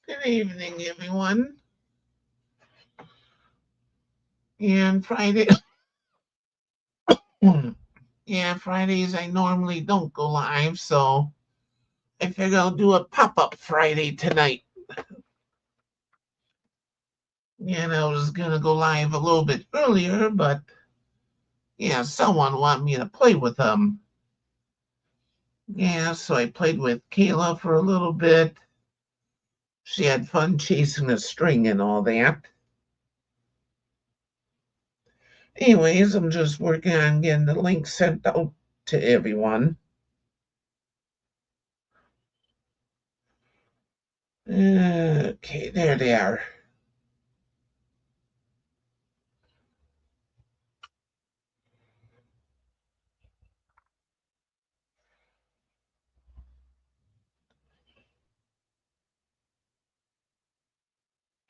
Good evening, everyone. And Friday, yeah, Fridays I normally don't go live, so I figure I'll do a pop-up Friday tonight. And I was gonna go live a little bit earlier, but yeah, someone wanted me to play with them. Yeah, so I played with Kayla for a little bit. She had fun chasing a string and all that. Anyways, I'm just working on getting the link sent out to everyone. Okay, there they are.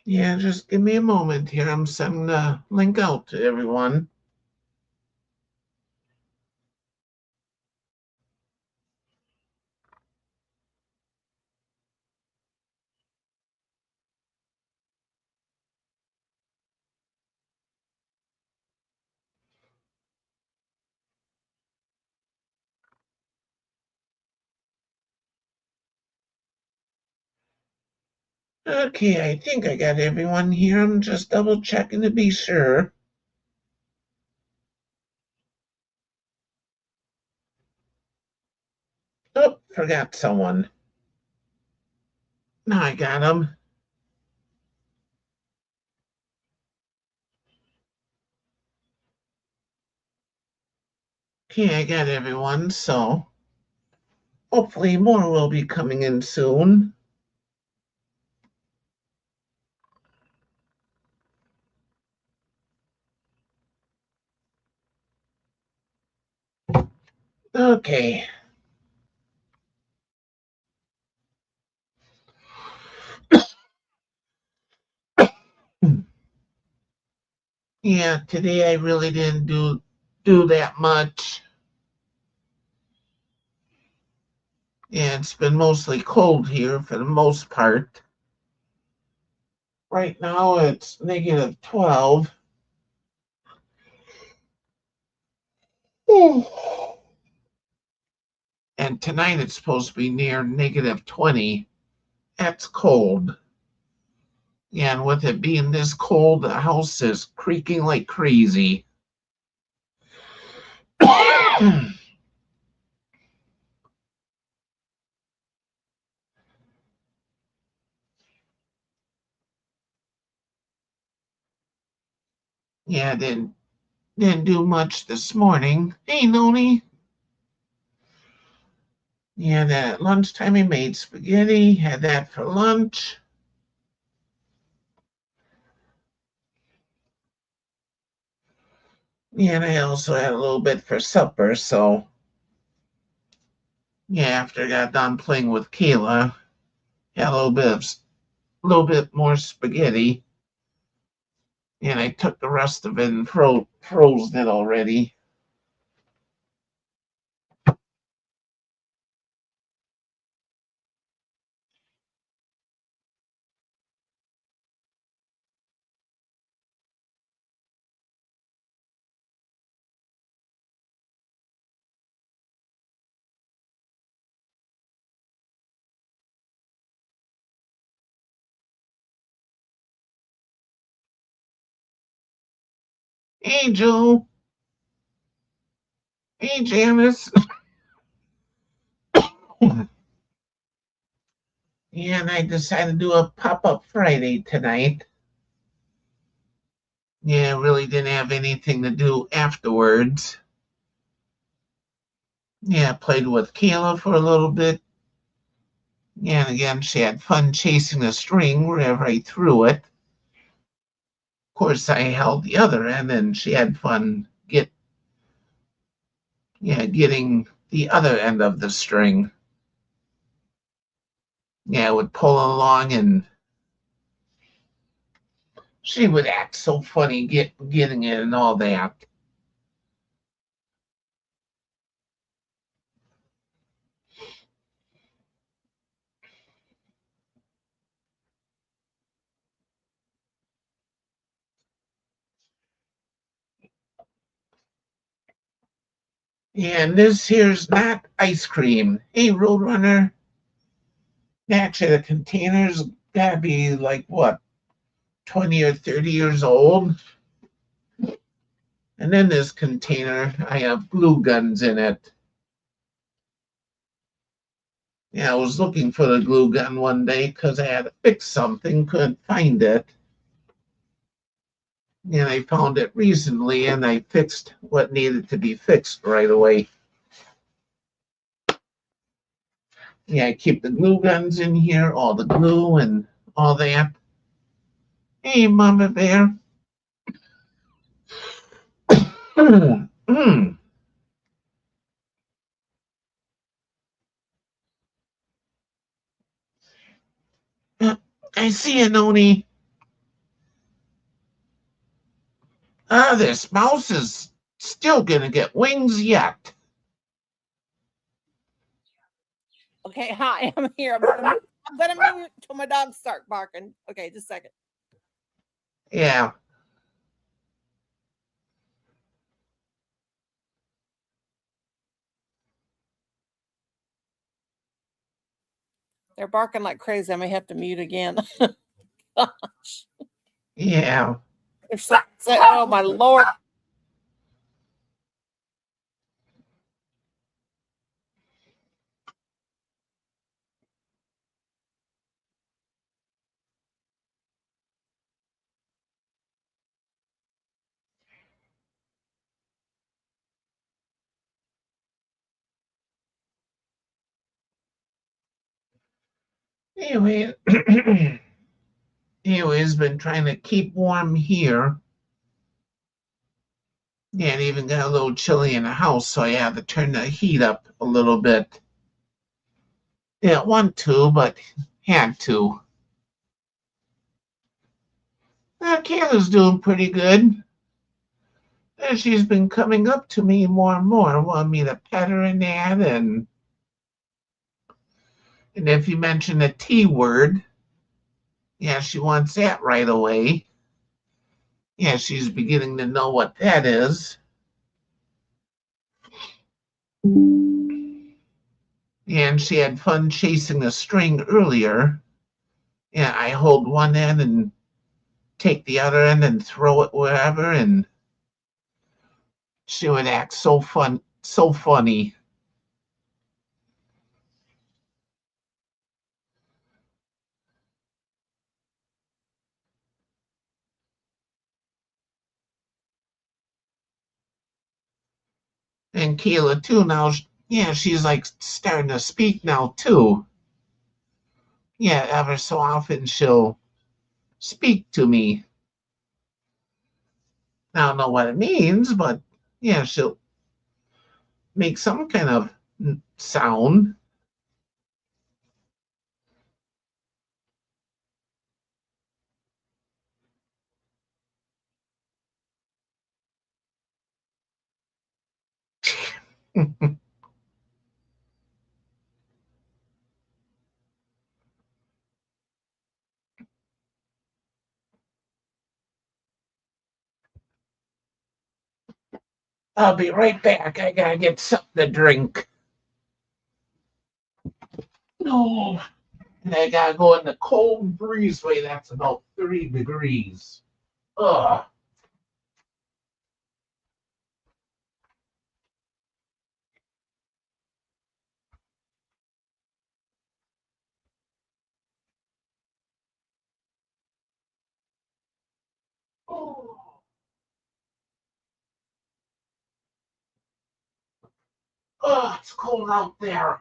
Yeah, just give me a moment here. I'm sending the link out to everyone. Okay, I think I got everyone here. I'm just double checking to be sure. Oh, forgot someone. Now I got them. Okay, I got everyone, so hopefully more will be coming in soon. Okay. Yeah, today I really didn't do that much. Yeah, it's been mostly cold here for the most part. Right now it's negative 12. And tonight it's supposed to be near negative 20. That's cold. Yeah, and with it being this cold, the house is creaking like crazy. Yeah, didn't do much this morning. Hey, Noni. Yeah, then at lunchtime I made spaghetti, had that for lunch. Yeah, and I also had a little bit for supper, so yeah, after I got done playing with Kayla, had a little bit more spaghetti, and I took the rest of it and froze it already. Hey, Joe. Hey, Janice. Yeah, and I decided to do a pop-up Friday tonight. Yeah, really didn't have anything to do afterwards. Yeah, played with Kayla for a little bit. Yeah, and again, she had fun chasing the string wherever I threw it. Of course, I held the other end, and she had fun getting the other end of the string. Yeah, I would pull along, and she would act so funny getting it and all that. And this here's not ice cream. Hey, Roadrunner. Actually, the container's gotta be like what, 20 or 30 years old. And in this container, I have glue guns in it. Yeah, I was looking for the glue gun one day because I had to fix something, couldn't find it. And I found it recently and I fixed what needed to be fixed right away. Yeah, I keep the glue guns in here, all the glue and all that. Hey, Mama Bear. I see you, Noni. This mouse is still gonna get wings yet. Okay, hi, I'm here. I'm gonna mute till my dogs start barking. Okay, just a second. Yeah. They're barking like crazy. I may have to mute again. Gosh. Yeah. Oh my Lord. Anyway, anyways, been trying to keep warm here. Yeah, it even got a little chilly in the house, so I had to turn the heat up a little bit. Didn't want to, but had to. Kayla's doing pretty good. And she's been coming up to me more and more, wanting me to pet her and that. And if you mention the T word, yeah, she wants that right away. Yeah, she's beginning to know what that is. And she had fun chasing a string earlier. Yeah, I hold one end and take the other end and throw it wherever, and she would act so funny. And Kayla too now. Yeah, she's like starting to speak now too. Yeah, ever so often she'll speak to me. I don't know what it means, but yeah, she'll make some kind of sound. I'll be right back. I gotta get something to drink. No, and I gotta go in the cold breezeway. That's about 30 degrees. Ugh. Oh, it's cold out there.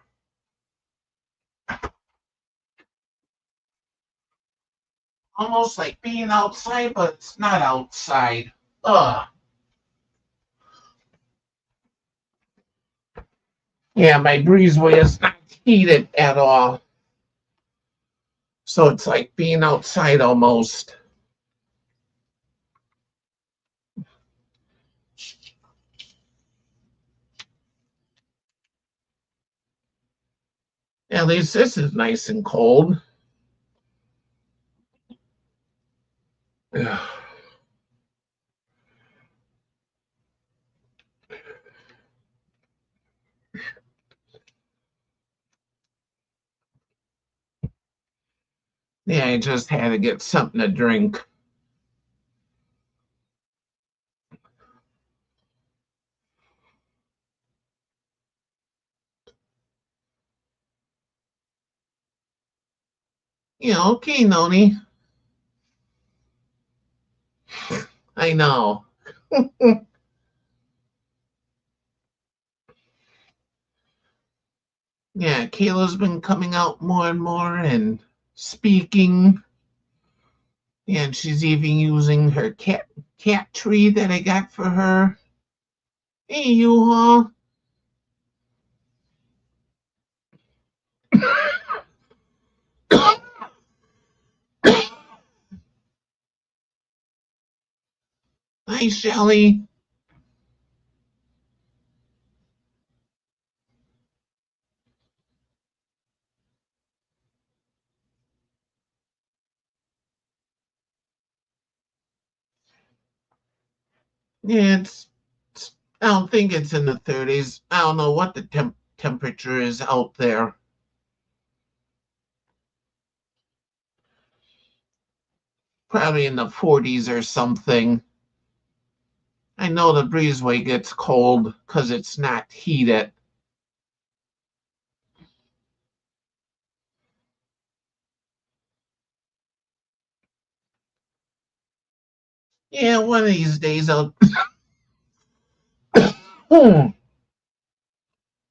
Almost like being outside, but it's not outside. Ugh. Yeah, my breezeway is not heated at all. So it's like being outside almost. At least this is nice and cold. Ugh. Yeah, I just had to get something to drink. Yeah, okay, Noni. I know. Yeah, Kayla's been coming out more and more and speaking. And she's even using her cat tree that I got for her. Hey, you all. Hi, Shelly. Yeah, I don't think it's in the 30s. I don't know what the temperature is out there. Probably in the 40s or something. I know the breezeway gets cold because it's not heated. Yeah, one of these days I'll. Hmm.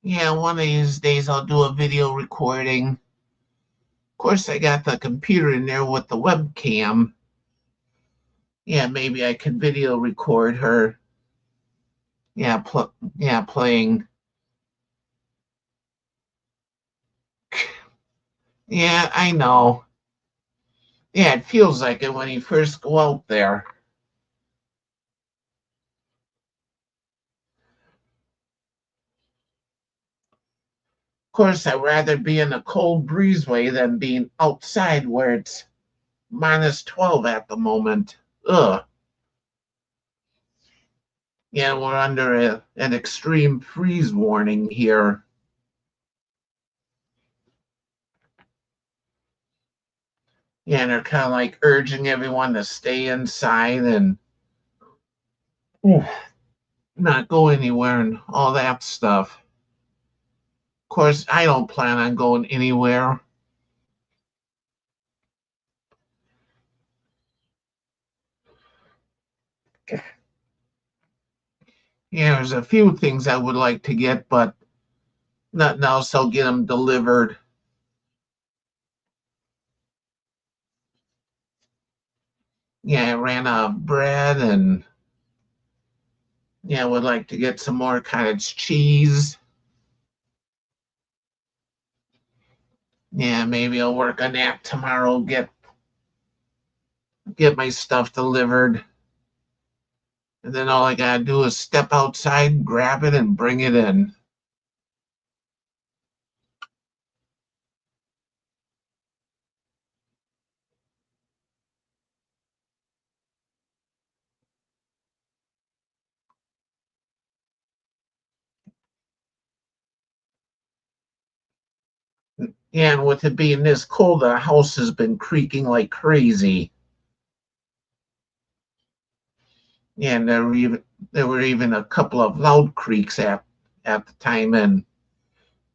Yeah, one of these days I'll do a video recording. Of course, I got the computer in there with the webcam. Yeah, maybe I could video record her. Yeah, playing. Yeah, I know. Yeah, it feels like it when you first go out there. Of course, I'd rather be in a cold breezeway than being outside where it's -12 at the moment. Ugh. Yeah, we're under an extreme freeze warning here. Yeah, and they're kind of like urging everyone to stay inside and not go anywhere and all that stuff. Of course, I don't plan on going anywhere. Yeah, there's a few things I would like to get, but nothing else. I'll get them delivered. Yeah, I ran out of bread and yeah, would like to get some more cottage cheese. Yeah, maybe I'll work on that tomorrow. Get my stuff delivered, and then all I gotta do is step outside, grab it, and bring it in. Yeah, and with it being this cold, the house has been creaking like crazy. Yeah, and there were even a couple of loud creaks at the time, and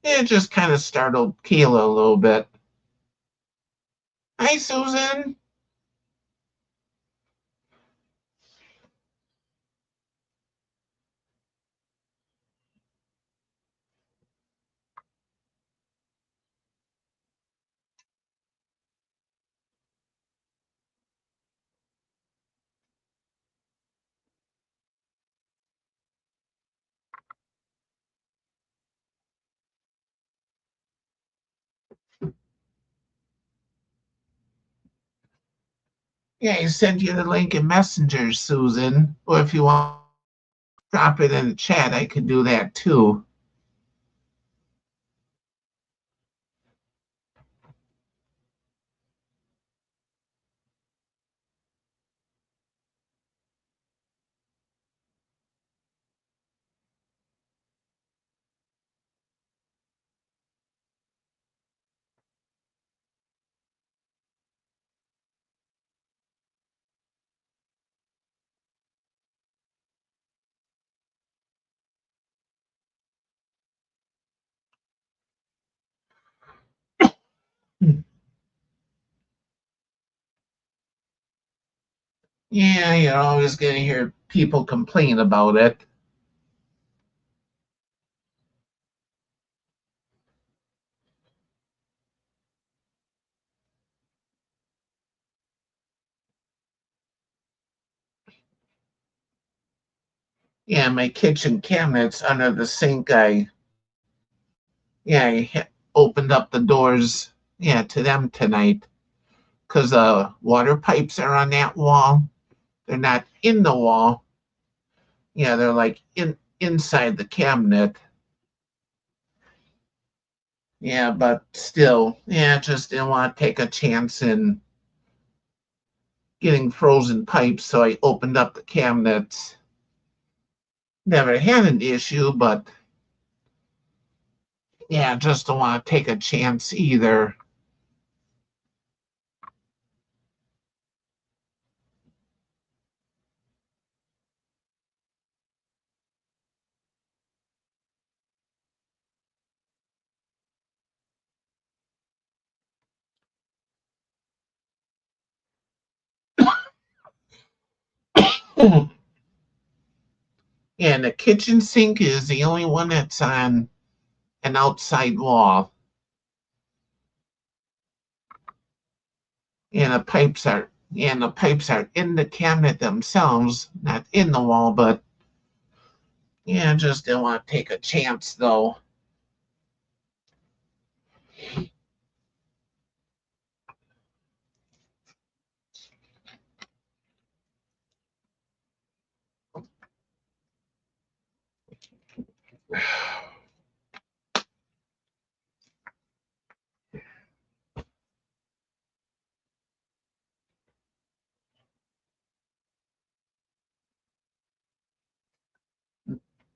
it just kind of startled Kayla a little bit. Hi, Susan. Yeah, I sent you the link in Messenger, Susan. Or if you want to drop it in the chat, I could do that too. Yeah, you're always going to hear people complain about it. Yeah, my kitchen cabinets under the sink, I opened up the doors, to them tonight because the water pipes are on that wall. They're not in the wall. Yeah, they're like inside the cabinet. Yeah, but still, just didn't want to take a chance in getting frozen pipes, so I opened up the cabinets. Never had an issue, but just don't want to take a chance either. And the kitchen sink is the only one that's on an outside wall. And the pipes are in the cabinet themselves, not in the wall, but just didn't want to take a chance though.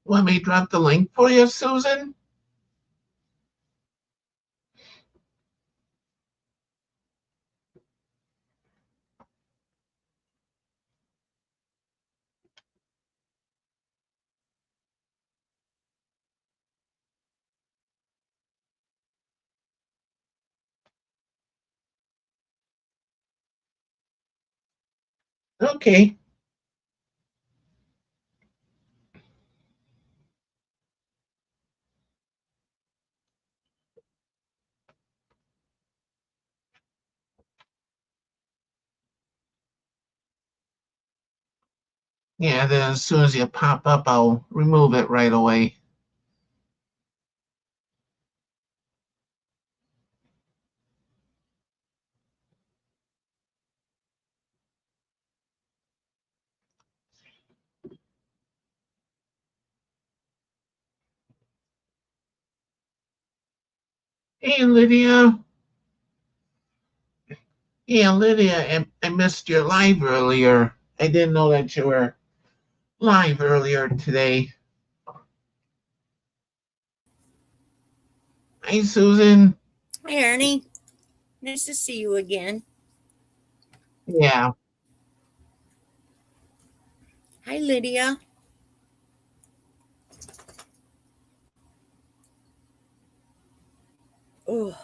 Want me to drop the link for you, Susan? Okay. Yeah, then as soon as you pop up, I'll remove it right away. Hey, Lydia. Yeah, Lydia, I missed your live earlier. I didn't know that you were live earlier today. Hi, Susan. Hi, Ernie. Nice to see you again. Yeah. Hi, Lydia. Oh,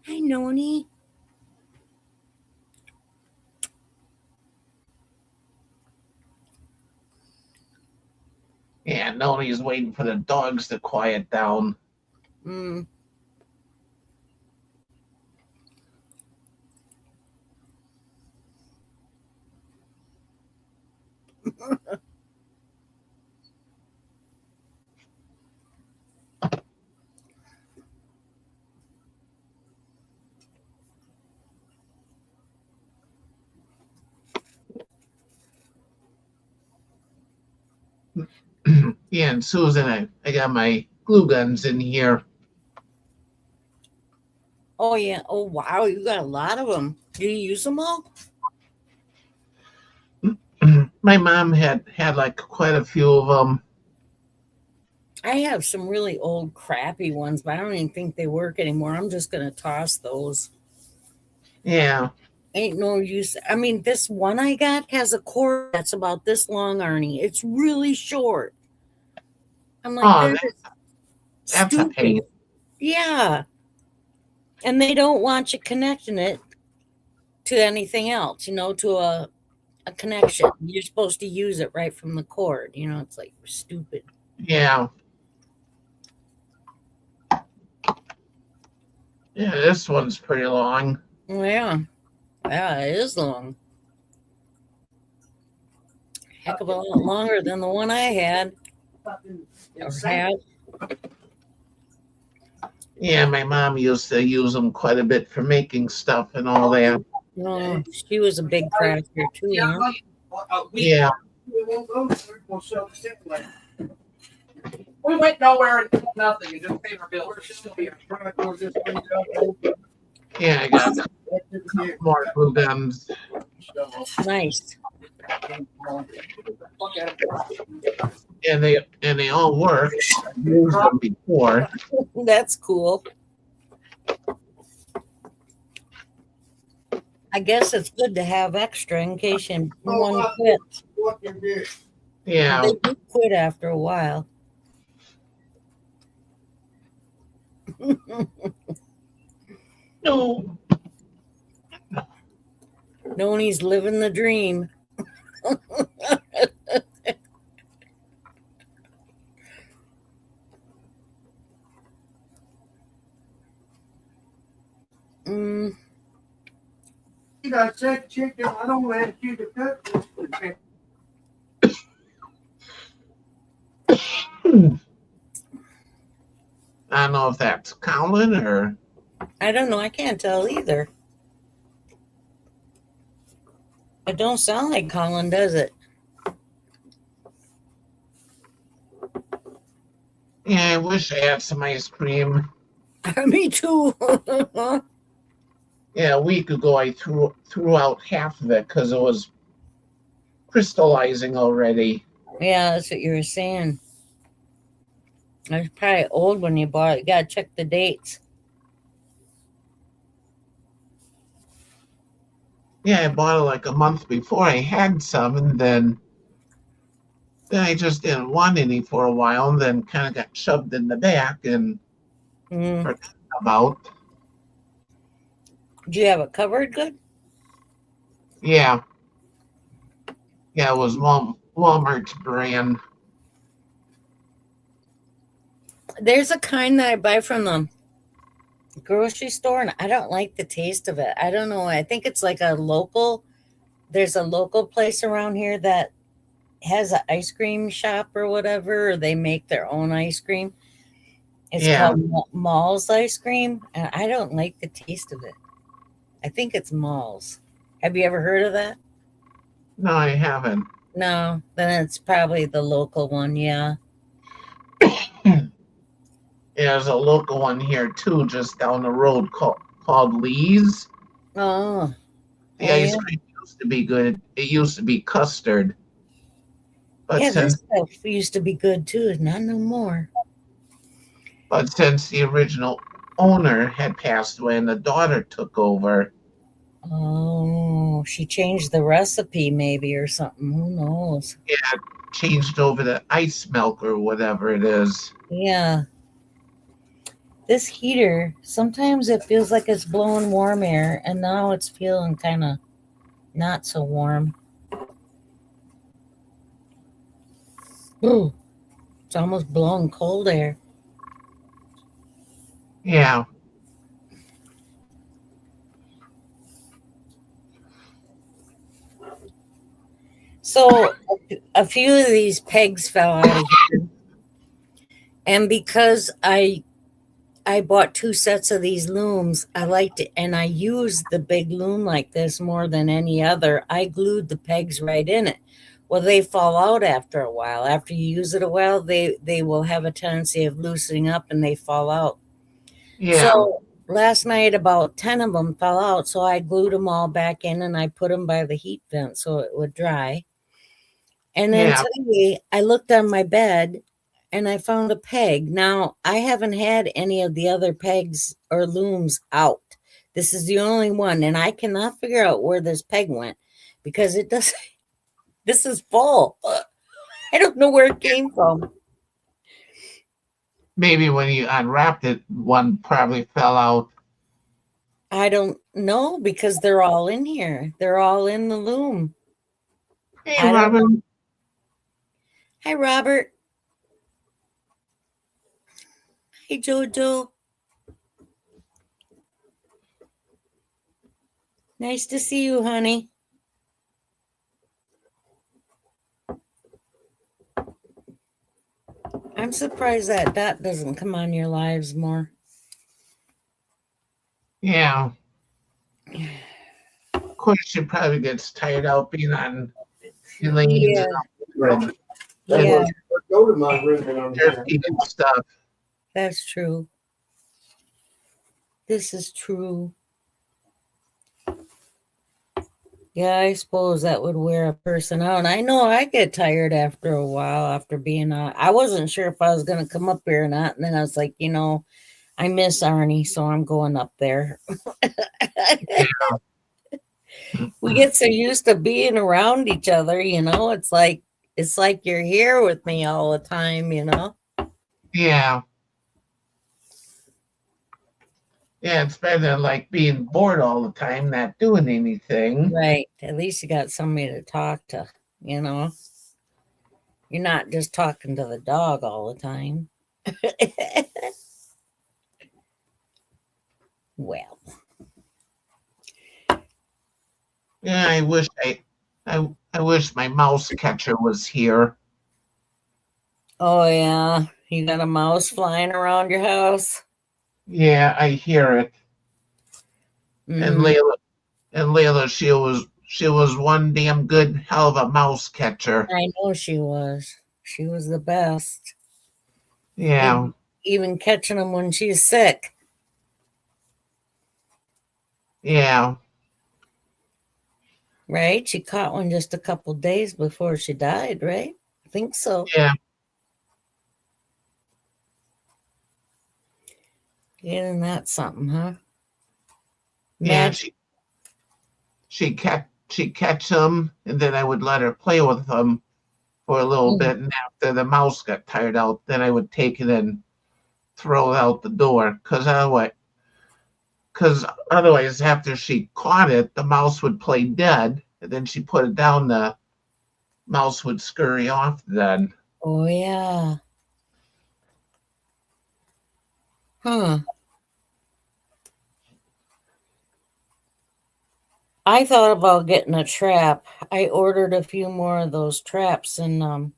hi, Noni. Yeah, Noni's waiting for the dogs to quiet down. Mm. Yeah, and Susan, I got my glue guns in here. Oh, yeah. Oh, wow. You got a lot of them. Do you use them all? My mom had like quite a few of them. I have some really old, crappy ones, but I don't even think they work anymore. I'm just going to toss those. Yeah. Ain't no use. I mean, this one I got has a cord that's about this long, Arnie. It's really short. I'm like, Oh, that is that's a pain. stupid. Yeah. And they don't want you connecting it to anything else, to a connection. You're supposed to use it right from the cord. It's like stupid. Yeah. Yeah, this one's pretty long. Yeah. Yeah, it is long. Heck of a lot longer than the one I had. Or had. Yeah, my mom used to use them quite a bit for making stuff and all that. Oh, she was a big crafter too, huh? Yeah. We went nowhere and nothing. You just paid our bills. We're still here. Yeah, I got more glue guns. Nice. And they all work. I've used them before. That's cool. I guess it's good to have extra in case one quits. Yeah. They do quit after a while. No. Noni's living the dream. You got said chicken. I don't want you to cook this. I don't know if that's Colin or I don't know. I can't tell either. It don't sound like Colin, does it? yeah, I wish I had some ice cream. Me too. Yeah, a week ago I threw out half of it because it was crystallizing already. Yeah, that's what you were saying. It was probably old when you bought it. You gotta check the dates. Yeah, I bought it like a month before. I had some, and then I just didn't want any for a while, and then kind of got shoved in the back and forgot about. Do you have it covered good? Yeah. Yeah, it was Walmart's brand. There's a kind that I buy from the grocery store, and I don't like the taste of it. I don't know. I think it's like there's a local place around here that has an ice cream shop or whatever, or they make their own ice cream. It's called Mall's ice cream, and I don't like the taste of it. I think it's Mall's. Have you ever heard of that? No, I haven't. No, then it's probably the local one. Yeah. Yeah, there's a local one here too, just down the road called Lee's. Oh. The ice cream used to be good. It used to be custard. But Yeah, since this stuff used to be good too. Not no more. But since the original owner had passed away and the daughter took over. Oh, she changed the recipe maybe or something. Who knows? Yeah, changed over to ice milk or whatever it is. Yeah. This heater, sometimes it feels like it's blowing warm air, and now it's feeling kind of not so warm. Ooh, it's almost blowing cold air. Yeah. So a few of these pegs fell out of here. And because I bought 2 sets of these looms, I liked it, and I used the big loom like this more than any other. I glued the pegs right in it. Well, they fall out after a while. After you use it a while, they will have a tendency of loosening up and they fall out. Yeah. So last night, about 10 of them fell out. So I glued them all back in and I put them by the heat vent so it would dry. And then today I looked on my bed and I found a peg. Now, I haven't had any of the other pegs or looms out. This is the only one. And I cannot figure out where this peg went because it doesn't. This is full. I don't know where it came from. Maybe when you unwrapped it, one probably fell out. I don't know because they're all in here. They're all in the loom. Hey, I don't- Robin. Hi, Robert. Hey, Jojo. Nice to see you, honey. I'm surprised that Dot doesn't come on your lives more. Yeah. Of course, she probably gets tired out being on Elaine Yeah. and Yeah, Go to my room when I'm here. Jerky and stuff. that's true. This is true. Yeah, I suppose that would wear a person out. And I know I get tired after a while after being on. I wasn't sure if I was going to come up here or not. And then I was like, I miss Arnie, so I'm going up there. We get so used to being around each other, it's like you're here with me all the time. Yeah. Yeah, it's better than like being bored all the time, not doing anything. Right. At least you got somebody to talk to, You're not just talking to the dog all the time. Well, Yeah, I wish my mouse catcher was here. oh yeah, you got a mouse flying around your house. Yeah, I hear it. And Mhm. Layla, she was one damn good hell of a mouse catcher. I know she was. She was the best. Yeah. Even catching them when she's sick. Yeah. Right? She caught one just a couple days before she died, right? I think so. Yeah. Isn't that something, huh? Yeah. Magic. She'd catch them, and then I would let her play with them for a little bit. And after the mouse got tired out, then I would take it and throw it out the door. Because otherwise, after she caught it, the mouse would play dead. And then she put it down, the mouse would scurry off then. Oh, yeah. Huh. I thought about getting a trap. I ordered a few more of those traps, and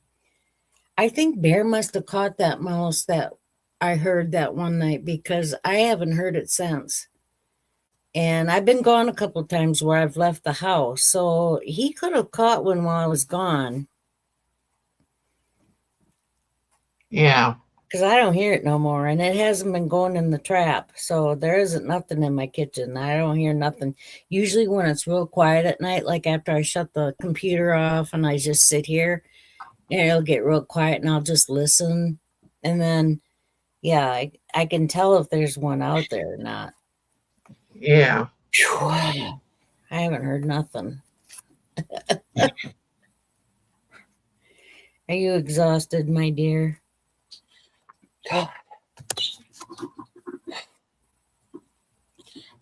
I think Bear must have caught that mouse that I heard that one night because I haven't heard it since. And I've been gone a couple times where I've left the house, so he could have caught one while I was gone Yeah. because I don't hear it no more, and it hasn't been going in the trap, so there isn't nothing in my kitchen. I don't hear nothing. Usually when it's real quiet at night, like after I shut the computer off and I just sit here, and it'll get real quiet and I'll just listen. And then, yeah, I can tell if there's one out there or not. Yeah. I haven't heard nothing. Are you exhausted, my dear?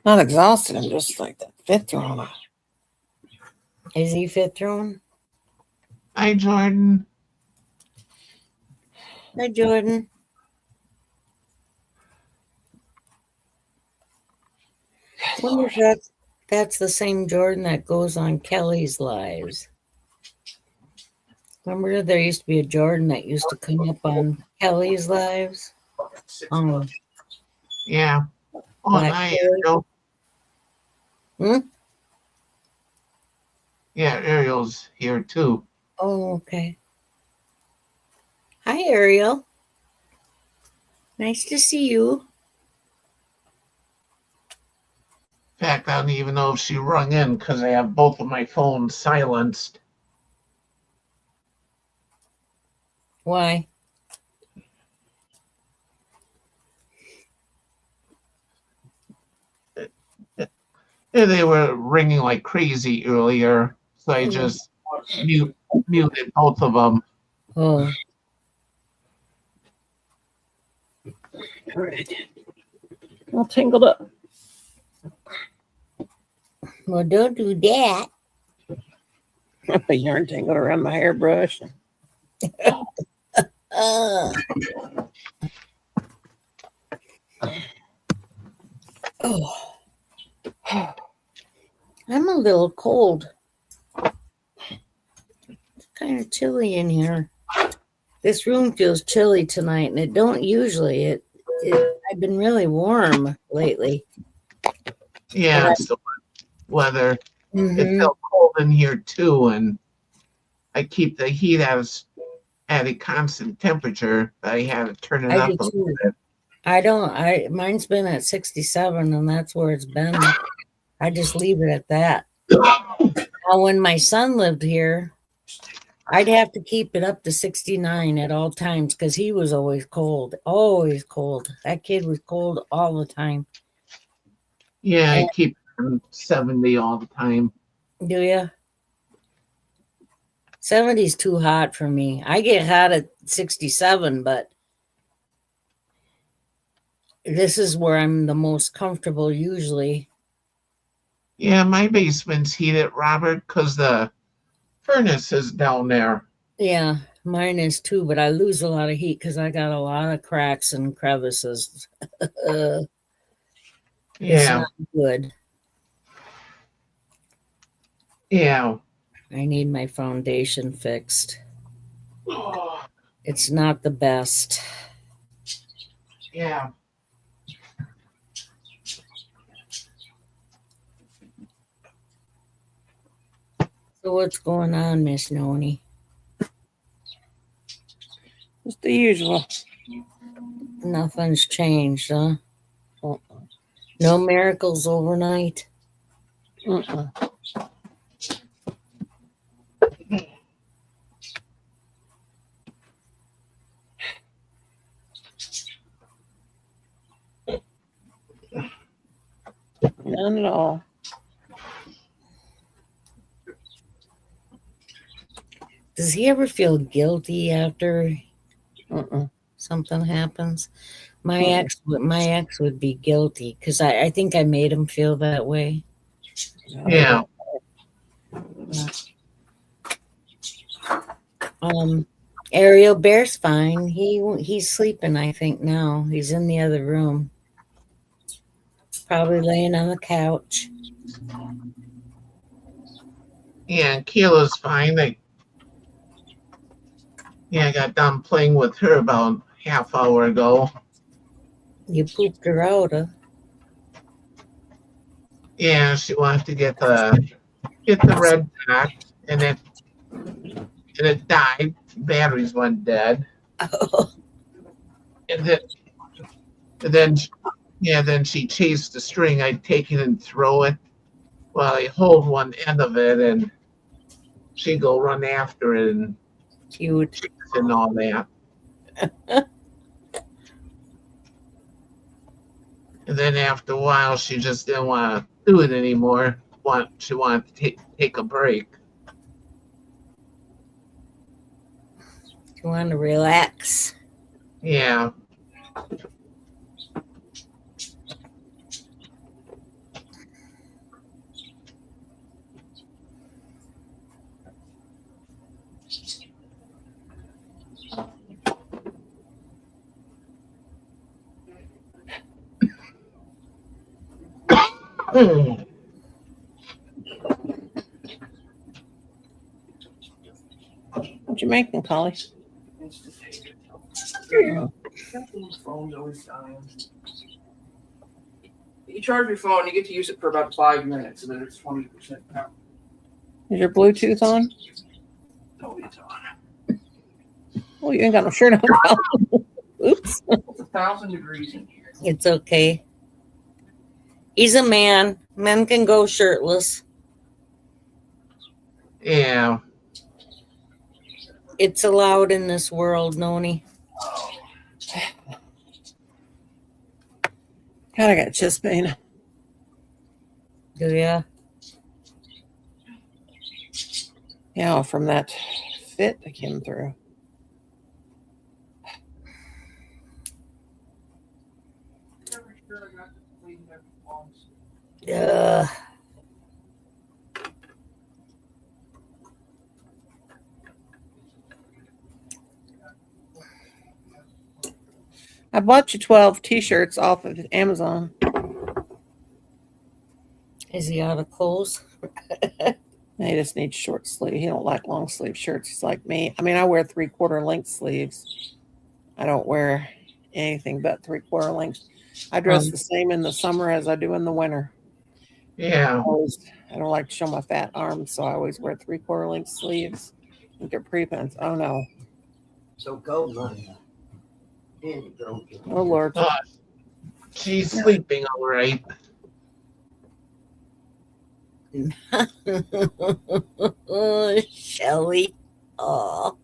Not exhausted. I'm just like that fifth thrown. Is he fit thrown? Hi, Jordan. Hi, Jordan. Wonder if that's the same Jordan that goes on Kelly's Lives. Remember there used to be a Jordan that used to come up on Kelly's Lives? Yeah. Oh, Black hi, Kelly. Ariel. Hmm? Yeah, Ariel's here too. Oh, okay. Hi, Ariel. Nice to see you. In fact, I don't even know if she rung in because I have both of my phones silenced. Why? Yeah, they were ringing like crazy earlier, so I just muted both of them. Oh, All tangled up. Well, don't do that. A yarn tangled around my hairbrush. Uh. Oh. I'm a little cold. It's kind of chilly in here. This room feels chilly tonight, and it don't usually. I've been really warm lately. Yeah, it's the weather. It Mhm. felt cold in here too, and I keep the heat at a constant temperature. I had to turn it I up do a little too. bit. Mine's been at 67, and that's where it's been. I just leave it at that. Now, when my son lived here, I'd have to keep it up to 69 at all times because he was always cold. Always cold. That kid was cold all the time. Yeah, I keep it on 70 all the time. Do you? 70's too hot for me. I get hot at 67, but this is where I'm the most comfortable usually. Yeah, my basement's heated, Robert, because the furnace is down there. Yeah, mine is too, but I lose a lot of heat because I got a lot of cracks and crevices. It's Yeah, not good. yeah. I need my foundation fixed. It's not the best. Yeah. So what's going on, Miss Noni? Just the usual. Nothing's changed, huh? Uh-uh. No miracles overnight. Uh-uh. None at all. Does he ever feel guilty after Uh-uh. something happens? My Mm-mm. ex would be guilty because I think I made him feel that way. Yeah. Ariel Bear's fine. He's sleeping, I think now. He's in the other room. Probably laying on the couch. Yeah, and Kayla's fine. I got done playing with her about half hour ago. You pooped her out, huh? Yeah, she wanted to get the red dot, and it died. Batteries went dead, and then she chased the string. I'd take it and throw it. Well, I hold one end of it, and she go run after it and Cute. chase and all that. And then after a while, she just didn't want to do it anymore. She wanted to take a break. You want to relax? Yeah. What you making, Polly? Phone's always dying. You charge your phone, you get to use it for about 5 minutes, and then it's 20% power. Is your Bluetooth on? Oh, it's on. Oh, you ain't got no shirt on, Polly. Oops. It's 1,000 degrees in here. It's okay. He's a man. Men can go shirtless. Yeah. It's allowed in this world, Noni. God, I got chest pain. Do ya? Yeah, from that fit that came through. Ugh. I bought you 12 t-shirts off of Amazon. Is he out of clothes? He just needs short sleeve. He don't like long sleeve shirts. He's like me. I mean, I wear 3/4 length sleeves. I don't wear anything but 3/4 length. I dress the same in the summer as I do in the winter. Yeah. I don't like to show my fat arms, so I always wear 3/4 length sleeves and capri pants. Oh no. So go, Linda. Oh Lord. She's sleeping all right. Oh, Shelly. Oh,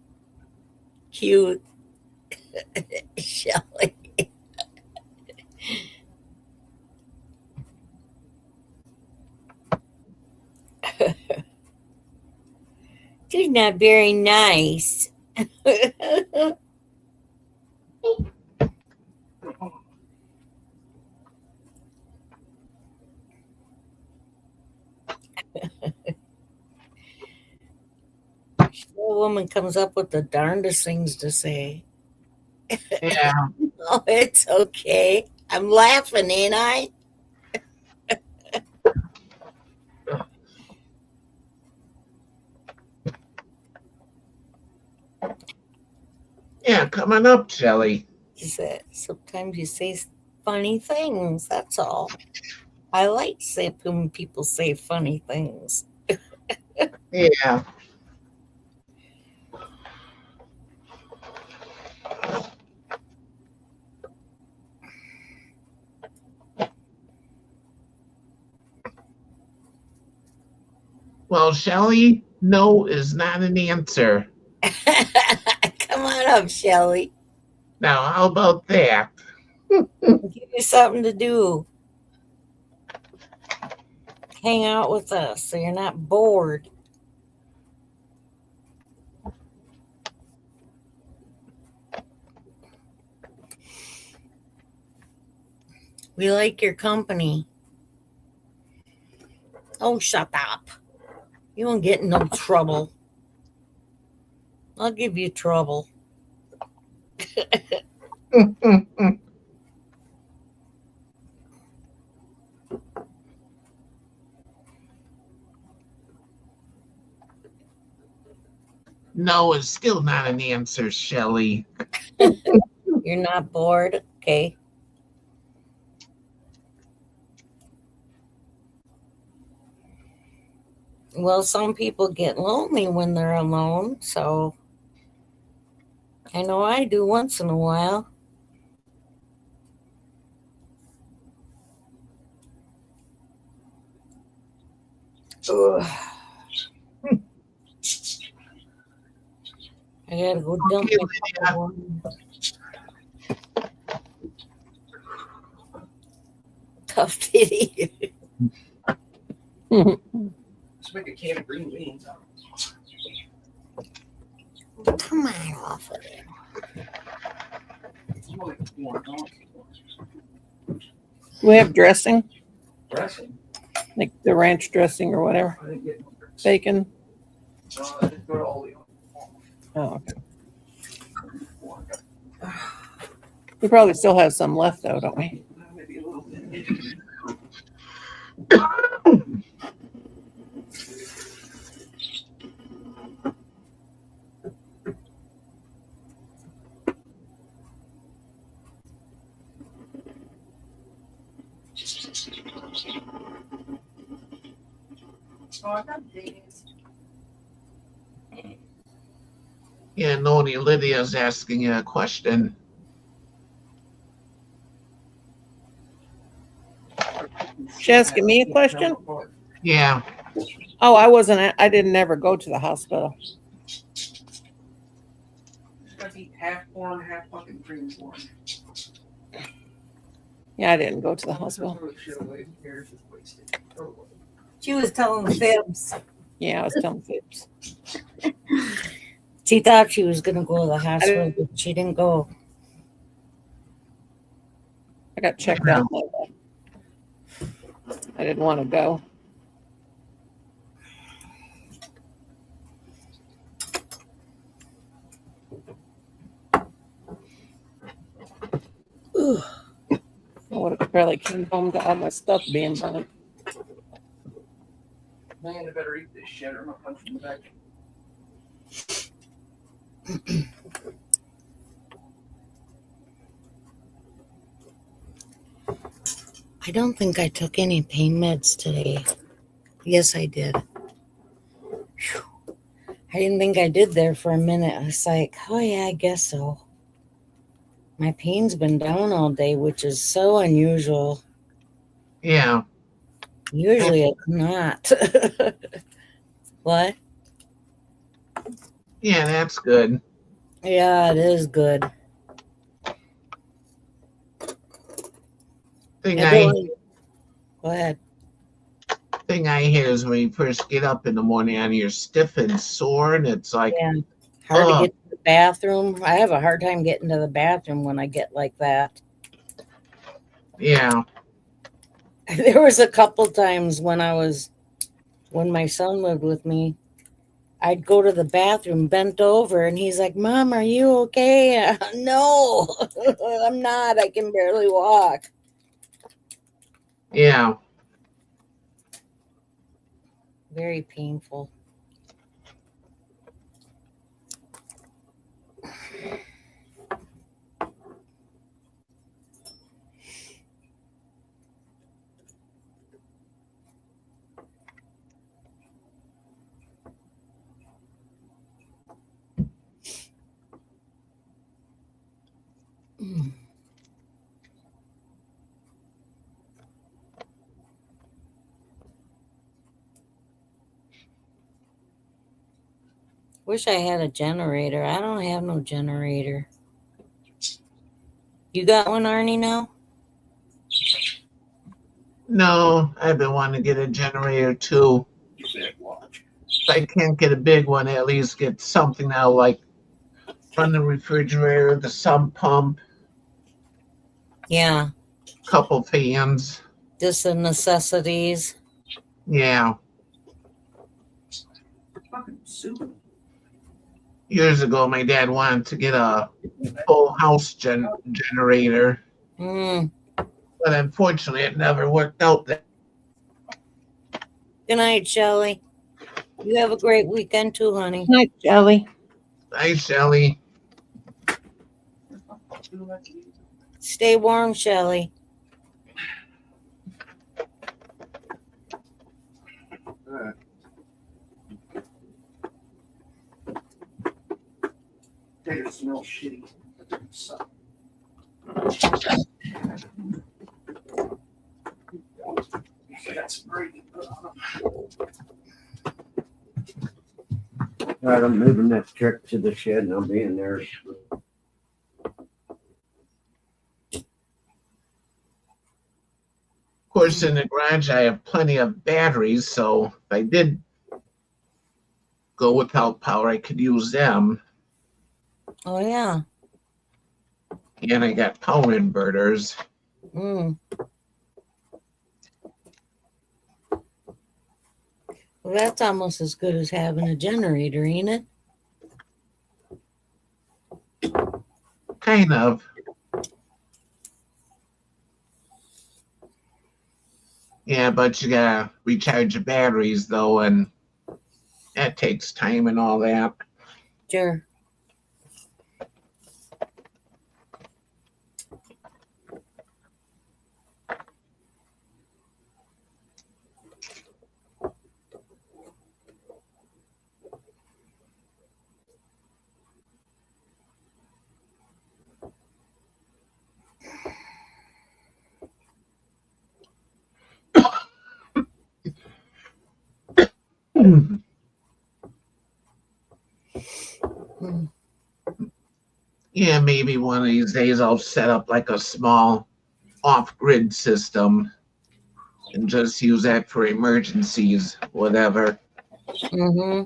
cute. Shelly. She's not very nice. A woman comes up with the darndest things to say. Yeah. Oh, it's okay. I'm laughing, ain't I? Yeah, come on up, Shelly. She said, sometimes you say funny things. That's all. I like when people say funny things. Yeah. Well, Shelly, no is not an answer. Come on up, Shelly. Now, how about that? Give you something to do. Hang out with us so you're not bored. We like your company. Oh, shut up. You won't get in no trouble. I'll give you trouble. No is still not an answer, Shelly. You're not bored? Okay. Well, some people get lonely when they're alone, so I know I do once in a while. Ugh. I gotta go dump Okay, my phone. Tough pity. Let's make a can of green beans. Come on off of it. We have dressing, Dressing. like the ranch dressing or whatever. I didn't get no dressing. Bacon. I didn't go to all the. Oh, okay. We probably still have some left though, don't we? Maybe a little bit. Oh, I got these. Yeah, Noni Lydia's asking you a question. She asking me a question? Yeah. Oh, I didn't ever go to the hospital. Got to eat half corn, half fucking cream corn. Yeah, I didn't go to the hospital. She was telling fibs. Yeah, I was telling fibs. She thought she was gonna go to the hospital, but she didn't go. I got checked out. I didn't want to go. Whew. I would have barely came home to all my stuff being burnt. Man, I better eat this shit or I'm gonna punch in the back. I don't think I took any pain meds today. Yes, I did. Whew. I didn't think I did there for a minute. I was like, oh, yeah, I guess so. My pain's been down all day, which is so unusual. Yeah. Usually it's not. What? Yeah, that's good. Yeah, it is good. Thing I I don't- Go ahead. thing I hear is when you first get up in the morning and you're stiff and sore, and it's like, Yeah. Hard to oh, get to the bathroom. I have a hard time getting to the bathroom when I get like that. yeah, There was a couple times when my son lived with me, I'd go to the bathroom bent over and he's like, Mom, are you okay? No, I'm not. I can barely walk. yeah. Very painful. Mm. Wish I had a generator. I don't have no generator. You got one, Arnie, now? No, I've been wanting to get a generator too. Watch. If I can't get a big one, at least get something now, like run the refrigerator, the sump pump, Yeah, couple fans. just the necessities. Yeah. Fucking soup. Years ago, my dad wanted to get a full house generator, Mm. but unfortunately, it never worked out. That Good night, Shelley. You have a great weekend too, honey. Night, Jelly. nice, Shelly. Stay warm, Shelley. Alright. They smell shitty. Suck. That's great. Alright, I'm moving that truck to the shed and I'll be in there. Of course, in the garage, I have plenty of batteries, so if I did go without power, I could use them. Oh, yeah. And I got power inverters. Mm. Well, that's almost as good as having a generator, ain't it? Kind of. Yeah, but you gotta recharge your batteries though, and that takes time and all that. Sure. Mm. Yeah, maybe one of these days I'll set up like a small off-grid system and just use that for emergencies, whatever. Mm-hmm.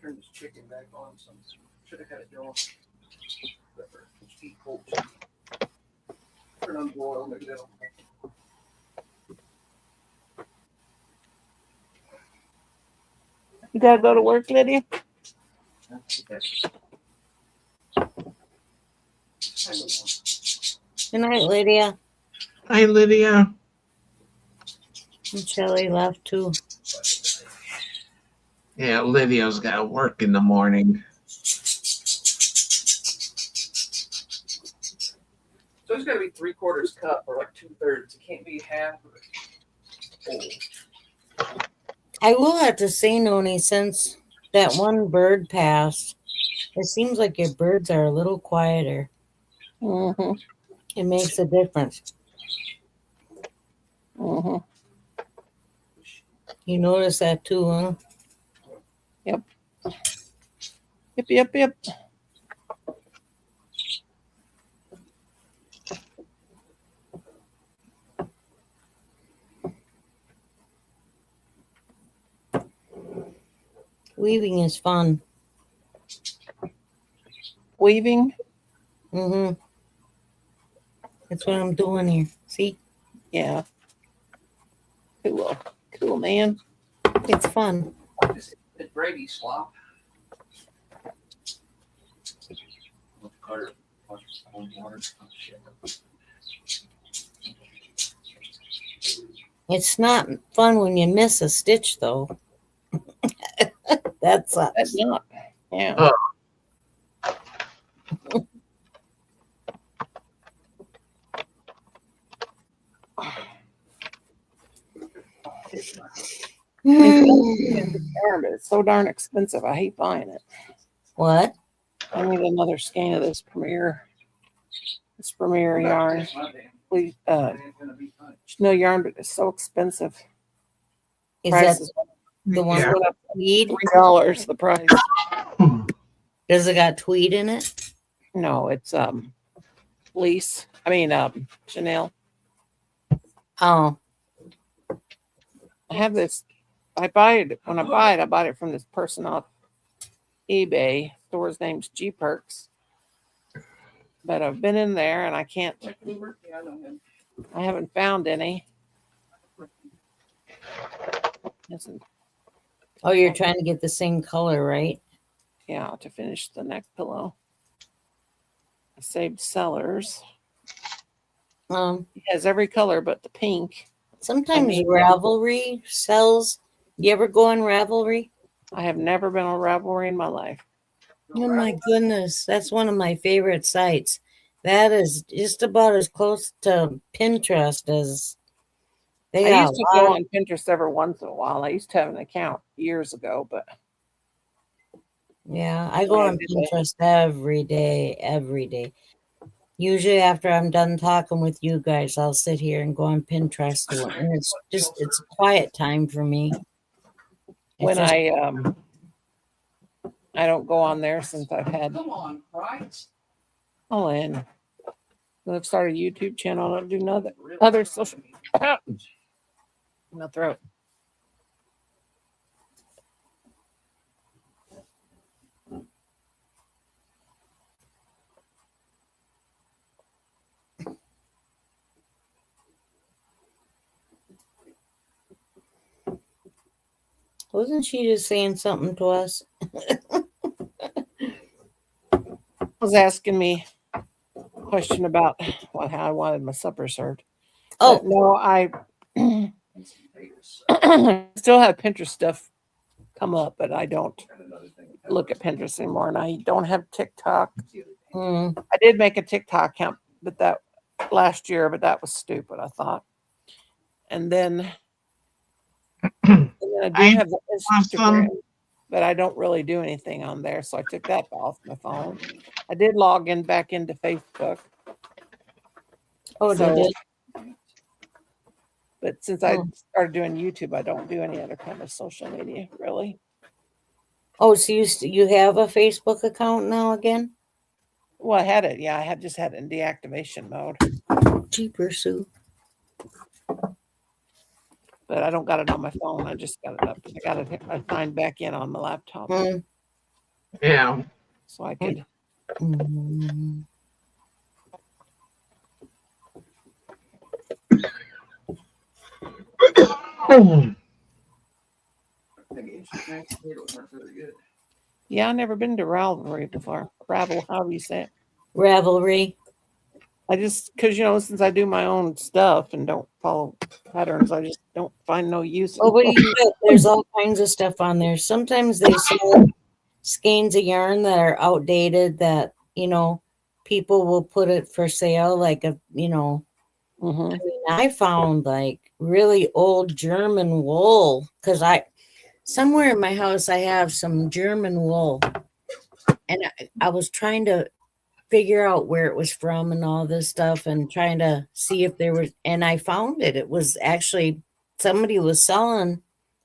Turn this chicken back on. Some should have had it going. Eat cold. Turn on boil. Maybe that'll. You gotta go to work, Lydia? Good night, Lydia. Hi, Lydia. And Shelly left too. Yeah, Lydia's got to work in the morning. So it's got to be 3/4 cup or like 2/3. It can't be half or whole. I will have to say, Noni, since that one bird passed, it seems like your birds are a little quieter. Mm-hmm. It makes a difference. Mm-hmm. You notice that too, huh? Yep. Yep. Weaving is fun. Weaving. Mm-hmm. That's what I'm doing here. See? Yeah. Cool, man. It's fun. It's gravy slop. It's not fun when you miss a stitch, though. That's That's not. Yeah. Oh. It's so darn expensive. I hate buying it. What? I need another skein of this Premier yarn. Please, no yarn, but it's so expensive. Is Price that is the one Yeah. with tweed? $3 the price. Does it got tweed in it? No, it's fleece. I mean Chanel. Oh, I have this. I buy it when I buy it. I bought it from this person off eBay. Store's name's G Perks. But I've been in there and I can't. Yeah, I know him. I haven't found any. Listen, oh, you're trying to get the same color, right? yeah, to finish the neck pillow. I saved Sellers. It has every color but the pink. Sometimes mean- Ravelry sells. You ever go on Ravelry? I have never been on Ravelry in my life. Oh my goodness, that's one of my favorite sites. That is just about as close to Pinterest as they I got. used to go on Pinterest every once in a while. I used to have an account years ago, but Yeah, I go on Pinterest every day. Usually after I'm done talking with you guys, I'll sit here and go on Pinterest. And it's quiet time for me. when I don't go on there since I've had Come on, right? and I've started a YouTube channel. I don't do nothing other social. My throat. Wasn't she just saying something to us? Was asking me a question about how I wanted my supper served. Oh, But no, I still have Pinterest stuff come up, but I don't look at Pinterest anymore, and I don't have TikTok. I did make a TikTok account, but that last year, but that was stupid, I thought. And then I do have the Instagram, but I don't really do anything on there, so I took that off my phone. I did log in back into Facebook. oh, So- did it? But since I started doing YouTube, I don't do any other kind of social media, really. Oh, so you have a Facebook account now again? Well, I had it. Yeah, I had just had it in deactivation mode, Cheaper, Sue. but I don't got it on my phone. I just got it up. I got it. I signed back in on my laptop, Yeah. so I could. Mm. Yeah, I never been to Ravelry before. Ravel, however you say it. Ravelry. I just, because, since I do my own stuff and don't follow patterns, I just don't find no use. Oh, but you should. There's all kinds of stuff on there. Sometimes they sell skeins of yarn that are outdated that, people will put it for sale. Like, Mhm. I found like really old German wool because somewhere in my house, I have some German wool. And I was trying to figure out where it was from and all this stuff and trying to see if there was, and I found it. It was actually somebody was selling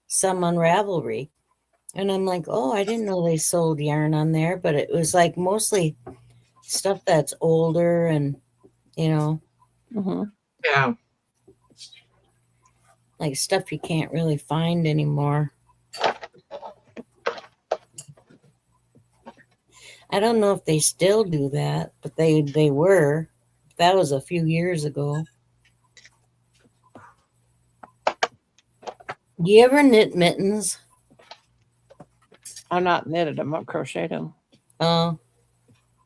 some on Ravelry. And I'm like, oh, I didn't know they sold yarn on there, but it was like mostly stuff that's older and, Mhm. Yeah. like stuff you can't really find anymore. I don't know if they still do that, but they were. That was a few years ago. Do you ever knit mittens? I'm not knitted them. I've crocheted them. Oh,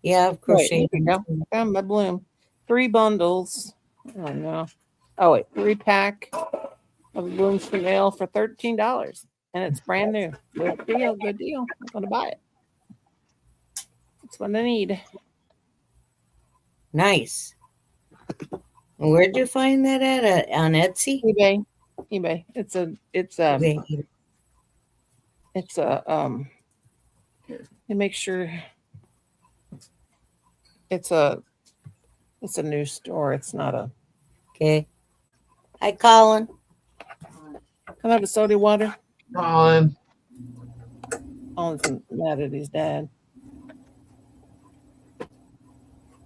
yeah, I've Wait, crocheted. here we go. Found my bloom. 3 bundles. Oh, no. Oh, wait. 3-pack of blooms for mail for $13. And it's brand new. Good deal. Good deal. I'm going to buy it. That's what I need. Nice. Where'd you find that at? On Etsy? eBay. It's a it makes sure it's a new store. It's not a. Okay. Hi, Colin. Can I have a soda water? Colin. Colin's mad at his dad.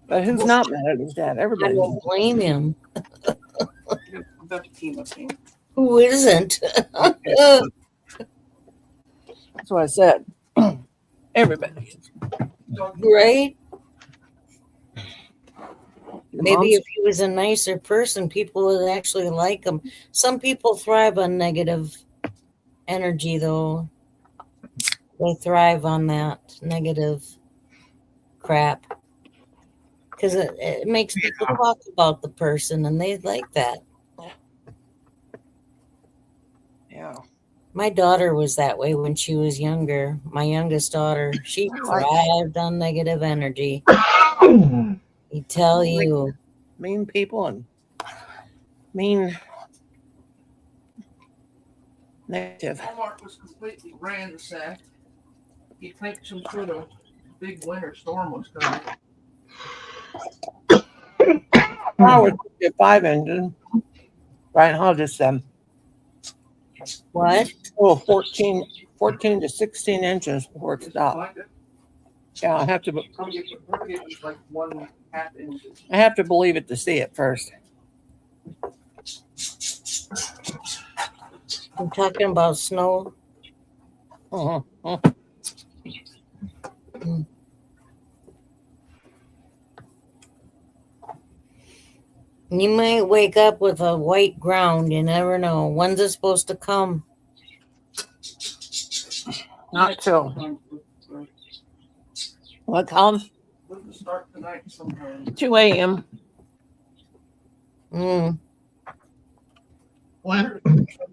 But who's not mad at his dad? I Everybody. don't blame him. That's a team of things. Who isn't? That's what I said. Everybody. Right? The Maybe moms- if he was a nicer person, people would actually like him. Some people thrive on negative energy, though. They thrive on that negative crap because it makes people talk about the person, and they like that. Yeah. My daughter was that way when she was younger. My youngest daughter, she thrived on negative energy. I tell you. Mean people and mean negative. Walmart was completely ransacked. You'd think some sort of big winter storm was coming. I would get 5 engine. Brian Hodges said, What? oh, 14 to 16 inches before it stopped. Like it. Yeah, I have to Like 1/2 inches. believe it to see it first. I'm talking about snow. Uh-huh. You might wake up with a white ground. You never know. When's it supposed to come? Not till what time? We'll start tonight sometime. 2 a.m.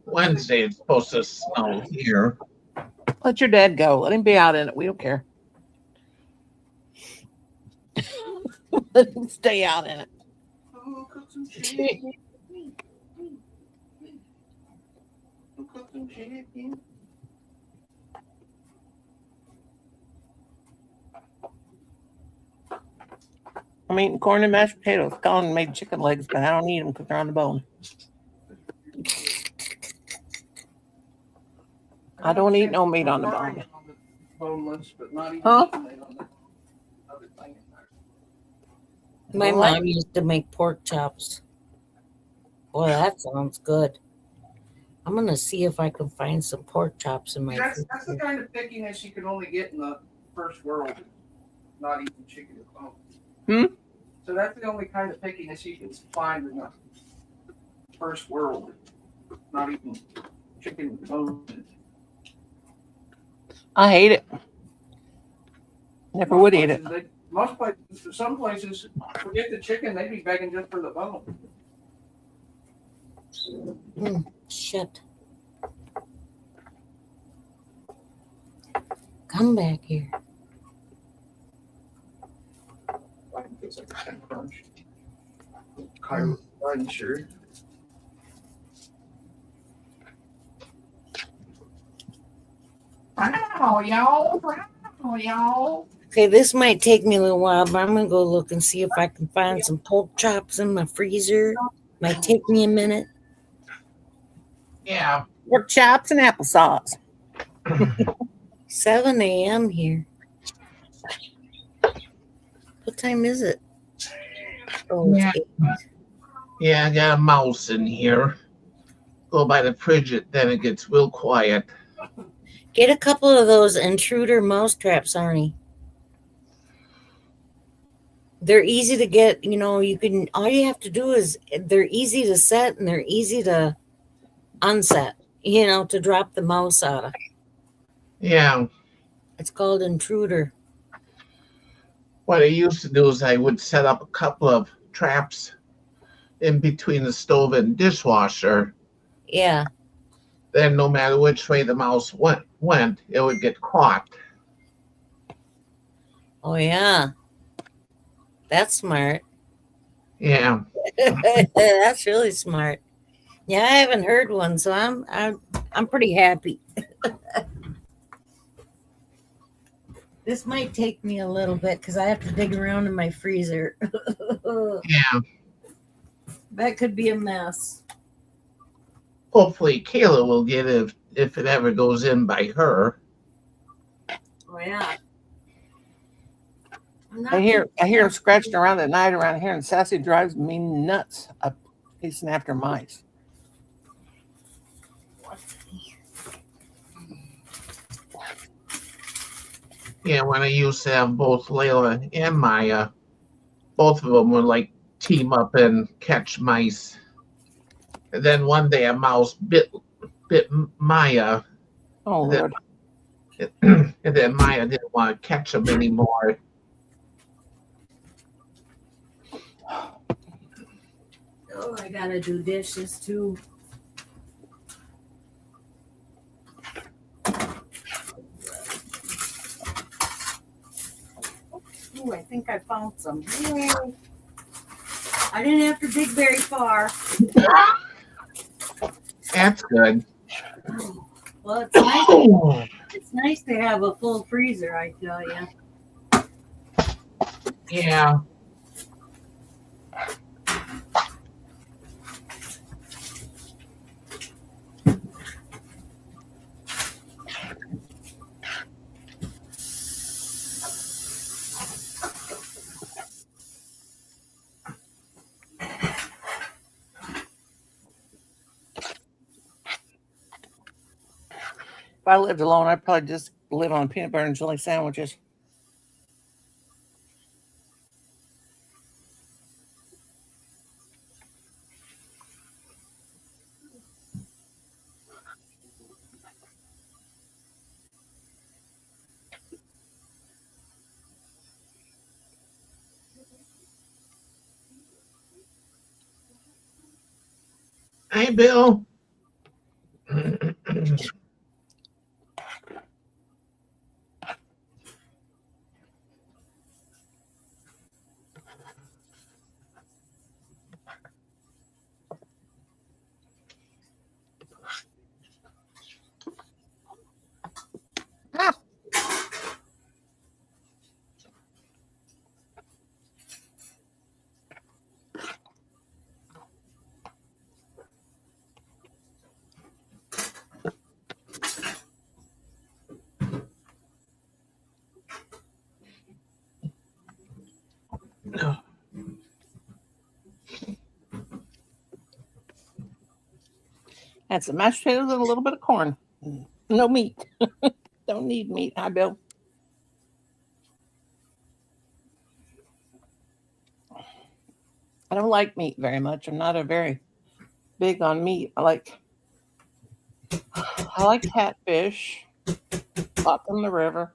Wednesday it's supposed to snow here. Let your dad go. Let him be out in it. We don't care. Let him stay out in it. Oh, cook some chicken. Cook some chicken. I'm eating corn and mashed potatoes. Colin made chicken legs, but I don't eat them because they're on the bone. I don't eat no meat on the bone. Boneless, but not even Huh? meat on the other thing in there. My What? mom used to make pork chops. Boy, that sounds good. I'm gonna see if I can find some pork chops in my That's the freezer. kind of pickiness you can only get in the first world. Not eating chicken at home. So that's the only kind of pickiness you can find in the first world. Not eating chicken with bones. I hate it. Never would eat it. Most places, some places, forget the chicken, they'd be begging just for the bone. Shit. Come back here. Like it's like a crunch. Cairo, I'm sure. Wow, y'all. Wow, y'all. Okay, this might take me a little while, but I'm gonna go look and see if I can find some pork chops in my freezer. Might take me a minute. Yeah. Pork chops and applesauce. 7 a.m. here. What time is it? Oh, Yeah. it's 8. Yeah, I got a mouse in here. Go by the fridge, then it gets real quiet. Get a couple of those intruder mouse traps, Arnie. They're easy to get. You know, you can. All you have to do is they're easy to set and they're easy to unset. You know, to drop the mouse out of. Yeah. It's called intruder. What I used to do is I would set up a couple of traps in between the stove and dishwasher. Yeah. Then no matter which way the mouse went, it would get caught. Oh yeah. That's smart. Yeah. That's really smart. Yeah, I haven't heard one, so I'm pretty happy. This might take me a little bit because I have to dig around in my freezer. Yeah. That could be a mess. Hopefully Kayla will get it if it ever goes in by her. Oh yeah. I hear him scratching around at night around here, and Sassy drives me nuts. Up chasing after mice. Yeah, when I used to have both Layla and Maya, both of them would like team up and catch mice. And then one day a mouse bit Maya, Oh That- Lord! and then Maya didn't want to catch them anymore. Oh, I gotta do dishes too. Ooh, I think I found some. Yay. I didn't have to dig very far. That's good. Well, it's nice. Oh, It's nice to have a full freezer, I tell you. yeah. If I lived alone, I'd probably just live on peanut butter and jelly sandwiches. Hey, Bill. Had some mashed potatoes and a little bit of corn. No meat. Don't need meat. Hi, Bill. I don't like meat very much. I'm not a very big on meat. I like catfish, caught from the river.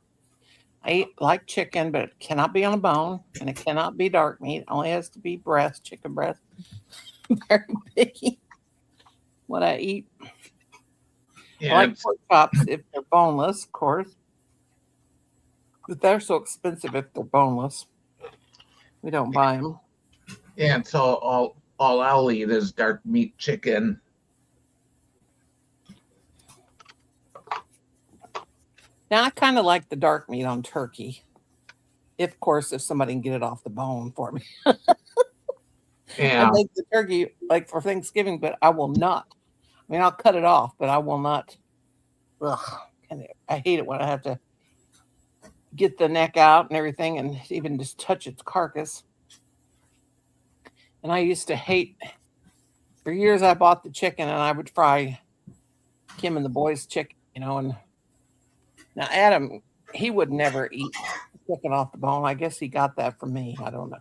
I eat like chicken, but it cannot be on a bone and it cannot be dark meat. It only has to be breast, chicken breast. Very picky what I eat. I Yeah, like it's- pork chops if they're boneless, of course. But they're so expensive if they're boneless. We don't buy them. yeah. It's all I'll eat is dark meat chicken. Now I kind of like the dark meat on turkey. Of course, if somebody can get it off the bone for me. Yeah, I make the turkey like for Thanksgiving, but I will not. I mean, I'll cut it off, but I will not. Ugh, I hate it when I have to get the neck out and everything and even just touch its carcass. And I used to hate, for years, I bought the chicken and I would fry Kim and the boys' chicken, and now Adam, he would never eat chicken off the bone. I guess he got that from me. I don't know.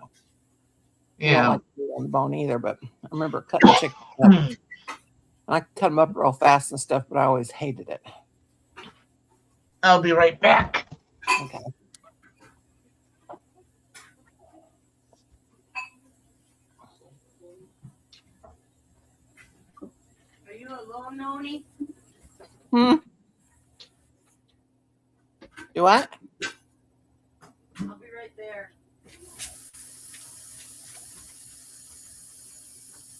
I don't yeah. like meat on the bone either, but I remember cutting chicken up. I cut them up real fast and stuff, but I always hated it. I'll be right back. Okay. Are you alone, Noni? Hmm. You what? I'll be right there.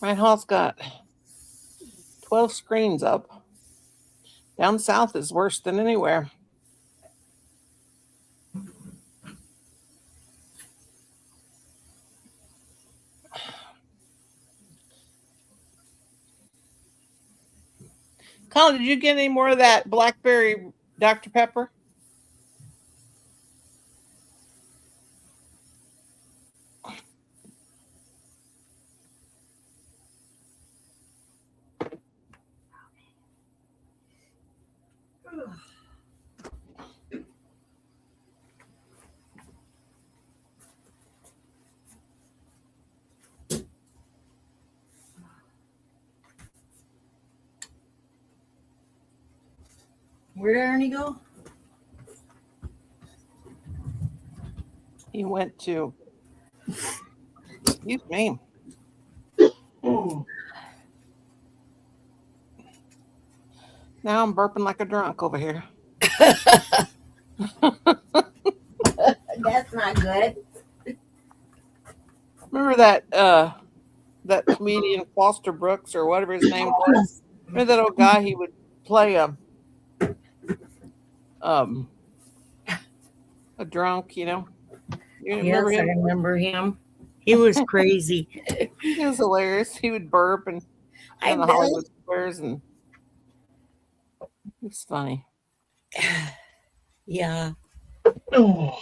My house got 12 screens up. Down south is worse than anywhere. Colin, did you get any more of that blackberry Dr. Pepper? Where'd Ernie go? He went to, excuse me. Now I'm burping like a drunk over here. That's not good. Remember that comedian Foster Brooks or whatever his name was? Remember that old guy? He would play a drunk, You Yes, remember I him? remember him. He was crazy. He was hilarious. He would burp and I on the bet. Hollywood Squares, and it's funny. Yeah, Oh,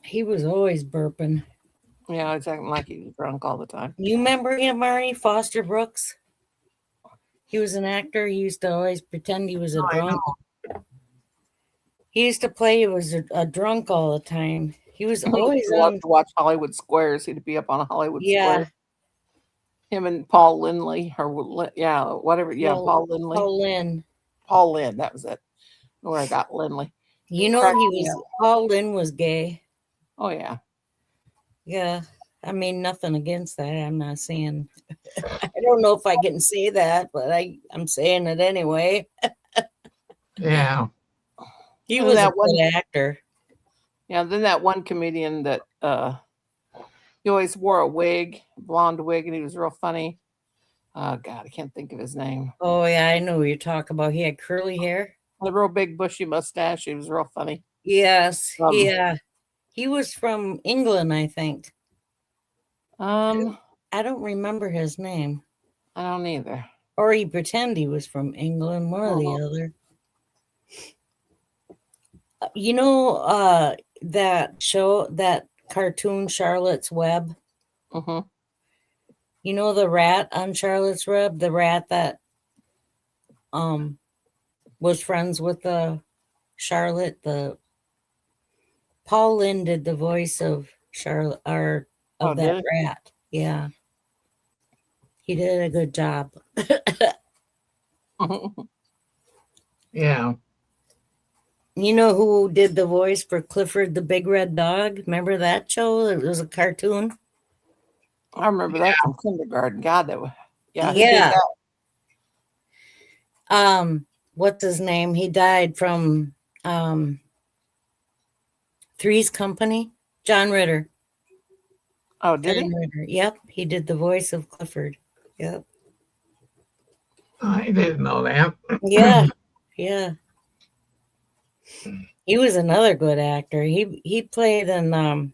he was always burping. Yeah, it's acting like he was drunk all the time. You remember him, Marnie? Foster Brooks? He was an actor. He used to always pretend he was a I drunk. He used to play he was a drunk all the time. He was always He loved on. to watch Hollywood Squares. He'd be up on a Hollywood Yeah, Square. Him and Paul Lindley, or whatever. Yeah, Well, Paul Lindley. Paul Lynn. Paul Lynn, that was it. Where I got Lindley. You know Cracked he me was. Paul Lynn was gay. Oh yeah. Yeah, I mean nothing against that. I'm not saying. I don't know if I can say that, but I'm saying it anyway. yeah. He And was a that one- good actor. Yeah, then that one comedian that he always wore a wig, blonde wig, and he was real funny. God, I can't think of his name. Oh yeah, I know who you're talking about. He had curly hair. A real big bushy mustache. He was real funny. Yes, Um, yeah. He was from England, I think. I I don't remember his name. don't either. Or he pretend he was from England, one or the other. You know that show, that cartoon Charlotte's Web? Mm-hmm. You know the rat on Charlotte's Web? The rat that was friends with Charlotte, the Paul Lynn did the voice of Charlotte or of did that he? rat. Yeah. He did a good job. Yeah. You know who did the voice for Clifford the Big Red Dog? Remember that show? It was a cartoon. I remember that from kindergarten. God, that was, yeah. He did Yeah. that. What's his name? He died from Three's Company. John Ritter. Oh, did he? John Ritter. Yep, he did the voice of Clifford. Yep. I didn't know that. Yeah, yeah. He was another good actor. He played in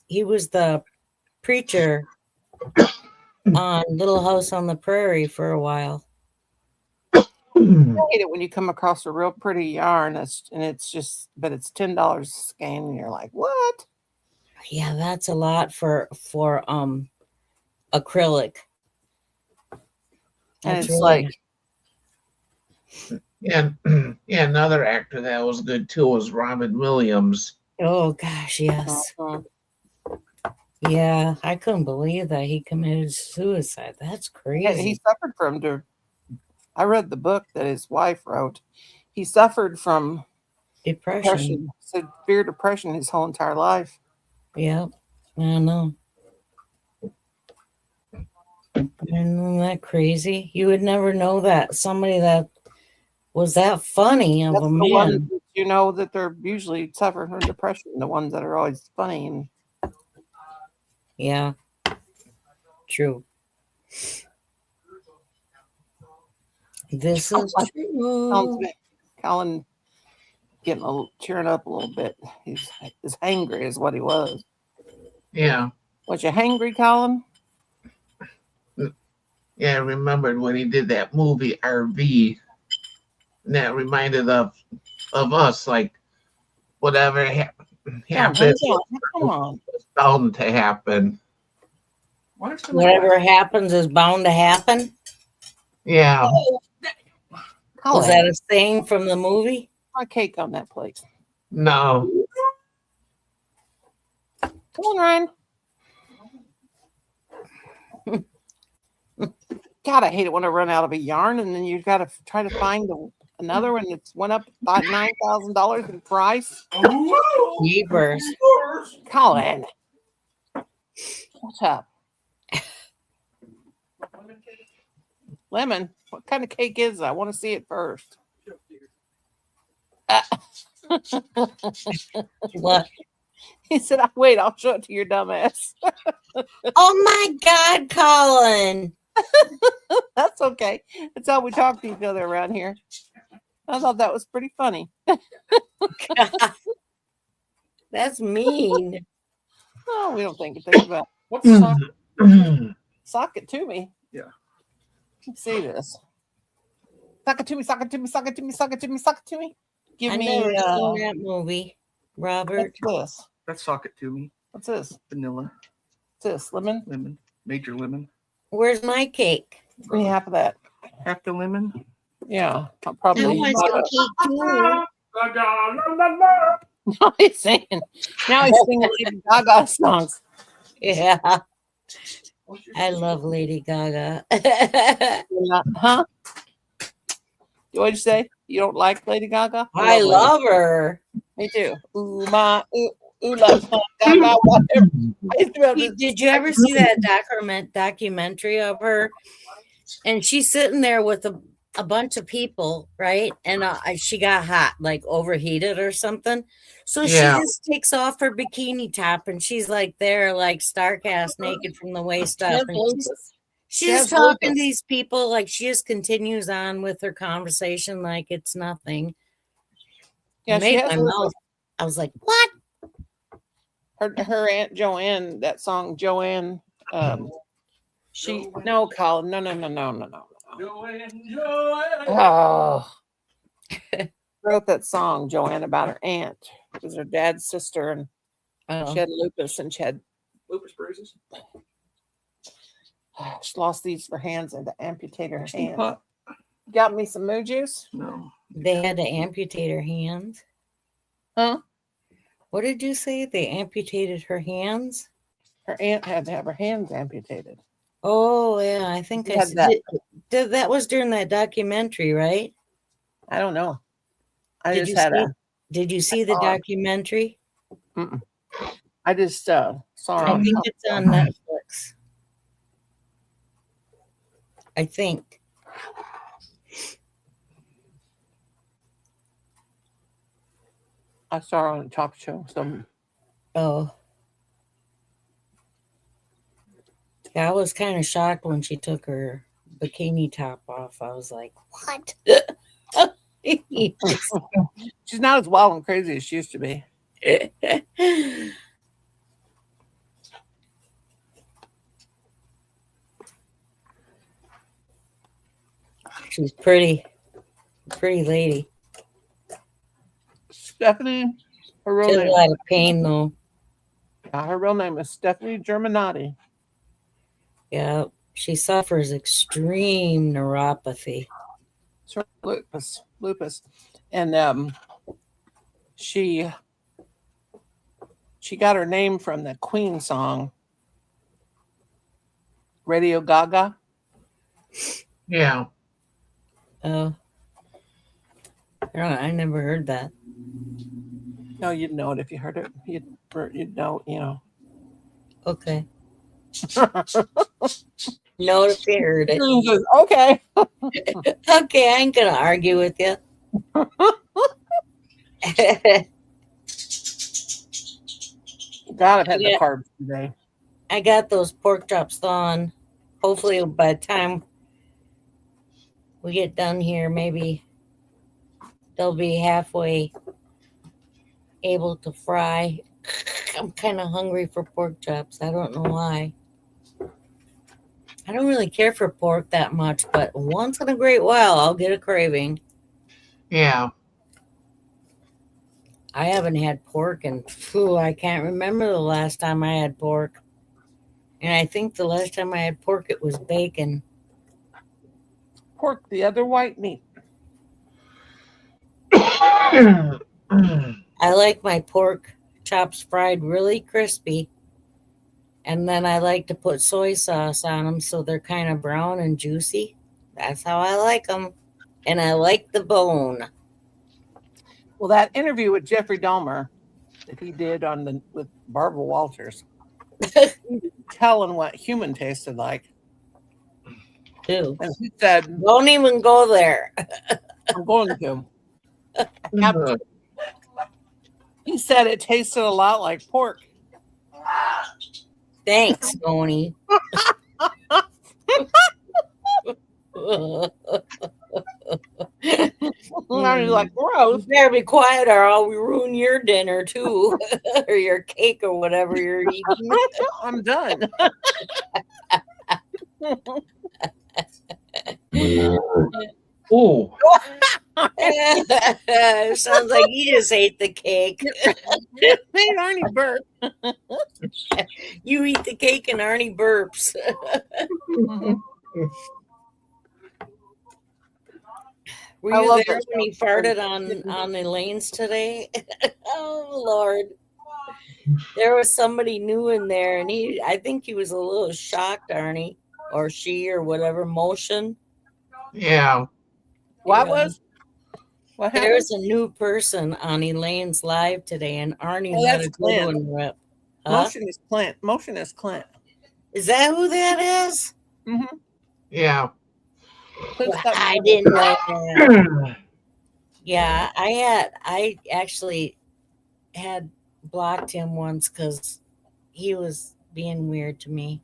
he was the preacher on Little House on the Prairie for a while. I hate it when you come across a real pretty yarn and it's just, but it's $10 a skein, and you're like, what? Yeah, that's a lot for acrylic. And That's it's like, Yeah, yeah. Another actor that was good too was Robin Williams. oh gosh, yes. Yeah, I couldn't believe that he committed suicide. That's he crazy. suffered from. I read the book that his wife wrote. He suffered from Depression. severe depression his whole entire life. Yeah, I know. Isn't that crazy? You would never know that somebody that was that funny of That's a the man. one you know that they're usually suffering from depression. The ones that are always funny and Yeah, true. This is sounds true. like Colin getting cheering up a little bit. He's as hangry as what he was. Yeah, Was you hangry, Colin? yeah. I remembered when he did that movie RV. And that reminded of us, like whatever happened Come on. was bound to happen. Why is the Whatever happens is bound to happen. Yeah. Colin, Was that a saying from the movie? my cake on that plate. No. Come on, Ryan. God, I hate it when I run out of a yarn and then you've got to try to find another one that's went up about $9,000 in price. Jeepers. Colin, what's up? Lemon, what kind of cake is that? I want to see it first. What? He said, wait, I'll show it to your dumb ass. Oh my God, Colin. That's okay. That's how we talk to each other around here. I thought that was pretty funny. That's mean. Oh, we don't think anything about it. What's the song? Sock it to me. Yeah. Let's see this. Sock it to me, sock it to me, sock it to me, sock it to me, sock it to me. Give I me never seen that movie, Robert. what's this? That's Sock It To Me. What's this? Vanilla, What's this? Lemon? lemon, major lemon. Where's my cake? Give me half of that. Half the lemon. Yeah. I'll I probably want some cake too. now he's singing Lady Gaga songs. Yeah, I love Lady Gaga. Huh? What'd you say? You don't like Lady Gaga? I love her. Me too. Ooh, my, ooh, la, Gaga, whatever. I used to be able to- Did you ever see that documentary of her? And she's sitting there with a bunch of people, right? And she got hot, like overheated or something. So Yeah. she just takes off her bikini top and she's like there, like starcast naked from the waist up. And she's has talking to lupus. these people like she just continues on with her conversation like it's nothing. Yeah, she Made has my lupus. mouth. I was like, what? Her Aunt Joanne, that song Joanne. No, Colin, no. Oh, wrote that song Joanne about her aunt. It was her dad's sister, and Oh. she had lupus, and she had Lupus bruises. she lost these for hands and to amputate her Instant hand. Pot. Got me some moo juice. No. They had to amputate her hands. Huh? What did you say? They amputated her hands? Her aunt had to have her hands amputated. Oh yeah, I think You I had said that. that was during that documentary, right? I don't know. I Did just you had see a Did you see the documentary? Mm-mm. I just saw her I on think top it's show. on Netflix. I think. I saw her on a talk show. So Oh. Yeah, I was kind of shocked when she took her bikini top off. I was like, what? she's not as wild and crazy as she used to be. She's pretty lady. Stephanie, her real She has a name. lot of pain though. Her real name is Stephanie Germanati. Yeah, she suffers extreme neuropathy. It's lupus, and she got her name from the Queen song Radio Gaga. Yeah. Oh, I never heard that. No, you'd know it if you heard it. You'd know, you know. Okay. No, if you heard it. Okay. Okay, I ain't gonna argue with you. God, I've had Yeah. the carbs today. I got those pork chops thawing. Hopefully, by the time we get done here, maybe they'll be halfway able to fry. I'm kind of hungry for pork chops. I don't know why. I don't really care for pork that much, but once in a great while, I'll get a craving. Yeah. I haven't had pork and I can't remember the last time I had pork. And I think the last time I had pork, it was bacon. Pork, the other white meat. I like my pork chops fried really crispy. And then I like to put soy sauce on them so they're kind of brown and juicy. That's how I like them. And I like the bone. Well, that interview with Jeffrey Dahmer that he did with Barbara Walters, telling what human tasted like. Too. And he said, Don't even go there. I'm going to. He said it tasted a lot like pork. Thanks, Tony. I was like, gross. You better be quiet or I'll ruin your dinner too. Or your cake or whatever you're eating. I'm done. Oh. Sounds like you just ate the cake. Made Arnie burp. You eat the cake and Arnie burps. Were I you love there those when he farted on Elaine's today? Oh Lord. There was somebody new in there and I think he was a little shocked, Arnie, or she or whatever motion. Yeah. What Yeah. was? What happened? There's a new person on Elaine's live today, and Arnie Oh, had that's a good Clint. one rip. Huh? Motion is Clint. Motion is Clint. Is that who that is? Mm-hmm. Yeah. I didn't know that. Yeah, I actually had blocked him once because he was being weird to me.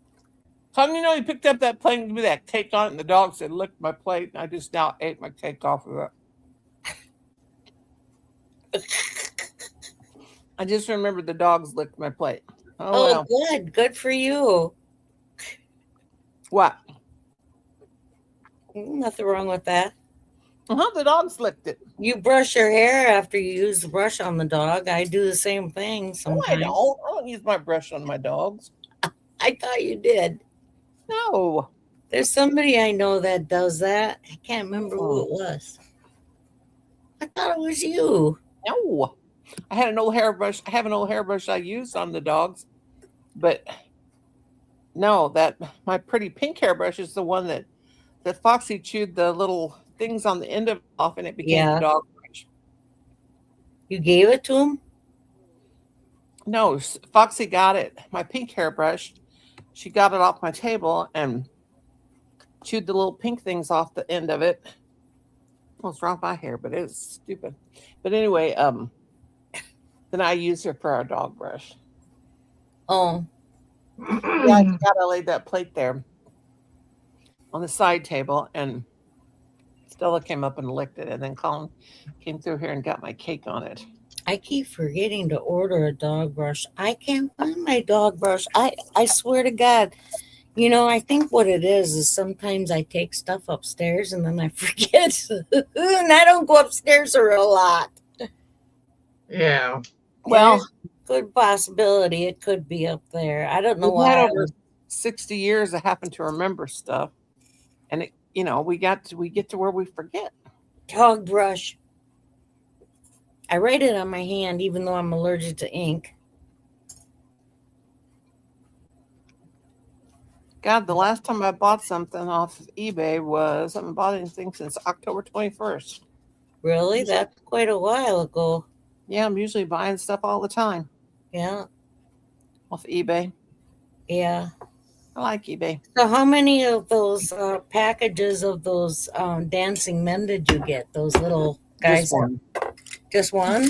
How do you know he picked up that plate and give me that cake on it, and the dog said, licked my plate, and I just now ate my cake off of it. I just remembered the dogs licked my plate. Oh, Well. good for you. What? Nothing wrong with that. The dogs licked it. You brush your hair after you use the brush on the dog. I do the same thing No, sometimes. I don't use my brush on my dogs. I thought you did. No. There's somebody I know that does that. I can't remember who it was. I thought it was you. No. I had an old hairbrush. I have an old hairbrush I use on the dogs, but no, my pretty pink hairbrush is the one that Foxy chewed the little things on the end of off, and it became Yeah. the dog brush. You gave it to him? No, Foxy got it. My pink hairbrush. She got it off my table and chewed the little pink things off the end of it. Almost wrong my hair, but it's stupid. But anyway, then I used her for our dog brush. Oh, Yeah, I forgot I laid that plate there on the side table, and Stella came up and licked it, and then Colin came through here and got my cake on it. I keep forgetting to order a dog brush. I can't find my dog brush. I swear to God. You know, I think what it is sometimes I take stuff upstairs and then I forget. And I don't go upstairs a real lot. Yeah. Well, Good possibility it could be up there. I don't know we've had why. over 60 years I happen to remember stuff, and it, we get to where we forget. Dog brush. I write it on my hand even though I'm allergic to ink. God, the last time I bought something off of eBay was I haven't bought anything since October 21st. Really? That's quite a while ago. Yeah, I'm usually buying stuff all the time Yeah. off eBay. Yeah. I like eBay. So how many of those packages of those dancing men did you get? Those little guys? Just one. Just one?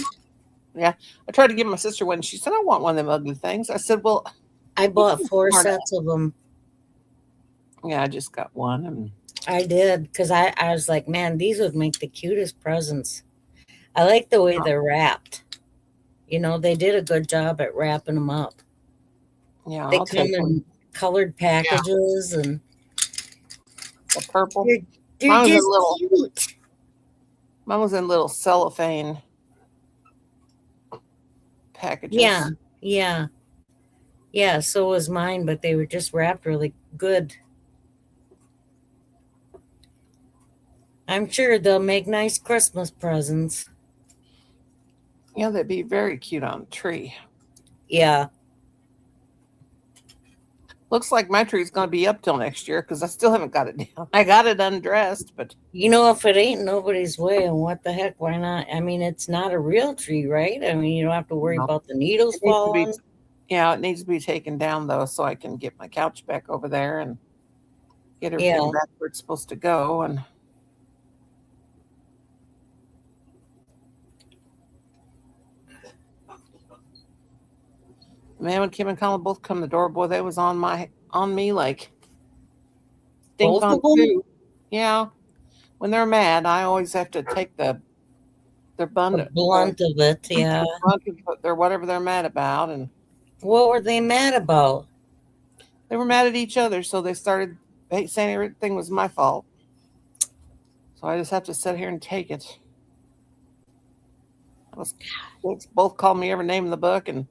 I tried to give my sister one. She said, I want one of them ugly things. I said, well, I bought 4 Smart. sets of them. yeah, I just got one. And I did because I was like, man, these would make the cutest presents. I like the way they're wrapped. They did a good job at wrapping them up. yeah, They I'll come take in one. colored packages and The purple. they're Mine was a just little- cute. Mine was in little cellophane packages. Yeah, so was mine, but they were just wrapped really good. I'm sure they'll make nice Christmas presents. Yeah, they'd be very cute on a tree. Yeah. Looks like my tree's going to be up till next year because I still haven't got it down. I got it undressed, but If it ain't nobody's way, and what the heck, why not? I mean, it's not a real tree, right? I mean, you don't have to worry No. about the needles it needs to be, falling. it needs to be taken down though, so I can get my couch back over there and get everything Yeah. back where it's supposed to go. And man, when Kim and Colin both come to the door, boy, they was on me like Both on of them? two. Yeah. When they're mad, I always have to take their bun, The blunt of it, yeah. they're whatever they're mad about, and What were they mad about? they were mad at each other, so they started saying everything was my fault. So I just have to sit here and take it. They both called me every name in the book and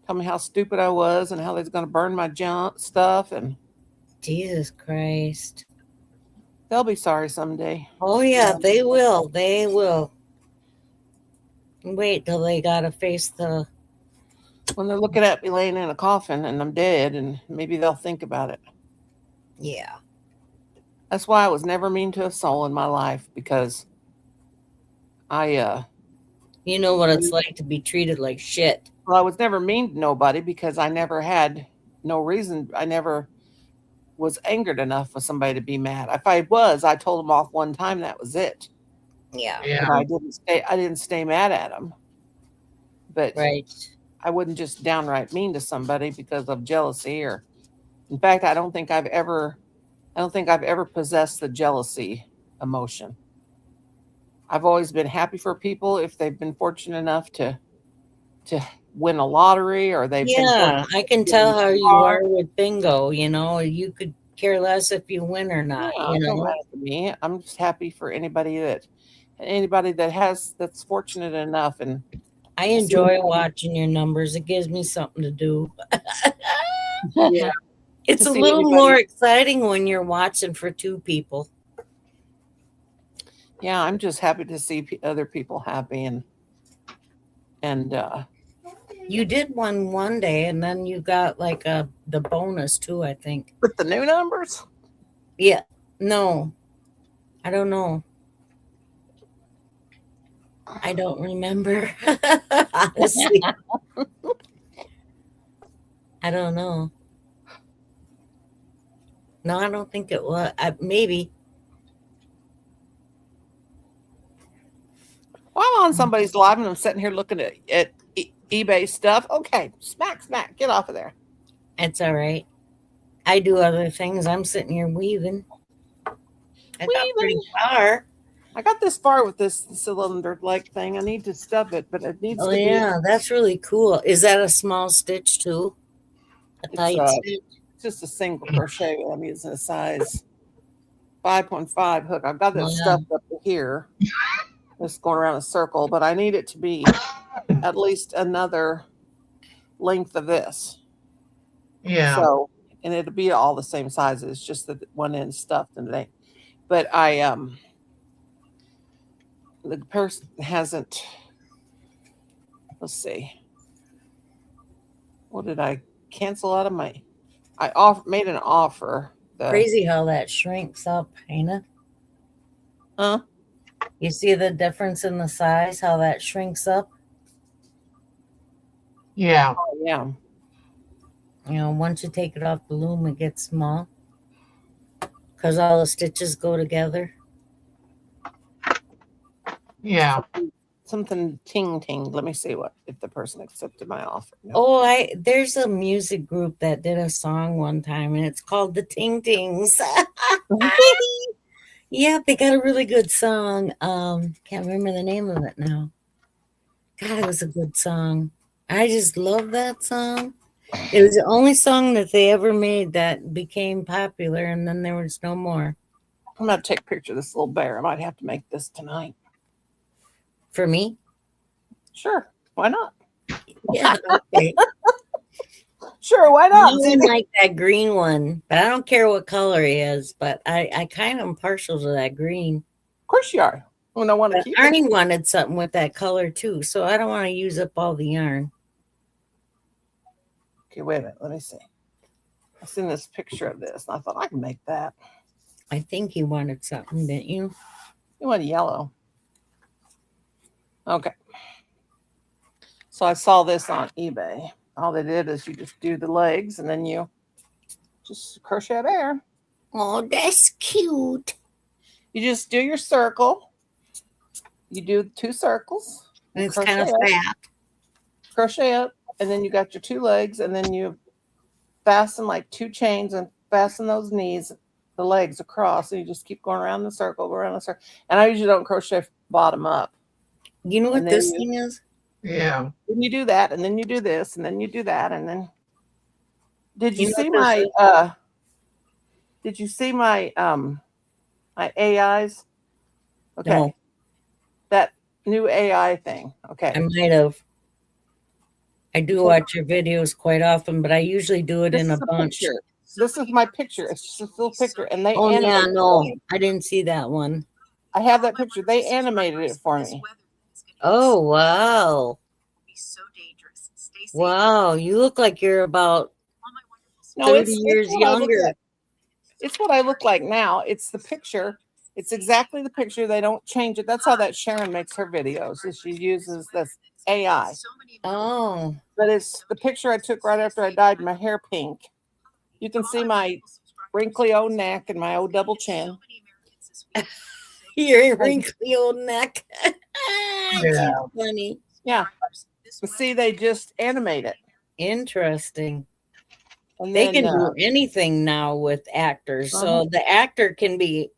tell me how stupid I was and how they was going to burn my junk stuff, and Jesus Christ. they'll be sorry someday. Oh, yeah, they will. They will. Wait till they got to face the. When they're looking at me laying in a coffin and I'm dead, and maybe they'll think about it. Yeah. That's why I was never mean to a soul in my life, because You know what it's like to be treated like shit. well, I was never mean to nobody because I never had no reason. I never was angered enough for somebody to be mad. If I was, I told them off one time. That was it. Yeah. Yeah. And I didn't stay mad at them. But Right. I wouldn't just downright mean to somebody because of jealousy, or in fact, I don't think I've ever possessed the jealousy emotion. I've always been happy for people if they've been fortunate enough to win a lottery, or they've Yeah, been I can tell how you are with bingo. You could care less if you win or not. Yeah, it don't matter to me. I'm just happy for anybody that's fortunate enough. And I enjoy watching your numbers. It gives me something to do. yeah, It's To a see little anybody- more exciting when you're watching for 2 people. yeah, I'm just happy to see other people happy, and You did one day, and then you got like the bonus too, I think. with the new numbers. Yeah. No, I don't know. I don't remember. Honestly, I don't know. No, I don't think it was. Maybe. Well, I'm on somebody's live and I'm sitting here looking at eBay stuff. Okay, smack, get off of there. It's all right. I do other things. I'm sitting here weaving. I got pretty Weaving. far. I got this far with this cylinder-like thing. I need to stub it, but it needs Oh to be. yeah, that's really cool. Is that a small stitch too? A It's tight stitch? just a single crochet. I'm using a size 5.5 hook. I've got that Yeah. stuffed up to here. Just going around a circle, but I need it to be at least another length of this. Yeah. So, and it'll be all the same sizes, just that one end stuffed and they. But the person hasn't. Let's see. What did I cancel out of my? Made an offer. Crazy how that shrinks up, ain't it? Huh? You see the difference in the size, how that shrinks up? Yeah. Oh, yeah. You know, once you take it off the loom, it gets small. Because all the stitches go together. Yeah. Something ting. Let me see if the person accepted my offer. No. Oh, there's a music group that did a song one time, and it's called the Ting Tings. Yeah, they got a really good song. Can't remember the name of it now. God, it was a good song. I just love that song. It was the only song that they ever made that became popular, and then there was no more. I'm gonna take a picture of this little bear. I might have to make this tonight. For me? Sure, why not? Yeah, okay. Sure, why I not? don't like that green one, but I don't care what color he is. But I kind of am partial to that green. Of course you are. When I want to But keep Arnie it. wanted something with that color too, so I don't want to use up all the yarn. Okay, wait a minute. Let me see. I seen this picture of this, and I thought I can make that. I think he wanted something, didn't you? You want yellow? Okay. So I saw this on eBay. All they did is you just do the legs, and then you just crochet there. Oh, that's cute. You just do your circle. You do 2 circles. And it's crochet kind of up, fat. crochet up, and then you got your 2 legs, and then you fasten like 2 chains and fasten those knees, the legs across, and you just keep going around the circle, And I usually don't crochet bottom up. You know what And this then thing is? Yeah. Then you do that, and then you do this, and then you do that, and then. Did you You know see what my? this Did you see my my AIs? Okay, No. that new AI thing. Okay, I might have. I do watch your videos quite often, but I usually do it this in a is bunch. picture. This is my picture. It's just a little picture, and they Oh yeah, animated no, it. I didn't see that one. I have that picture. They animated it for me. Oh wow. Wow, you look like you're about No, 30 years what I look younger. like. It's what I look like now. It's the picture. It's exactly the picture. They don't change it. That's how that Sharon makes her videos. Is she uses this AI. Oh, But it's the picture I took right after I dyed my hair pink. You can see my wrinkly old neck and my old double chin. your wrinkly old neck. Yeah. Funny. Yeah. But see, they just animate it. Interesting. And They then, can do anything now with actors. So the actor can be,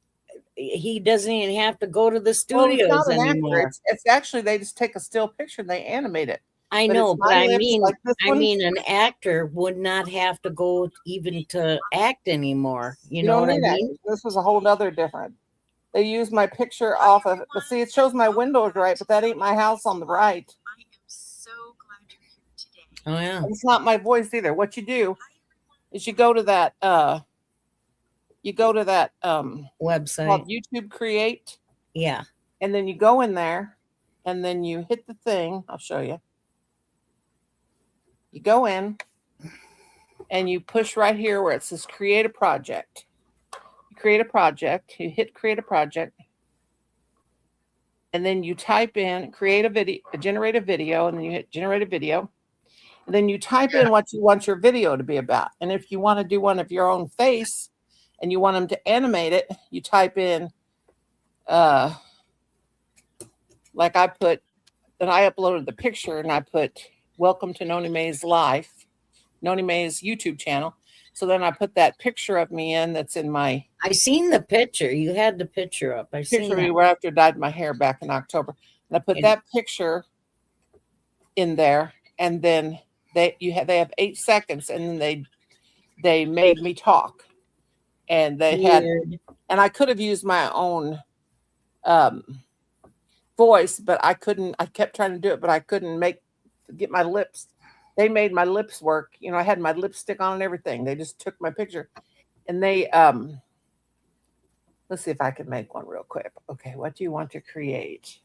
he doesn't even have to go to the well, it's studios not an anymore. actor. It's actually they just take a still picture and they animate it. I But know, it's but my I lips mean, like this one. an actor would not have to go even to act anymore. You You know don't what I need mean? actors. This was a whole other different. They use my picture off of it. But see, it shows my windows right, but that ain't my house on the right. Oh yeah. It's not my voice either. What you do is you go to that Website. called YouTube Create, Yeah. and then you go in there and then you hit the thing. I'll show you. You go in and you push right here where it says create a project. You create a project, you hit create a project. and then you type in create a video, generate a video, and then you hit generate a video. And then you type in what you want your video to be about. And if you want to do one of your own face and you want them to animate it, you type in like I put, and I uploaded the picture and I put welcome to Noni Mae's life, Noni Mae's YouTube channel. So then I put that picture of me in that's in my I seen the picture. You had the picture up. I seen picture of me that. where after I dyed my hair back in October. And I put And- that picture in there, and then they have 8 seconds, and then they made me talk. And they had, Weird. and I could have used my own voice, but I couldn't. I kept trying to do it, but I couldn't get my lips. They made my lips work. You know, I had my lipstick on and everything. They just took my picture, and they let's see if I can make one real quick. Okay, what do you want to create?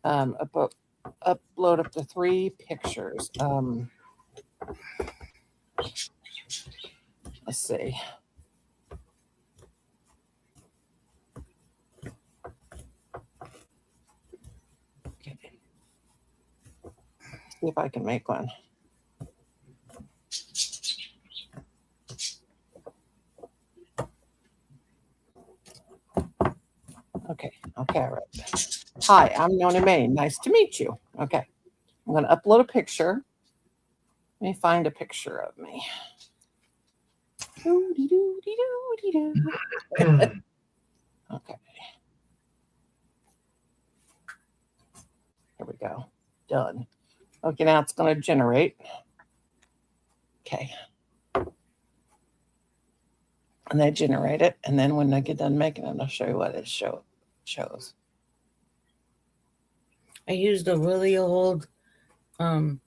Upload up to 3 pictures. Let's see. Okay. See if I can make one. Okay, all right. Hi, I'm Noni Mae. Nice to meet you. Okay, I'm going to upload a picture. Let me find a picture of me. Okay. Here we go. Done. Okay, now it's going to generate. Okay. And they generate it. And then when I get done making it, I'll show you what it shows. I used a really old coat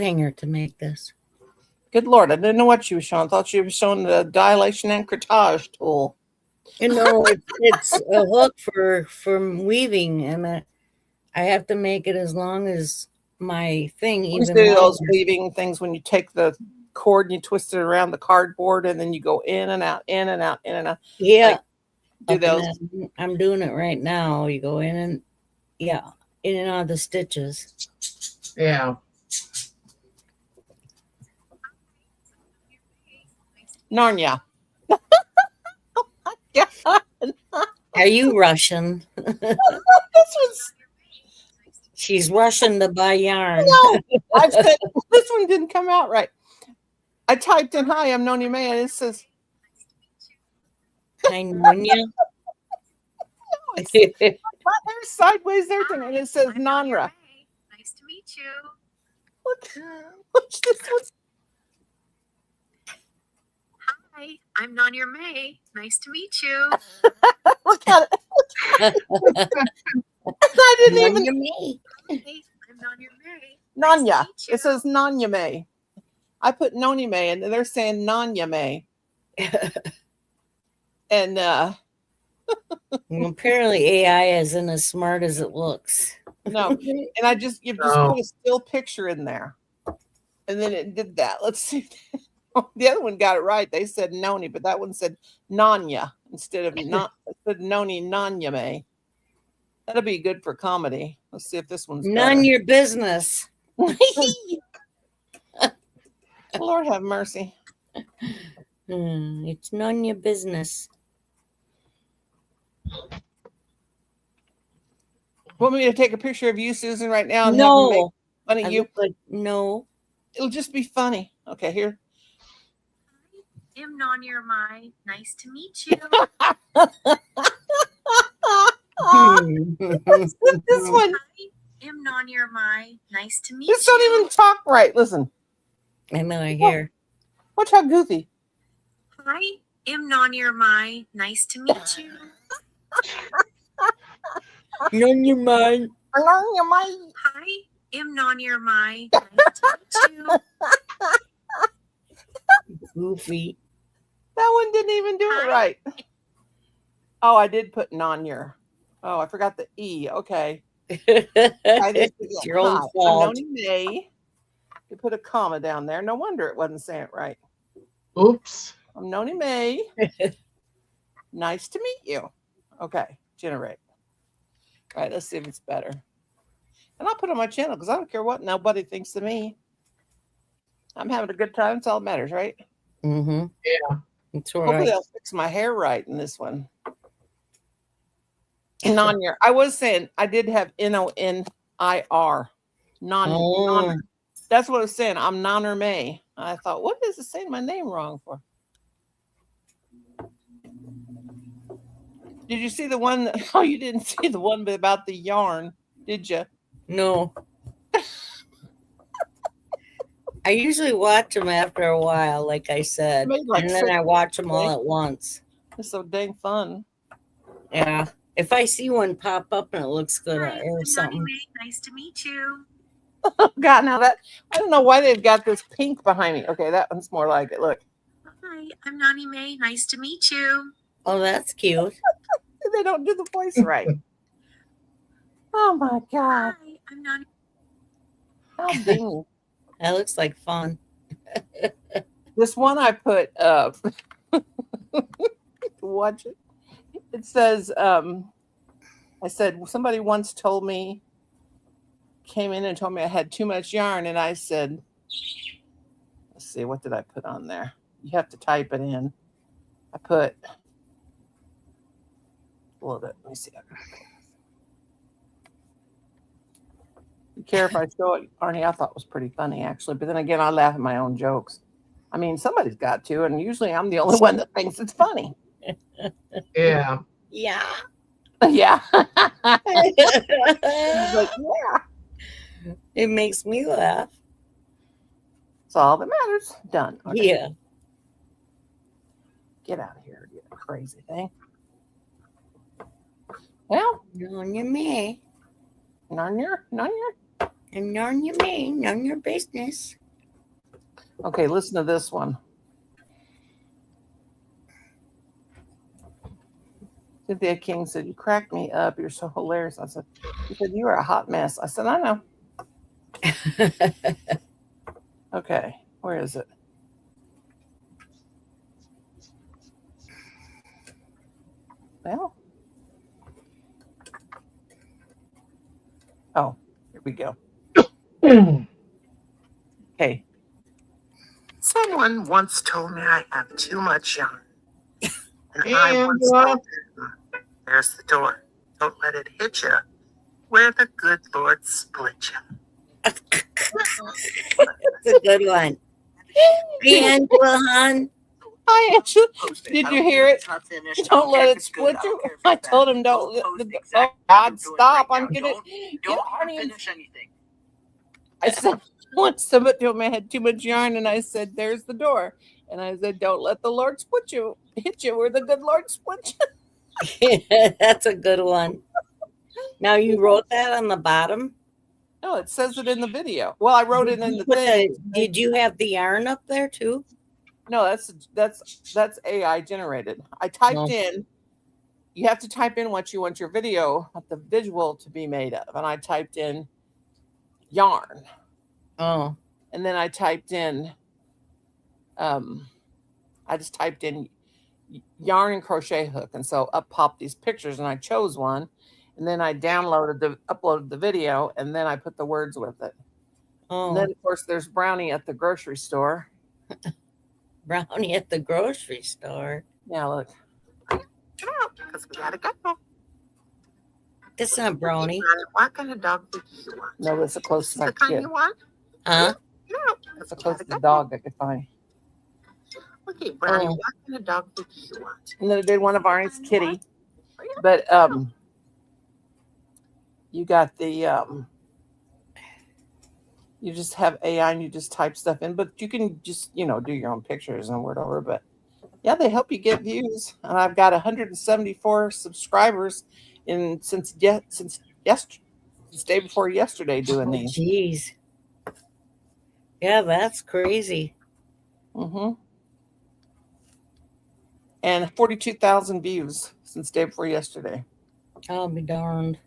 hanger to make this. Good Lord, I didn't know what you were showing. I thought you were showing the dilation and curettage tool. You know, it's a hook for weaving, and I have to make it as long as my thing. You Even do those longer. weaving things when you take the cord and you twist it around the cardboard, and then you go in and out, in and out, in and out. Yeah, Do up those? and then I'm doing it right now. You go in and in and out of the stitches. Yeah. Narnia. Oh my God. Are you Russian? This was She's Russian to buy yarn. no. I said this one didn't come out right. I typed in "Hi, I'm Noni Mae," and it says I Nunya. there's sideways everything, and it says Nanra. Nice to meet you. Look this one. Hi, I'm Nanya Mae. Nice to meet you. Look at it. I didn't even Nunya me. Hi, I'm Nanya Mae. Nanya. Nice to meet It says Nanya Mae. I put Noni Mae, and they're saying Nanya Mae. And Well, apparently AI isn't as smart as it looks. no, and you just No. put a still picture in there, and then it did that. Let's see. The other one got it right. They said Noni, but that one said Nanya instead of not. It said Noni Nanya Mae. That'll be good for comedy. Let's see if this one's None better. your business. Lord have mercy. It's none your business. Want me to take a picture of you, Susan, right now and have them make No, fun of I you? look like no. It'll just be funny. Okay, here. I'm Nanya Mae. Nice to meet you. This one. Hi, I'm Nanya Mae. Nice to meet This you. don't even talk right. Listen, I know. I hear. watch how goofy. Hi, I'm Nanya Mae. Nice to meet you. None your mind. Hi, I'm Nanya Mae. Nice to meet you. Goofy. That one didn't even do it right. Oh, I did put non-your. Oh, I forgot the E. Okay. Try this It's again. your own Hi, I'm fault. Noni Mae. You put a comma down there. No wonder it wasn't saying it right. Oops. I'm Noni Mae. Nice to meet you. Okay, generate. All right, let's see if it's better. And I'll put it on my channel because I don't care what nobody thinks of me. I'm having a good time. It's all that matters, right? Mm-hmm. Yeah. That's all Hopefully right. they'll fix my hair right in this one. Nonir. I was saying I did have N-O-N-I-R. Oh, That's what I was saying. I'm Nonir May. I thought, what is it saying my name wrong for? Did you see the one? Oh, you didn't see the one about the yarn, did you? no. I usually watch them after a while, like I said. Made like And then I watch them all at once. It's so dang fun. Yeah. If I see one pop up and it looks good Hi, or I'm something. Nani May. Nice to meet you. God, now that I don't know why they've got this pink behind me. Okay, that one's more like it. Look, Hi, I'm Nani May. Nice to meet you. Oh, that's cute. they don't do the voice right. Oh my God, Hi, I'm Nani. how dang. That looks like fun. This one I put watch it. It says, I said, somebody once told me, came in and told me I had too much yarn. And I said, let's see, what did I put on there? You have to type it in. I put, a little bit, let me see. You care if I show it, Arnie? I thought it was pretty funny, actually. But then again, I laugh at my own jokes. I mean, somebody's got to, and usually I'm the only one that thinks it's funny. Yeah. Yeah. Yeah. It Like, yeah. makes me laugh. It's all that matters. Done. Okay. Yeah. Get out of here, you crazy thing. Well, None your me. none your. And none your me. None your business. Okay, listen to this one. Cynthia King said, "You cracked me up. You're so hilarious." I said, "He said you are a hot mess." I said, "I know." Okay, where is it? Well, oh, here we go. Okay. Someone once told me I have too much yarn. And I once Angela. told them, there's the door. Don't let it hit you. Where the good Lord split you. That's a good one. Angela, hon. I actually, did you hear it? Don't let it split you. I told him, don't. Oh God, stop! I'm gonna get Arnie. anything. I said once somebody told me I had too much yarn, and I said, "There's the door," and I said, "Don't let the Lord split you, hit you where the good Lord split you." That's a good one. Now you wrote that on the bottom? No, it says it in the video. Well, I wrote it in the Put thing. did you have the yarn up there too? No, that's AI generated. I typed in. You have to type in what you want your video, the visual to be made of, and I typed in yarn. Oh. And then I typed in, I just typed in yarn and crochet hook. And so up popped these pictures and I chose one. And then I uploaded the video, and then I put the words with it. Oh. And then, of course, there's Brownie at the grocery store. Brownie at the grocery store. Yeah, look. Get out, because we gotta go. That's not Brownie. What kind of dog food do you want? No, that's the closest I The could kind get. you want? Huh? No. That's the closest dog I could find. Okay, Brownie, Oh. what kind of dog food do you want? And then I did one of Arnie's kitty. But you got the you just have AI and you just type stuff in, but you can just, do your own pictures and whatever. But yeah, they help you get views. And I've got 174 subscribers since day before yesterday doing these. Jeez. Yeah, that's crazy. Mm-hmm. And 42,000 views since day before yesterday. I'll be darned.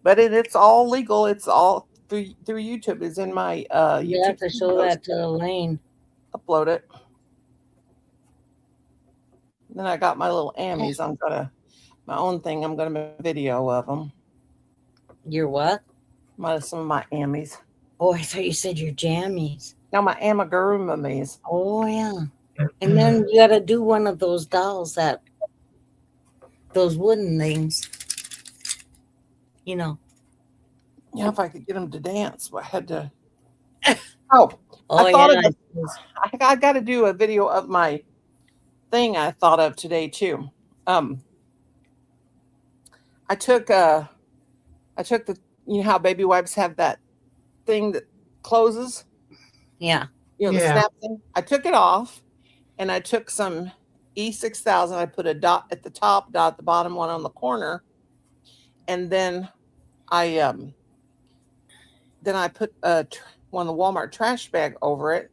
But it's all legal. It's all through YouTube. It's in my YouTube. You have to show that to Elaine. Upload it. Then I got my little Ammies. my own thing. I'm going to make a video of them. Your what? Some of my Ammies. Oh, I thought you said your jammies. No, my amigurumis. Oh yeah. And then you gotta do one of those dolls those wooden things. You know. Yeah, if I could get them to dance, but I had to. Oh, Oh I thought yeah. of I got to do a video of my thing I thought of today too. I took the you know how baby wipes have that thing that closes, Yeah. you know, the Yeah. snap thing. I took it off, and I took some E6000. I put a dot at the top, dot at the bottom, one on the corner, and then I put one of the Walmart trash bag over it,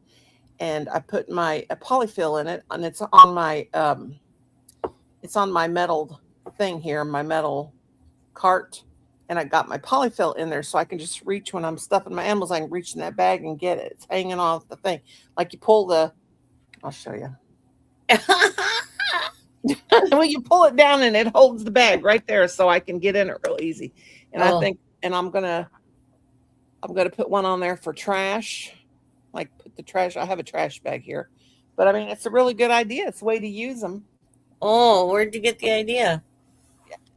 and I put my polyfill in it, and it's on my metal thing here, my metal cart, and I got my polyfill in there so I can just reach when I'm stuffing my animals. I can reach in that bag and get it. It's hanging off the thing, like you pull the. I'll show you. Well, you pull it down and it holds the bag right there, so I can get in it real easy. And I think, and I'm gonna put one on there for trash. Like put the trash. I have a trash bag here, but I mean it's a really good idea. It's a way to use them. Oh, where'd you get the idea?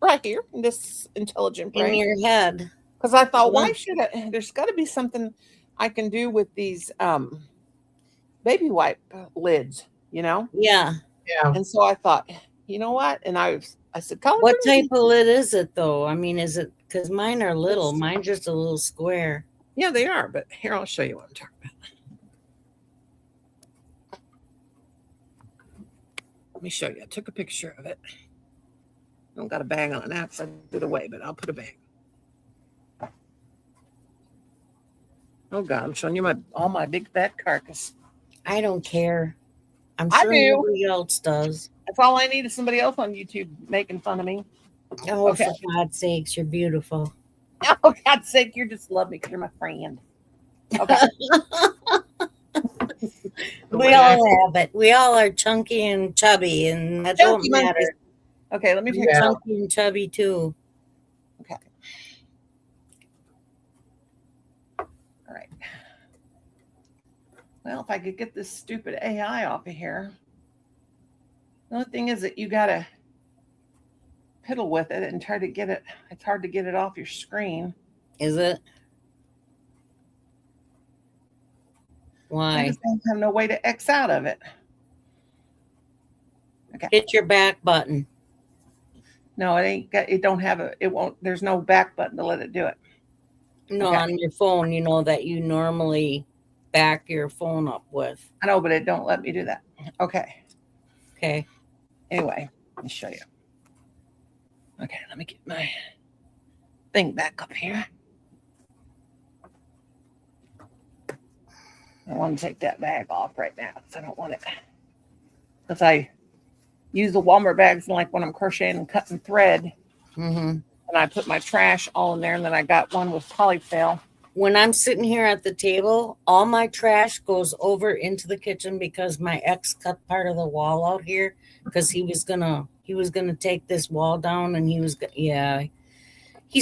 Right here in this intelligent brain. In your head. Because I thought, why should I? There's got to be something I can do with these baby wipe lids, you know? Yeah. Yeah. And so I thought, you know what? And I said, Colin, What type of lid is it though? I mean, is it because mine are little? It's- Mine's just a little square. Yeah, they are. But here, I'll show you what I'm talking about. Let me show you. I took a picture of it. I don't got a bag on it now because I threw it away, but I'll put a bag. Oh God, I'm showing you all my big fat carcass. I don't care. I'm I sure do. nobody else does. That's all I need is somebody else on YouTube making fun of me. Oh, Okay. for God's sakes, you're beautiful. Oh, God's sake, you just love me because you're my friend. Okay. We all have it. We all are chunky and chubby, and that don't Chunky monkeys. matter. Okay, let me take Yeah. some. Chunky and chubby too. Okay. All right. Well, if I could get this stupid AI off of here. The only thing is that you got to piddle with it and try to get it. It's hard to get it off your screen. Is it? I Why? just don't have no way to X out of it. Hit your back button. No, it ain't got, it don't have it won't, there's no back button to let it do it. No, Okay. on your phone, you know that you normally back your phone up with. I know, but it don't let me do that. Okay. Okay. Anyway, let me show you. Okay, let me get my thing back up here. I want to take that bag off right now because I don't want it. Because I use the Walmart bags like when I'm crocheting and cutting thread, Mm-hmm. and I put my trash all in there, and then I got one with polyfill. When I'm sitting here at the table, all my trash goes over into the kitchen because my ex cut part of the wall out here because he was gonna take this wall down, and he's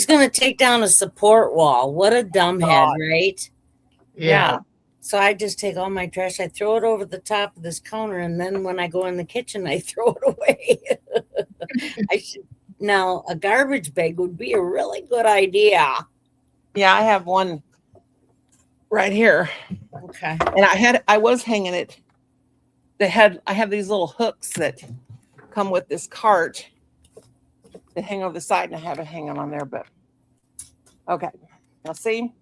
gonna take down a support wall. What a dumbhead, God. right? Yeah. So I just take all my trash, I throw it over the top of this counter, and then when I go in the kitchen, I throw it away. Now a garbage bag would be a really good idea. Yeah, I have one right here, Okay. and I was hanging it. I have these little hooks that come with this cart that hang over the side, and I have it hanging on there. But okay, now see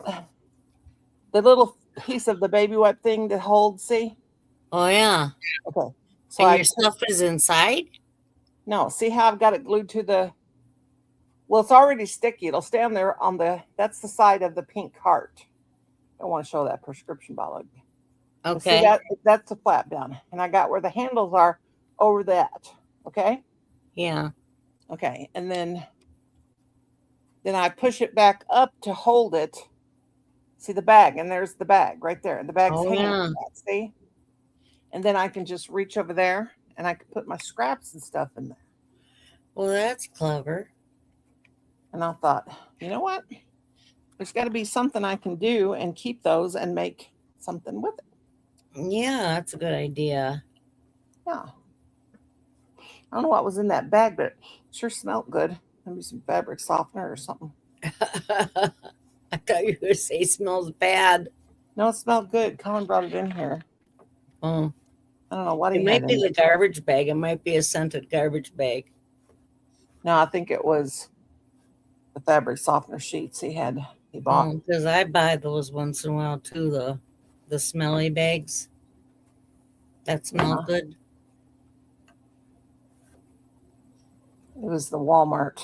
the little piece of the baby wipe thing that holds. See, Oh yeah. okay. So And I your stuff is inside? no, see how I've got it glued to the. Well, it's already sticky. It'll stay on there on the. That's the side of the pink cart. I don't want to show that prescription bottle. But Okay. see that's the flap down, and I got where the handles are over that. Okay. Yeah. Okay, and then I push it back up to hold it. See the bag, and there's the bag right there. The bag's Oh, hanging. yeah. Like that, see, and then I can just reach over there, and I can put my scraps and stuff in there. Well, that's clever. And I thought, you know what? There's got to be something I can do and keep those and make something with it. Yeah, that's a good idea. Yeah. I don't know what was in that bag, but it sure smelled good. Maybe some fabric softener or something. I thought you were going to say smells bad. No, it smelled good. Colin brought it in here. Oh, I don't know what it he might had be in the it. garbage bag. It might be a scented garbage bag. No, I think it was the fabric softener sheets he bought. Because I buy those once in a while too. The smelly bags that smell good. It was the Walmart.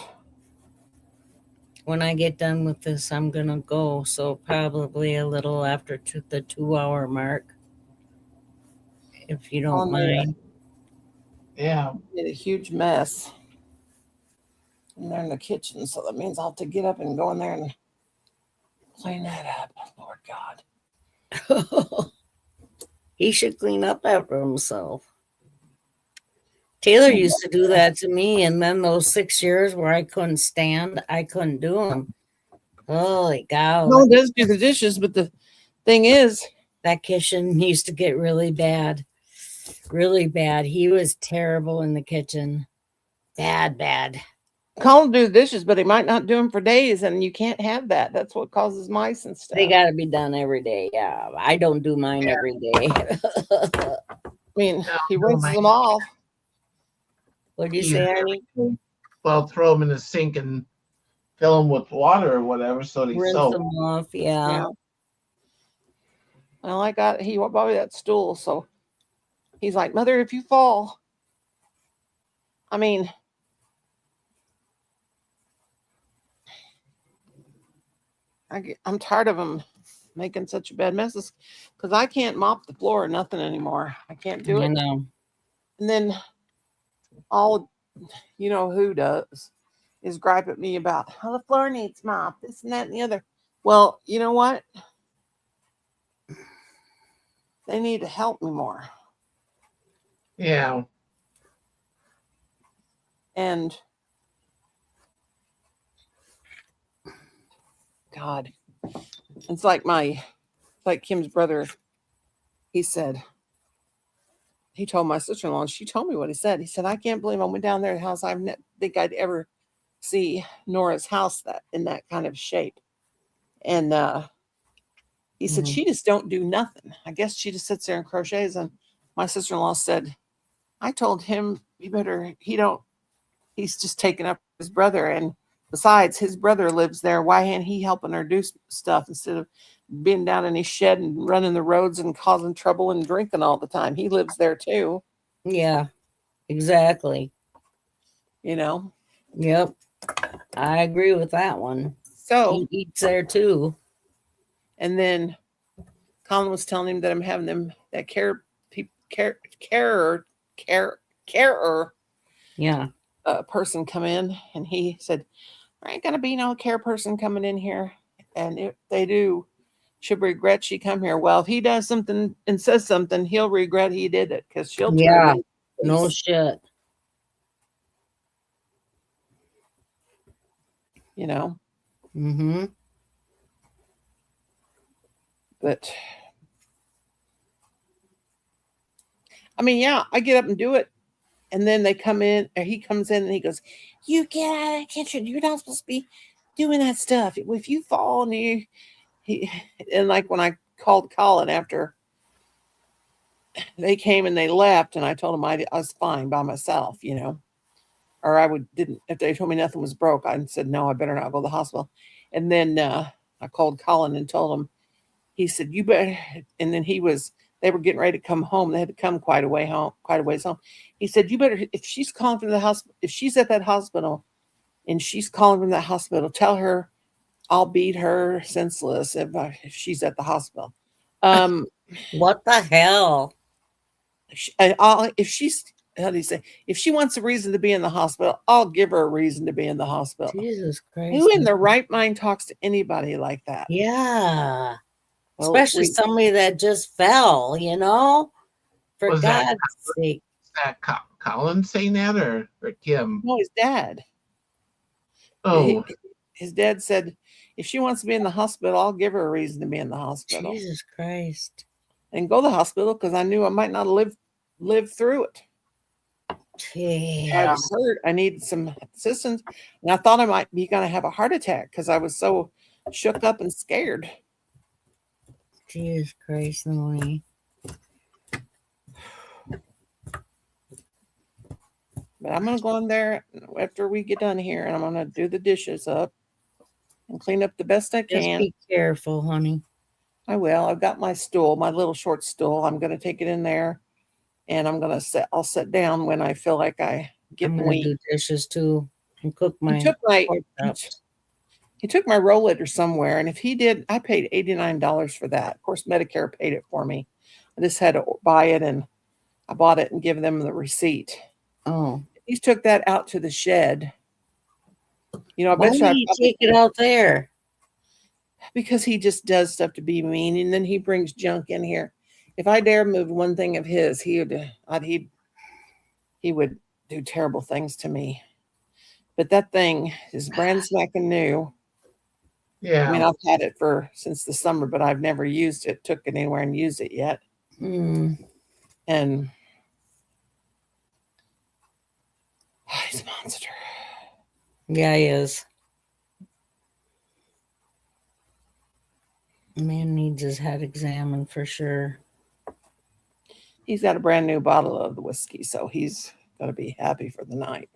When I get done with this, I'm gonna go. So probably a little after the 2 hour mark, if you don't Colin made mind. Yeah. made a huge mess. And they're in the kitchen, so that means I'll have to get up and go in there and clean that up. Lord God. He should clean up after himself. Taylor used to do that to me, and then those 6 years where I couldn't stand, I couldn't do them. Holy cow! No one does do the dishes, but the thing is, That kitchen used to get really bad, really bad. He was terrible in the kitchen, bad. Colin do the dishes, but he might not do them for days, and you can't have that. That's what causes mice and stuff. They got to be done every day. Yeah, I don't do mine every day. I mean, No, he no, rinses mine- them off. What'd you Yeah. say, Arnie? Well, throw them in the sink and fill them with water or whatever, so they Rinse soak. them off. Yeah. Well, he bought me that stool, so he's like, "Mother, if you fall," I mean, I'm tired of him making such bad messes because I can't mop the floor or nothing anymore. I can't do I it. know. And then all you know who does is gripe at me about how the floor needs mop, this and that and the other. Well, you know what? They need to help me more. Yeah. And God, it's like Kim's brother. He told my sister-in-law, and she told me what he said. He said, "I can't believe I went down there to the house. I didn't think I'd ever see Nora's house in that kind of shape." And he said, Mhm. "She just don't do nothing. I guess she just sits there and crochets." And my sister-in-law said, "I told him he's just taking up his brother. And besides, his brother lives there. Why ain't he helping her do stuff instead of being down in his shed and running the roads and causing trouble and drinking all the time? He lives there too, Yeah, exactly. you know." Yep. I agree with that one. So, He eats there too. and then Colin was telling him that I'm having them that carer Yeah. person come in, and he said, "There ain't gonna be no care person coming in here, and if they do, she'll regret she come here." Well, if he does something and says something, he'll regret he did it because she'll turn Yeah. him No loose, shit. you know. Mm-hmm. But I mean, yeah, I get up and do it, and then they come in, or he comes in, and he goes, "You get out of the kitchen. You're not supposed to be doing that stuff. If you fall and and like when I called Colin after they came and they left, and I told him I was fine by myself, you know, or didn't. If they told me nothing was broke, I said no, I better not go to the hospital. And then I called Colin and told him. He said, "You better," and then they were getting ready to come home. They had to come quite a ways home. He said, "You better, if she's calling from the hospital, if she's at that hospital and she's calling from that hospital, tell her I'll beat her senseless if she's at the hospital." What the hell? If she's, how do you say, if she wants a reason to be in the hospital, I'll give her a reason to be in the hospital. Jesus Christ. Who in their right mind talks to anybody like that? Yeah. Well, Especially somebody that just fell, you know? For Was that- God's sake. That Colin saying that or Kim? No, his dad. Oh, His dad said, if she wants to be in the hospital, I'll give her a reason to be in the hospital Jesus Christ. and go to the hospital because I knew I might not live through it. Gee. I was hurt. I needed some assistance, and I thought I might be going to have a heart attack because I was so shook up and scared. Jesus Christ, Lonnie. But I'm going to go in there after we get done here, and I'm going to do the dishes up and clean up the best I Just can. be careful, honey. I will. I've got my stool, my little short stool. I'm going to take it in there, and I'll sit down when I feel like I get I'm gonna weak. do dishes too and cook my He took my pork chops. he took my rollator somewhere, and if he did, I paid $89 for that. Of course, Medicare paid it for me. I just had to buy it, and I bought it and give them the receipt. Oh, He took that out to the shed. You know, I why bet do you you take it out there? because he just does stuff to be mean, and then he brings junk in here. If I dare move one thing of his, he would do terrible things to me. But that thing is brand spanking new. yeah. I mean, I've had it since the summer, but I've never used it, took it anywhere and used it yet. Hmm. And he's a monster. Yeah, he is. Man needs his head examined for sure. He's got a brand new bottle of the whiskey, so he's going to be happy for the night.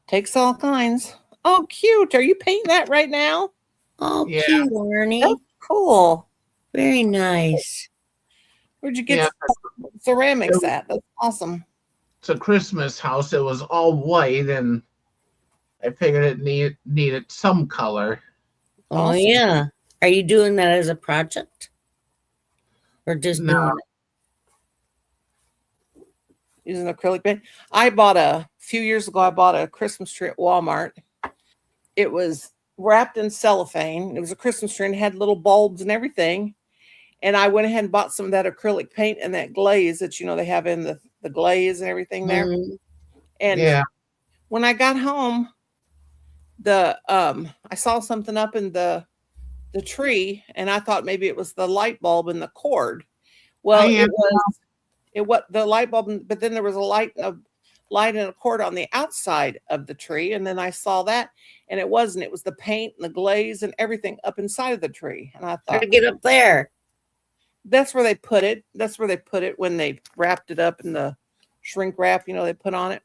Takes all kinds. Oh, cute. Are you painting that right now? Oh, Yeah. cute, Arnie. That's cool. Very nice. Where'd you get Yeah. ceramics at? That's awesome. It's a Christmas house. It was all white, and I figured it needed some color. Oh, Awesome. yeah. Are you doing that as a project? Or just No. doing it? Using acrylic paint. A few years ago, I bought a Christmas tree at Walmart. It was wrapped in cellophane. It was a Christmas tree and had little bulbs and everything. And I went ahead and bought some of that acrylic paint and that glaze that, they have in the glaze and everything there. Mhm. And Yeah. when I got home, I saw something up in the tree, and I thought maybe it was the light bulb in the cord. Well, Yeah. it was the light bulb, but then there was a light and a cord on the outside of the tree, and then I saw that, and it wasn't. It was the paint and the glaze and everything up inside of the tree, and I Gotta thought get up there. that's where they put it. That's where they put it when they wrapped it up in the shrink wrap. They put on it.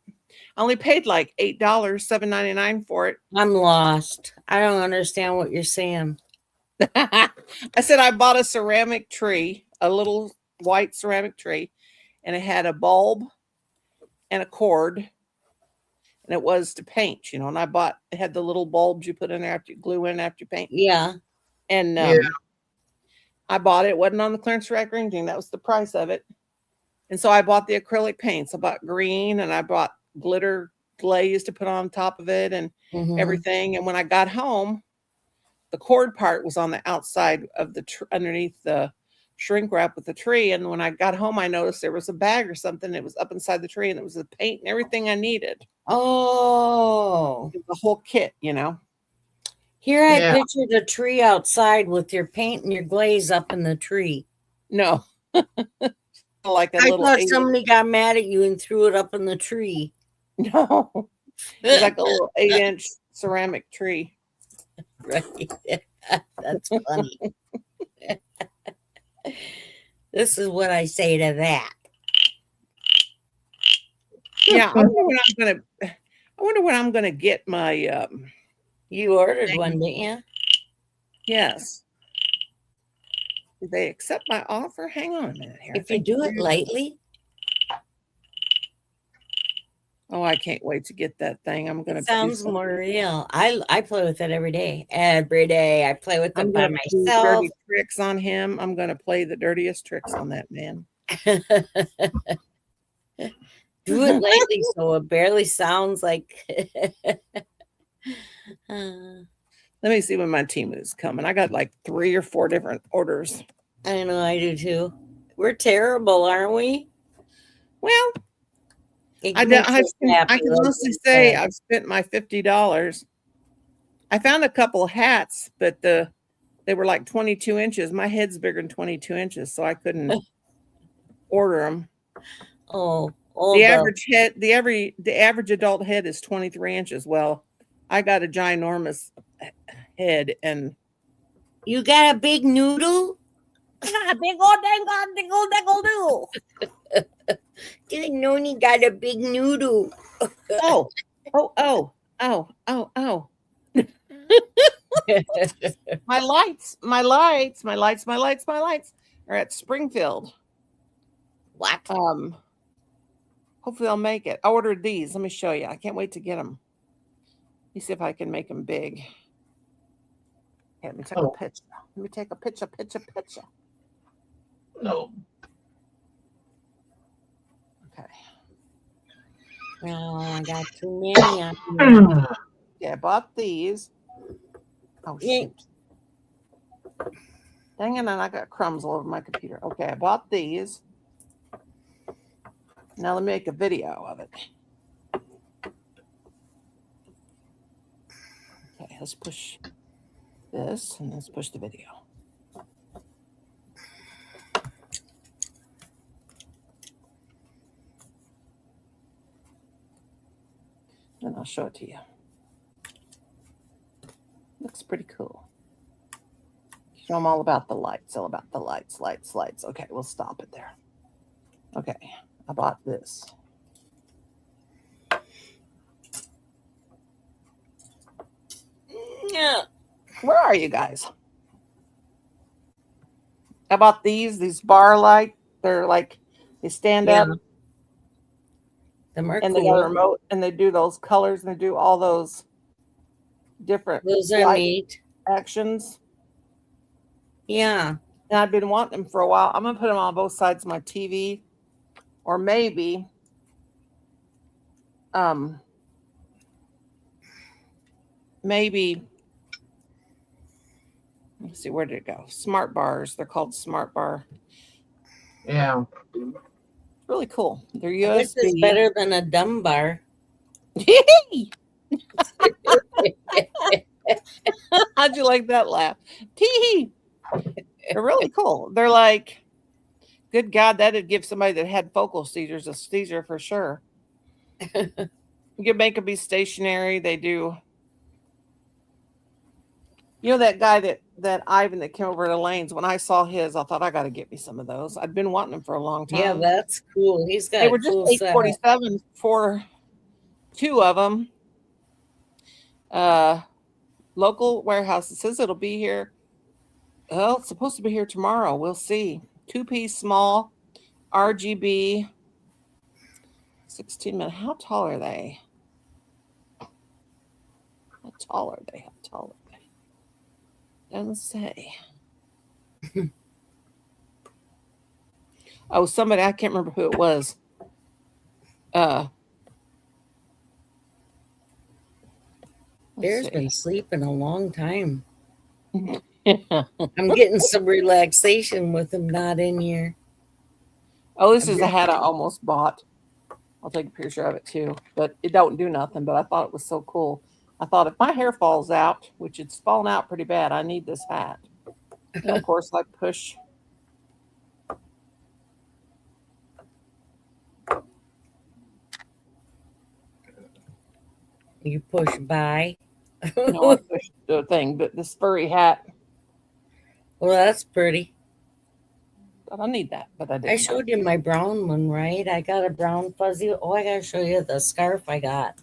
I only paid like $8, $7.99 for it. I'm lost. I don't understand what you're saying. I said I bought a ceramic tree, a little white ceramic tree, and it had a bulb and a cord, and it was to paint, and it had the little bulbs you put in there after you glue in after you paint. Yeah. And Yeah. I bought it. It wasn't on the clearance rack or anything. That was the price of it. And so I bought the acrylic paints. I bought green, and I bought glitter glaze to put on top of it and Mhm. everything. And when I got home, the cord part was on the outside of underneath the shrink wrap with the tree. And when I got home, I noticed there was a bag or something. It was up inside the tree, and it was the paint and everything I needed. Oh. The whole kit, Here I Yeah. pictured a tree outside with your paint and your glaze up in the tree. No. Like a I little thought 8 somebody got mad at you and threw it up in the tree. No. It's like a little 8-inch ceramic tree. Right. That's funny. This is what I say to that. Yeah, I wonder when I'm gonna get my You ordered one, didn't you? yes. Did they accept my offer? Hang on a minute here. If you do it lightly, Oh, I can't wait to get that thing. I'm gonna it do sounds some- more real. I play with it every day. Every day I play with I'm it by gonna do myself. dirty tricks on him. I'm gonna play the dirtiest tricks on that man. Do it lightly so it barely sounds like Let me see when my Timu's coming. I got like 3 or 4 different orders. I know I do too. We're terrible, aren't we? Well, It I makes us happy, can like honestly you say said. I've spent my $50. I found a couple hats, but they were like 22 inches. My head's bigger than 22 inches, so I couldn't order them. Oh, The average head, the average adult head is 23 inches. Well, I got a ginormous head, and you got a big noodle? Big old dingle dingle do. Didn't know he got a big noodle. oh. My lights are at Springfield. What? Hopefully I'll make it. I ordered these. Let me show you. I can't wait to get them. Let me see if I can make them big. Okay, let me take a picture. Let me take a picture. No. Okay. Oh, I got too many on here. Yeah, I bought these. Oh, Yeah. shoot. Dang it, and I got crumbs all over my computer. Okay, I bought these. Now let me make a video of it. Okay, let's push this and let's push the video. Then I'll show it to you. Looks pretty cool. Show them all about the lights, lights. Okay, we'll stop it there. Okay, I bought this. Yeah. Where are you guys? I bought these bar light. They're like, they stand Yeah. up Them are and they got a cool. remote and they do those colors and they do all those different Those are light neat. actions. Yeah. And I've been wanting them for a while. I'm going to put them on both sides of my TV, or maybe let's see, where did it go? Smart bars. They're called smart bar. Yeah. Really cool. They're This is USB. better than a dumb bar. How'd you like that laugh? Tee. They're really cool. They're like, good God, that'd give somebody that had focal seizures a seizure for sure. You can make them be stationary. They do. You know that guy that Ivan that came over to Lane's, when I saw his, I thought I got to get me some of those. I'd been wanting them for a long time. Yeah, that's cool. He's got They a were just cool set. $8.47 for 2 of them. Local warehouse. It says it'll be here. Well, it's supposed to be here tomorrow. We'll see. 2-piece small RGB 16 minute. How tall are they? How tall are they? Doesn't say. Oh, somebody, I can't remember who it was. Bear's been sleeping a long time. Oh, I'm getting some relaxation with him not in here. this is a hat I almost bought. I'll take a picture of it too, but it don't do nothing. But I thought it was so cool. I thought if my hair falls out, which it's fallen out pretty bad, I need this hat. And of course, I push. You push by. No, I pushed the thing, but this furry hat, Well, that's pretty. I don't need that, but I did. I showed you my brown one, right? I got a brown fuzzy. Oh, I gotta show you the scarf I got.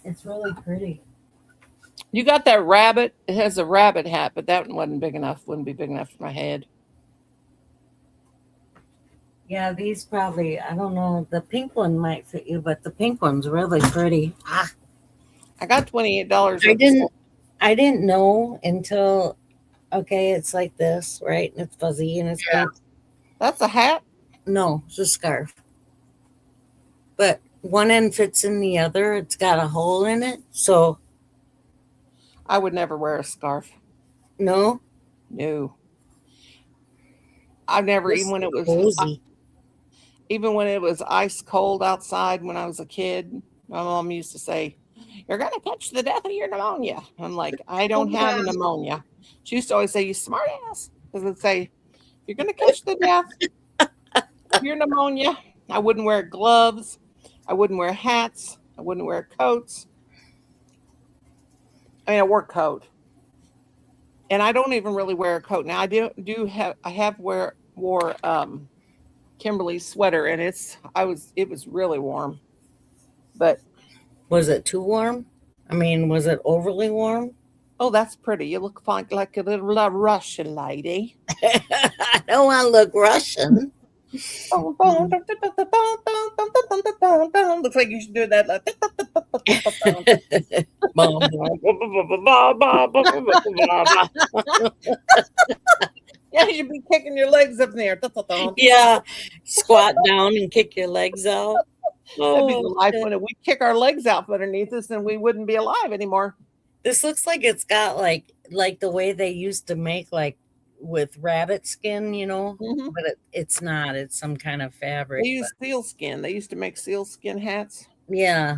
It's really pretty. You got that rabbit. It has a rabbit hat, but that one wasn't big enough. Wouldn't be big enough for my head. Yeah, these probably, I don't know. The pink one might fit you, but the pink one's really pretty. Ah, I got $28. I didn't know until, okay, it's like this, right? And it's fuzzy and it's pink. That's a hat. No, it's a scarf. But one end fits in the other. It's got a hole in it. So I would never wear a scarf. No, No. I never, it's cozy. even when it was ice cold outside when I was a kid, my mom used to say, "You're going to catch the death of your pneumonia." I'm like, I don't have a pneumonia. She used to always say, "You smart ass." Because it'd say, "You're going to catch the death of your pneumonia." I wouldn't wear gloves. I wouldn't wear hats. I wouldn't wear coats. I mean, I wore a coat. And I don't even really wear a coat. Now I have wore Kimberly's sweater, and it was really warm. But Was it too warm? I mean, was it overly warm? oh, that's pretty. You look like a little Russian lady. I don't want to look Russian. Looks like you should do that. Yeah, you should be kicking your legs up in the air. Yeah, squat down and kick your legs out. That'd be the life shit. when we kick our legs out from underneath us, and we wouldn't be alive anymore. This looks like it's got like the way they used to make like with rabbit skin, you know, Mhm. but it's not. It's some kind of fabric. They use sealskin. They used to make sealskin hats. but yeah.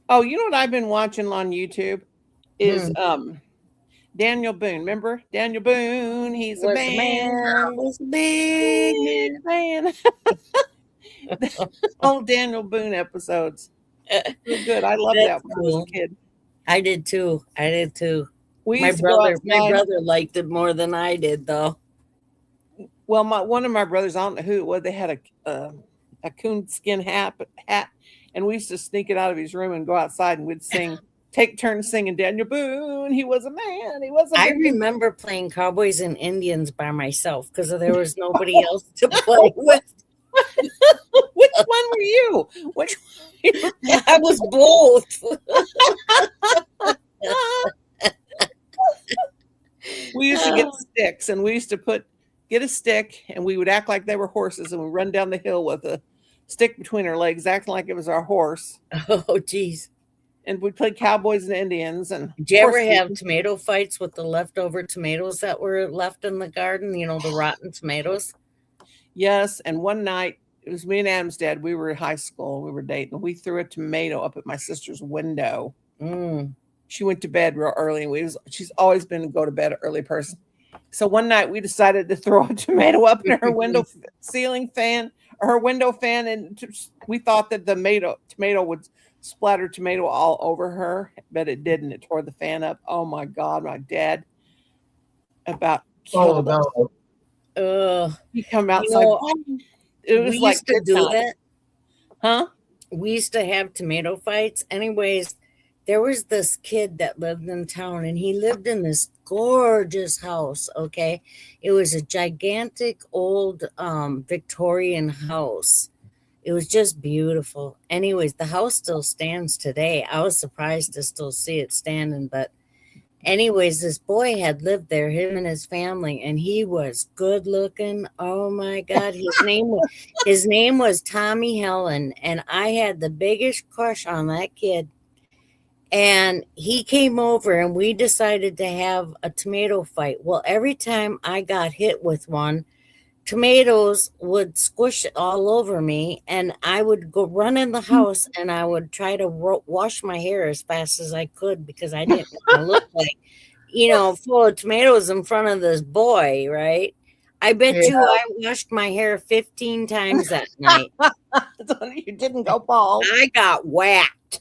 Oh, you know what I've been watching on YouTube is Daniel Boone. Remember Daniel Boone? He's a Was man. was big. He's a man. Old Daniel Boone episodes. They're good. I loved that That's when I was cool. a kid. I did too. We My used to go my outside. brother liked it more than I did, though. Well, one of my brothers, I don't know who it was, they had a coonskin hat, and we used to sneak it out of his room and go outside, and we'd sing, take turns singing Daniel Boone. He was a man. He was a I man. remember playing Cowboys and Indians by myself because there was nobody else to play with. Which one were you? Which I was both. we used to get sticks, and we used to get a stick, and we would act like they were horses, and we run down the hill with a stick between our legs, acting like it was our horse. Oh, geez. And we'd play Cowboys and Indians. And Did you ever horse have thieves. tomato fights with the leftover tomatoes that were left in the garden? You know, the rotten tomatoes? Yes. And one night, it was me and Adam's dad. We were in high school. We were dating. We threw a tomato up at my sister's window. Mm. She went to bed real early, and she's always been a go to bed early person. So one night we decided to throw a tomato up in her window ceiling fan, or her window fan, and we thought that the tomato would splatter tomato all over her, but it didn't. It tore the fan up. Oh my God, my dad about killed us. no. He come outside. know, It was We like used to do midnight. that. Huh? We used to have tomato fights. Anyways, there was this kid that lived in town, and he lived in this gorgeous house. Okay, it was a gigantic old Victorian house. It was just beautiful. Anyways, the house still stands today. I was surprised to still see it standing, but anyways, this boy had lived there, him and his family, and he was good looking. Oh my God, his name was Tommy Helen, and I had the biggest crush on that kid. And he came over, and we decided to have a tomato fight. Well, every time I got hit with one, tomatoes would squish all over me, and I would go run in the house, and I would try to wash my hair as fast as I could because I didn't want to look like, full of tomatoes in front of this boy, right? I bet you I washed my hair 15 times that night. You didn't go bald. I got whacked.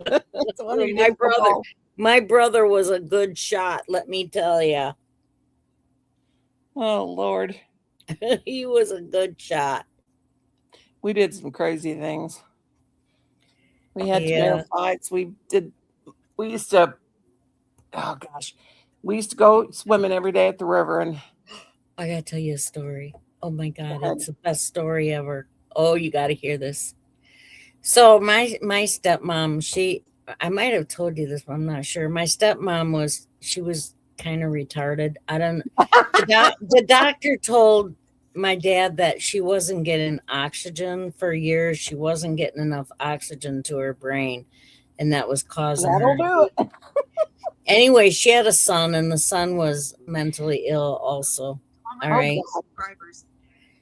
That's why you didn't go bald. My brother was a good shot, let me tell you. Oh Lord. He was a good shot. We did some crazy things. We had tomato fights. We used to, oh gosh, we used to go swimming every day at the river. And I gotta tell you a story. Oh my God, ahead. it's the best story ever. Oh, you gotta hear this. So my stepmom, I might have told you this, but I'm not sure. My stepmom was kind of retarded. I don't the doctor told my dad that she wasn't getting oxygen for years. She wasn't getting enough oxygen to her brain. and that was causing That'll her. do it. Anyway, she had a son, and the son was mentally ill also. All right. Subscribers.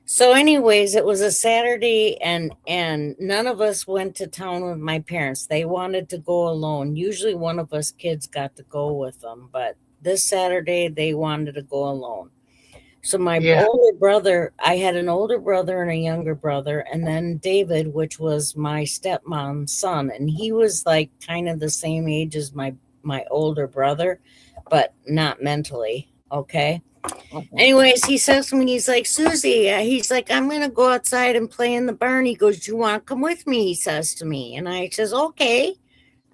So, anyways, it was a Saturday, and none of us went to town with my parents. They wanted to go alone. Usually, one of us kids got to go with them, but this Saturday they wanted to go alone. So my Yeah. older brother, I had an older brother and a younger brother, and then David, which was my stepmom's son, and he was like kind of the same age as my older brother, but not mentally. Okay. Anyways, he says to me, he's like, Susie, he's like, I'm going to go outside and play in the barn. He goes, do you want to come with me? He says to me. And I says, okay.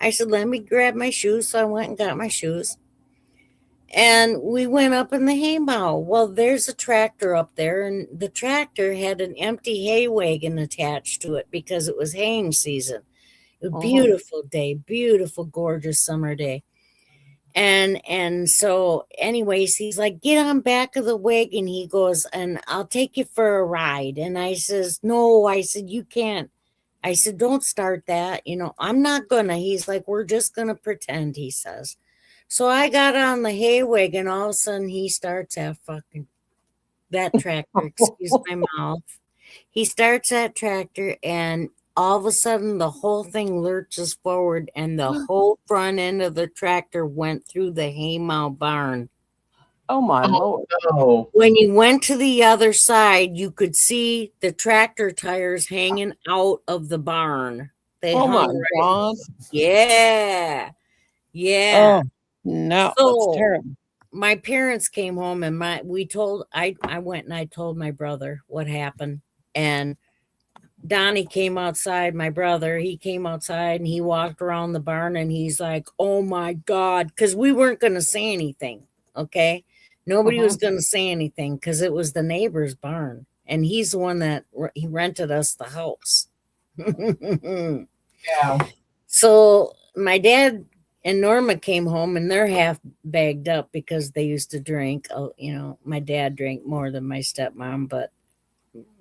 I said, let me grab my shoes. So I went and got my shoes. And we went up in the hay mow. Well, there's a tractor up there, and the tractor had an empty hay wagon attached to it because it was haying season. It was a beautiful day, beautiful, gorgeous summer day. And so anyways, he's like, get on back of the wagon. He goes, and I'll take you for a ride. And I says, no, I said, you can't. I said, don't start that. You know, I'm not gonna. He's like, we're just gonna pretend, he says. So I got on the hay wagon. All of a sudden he starts that tractor, excuse my mouth. He starts that tractor, and all of a sudden the whole thing lurches forward, and the whole front end of the tractor went through the hay mow barn. Oh my Lord. No. When you went to the other side, you could see the tractor tires hanging out of the barn. They Oh my hung right- God. Yeah. Yeah. Oh no, So- that's terrible. My parents came home, and I went and I told my brother what happened. And Donnie came outside, my brother, he came outside and he walked around the barn, and he's like, oh my God, because we weren't going to say anything. Okay. Nobody was going to say anything because it was the neighbor's barn, and he's the one that he rented us the house. Yeah. So my dad and Norma came home, and they're half bagged up because they used to drink. You know, my dad drank more than my stepmom, but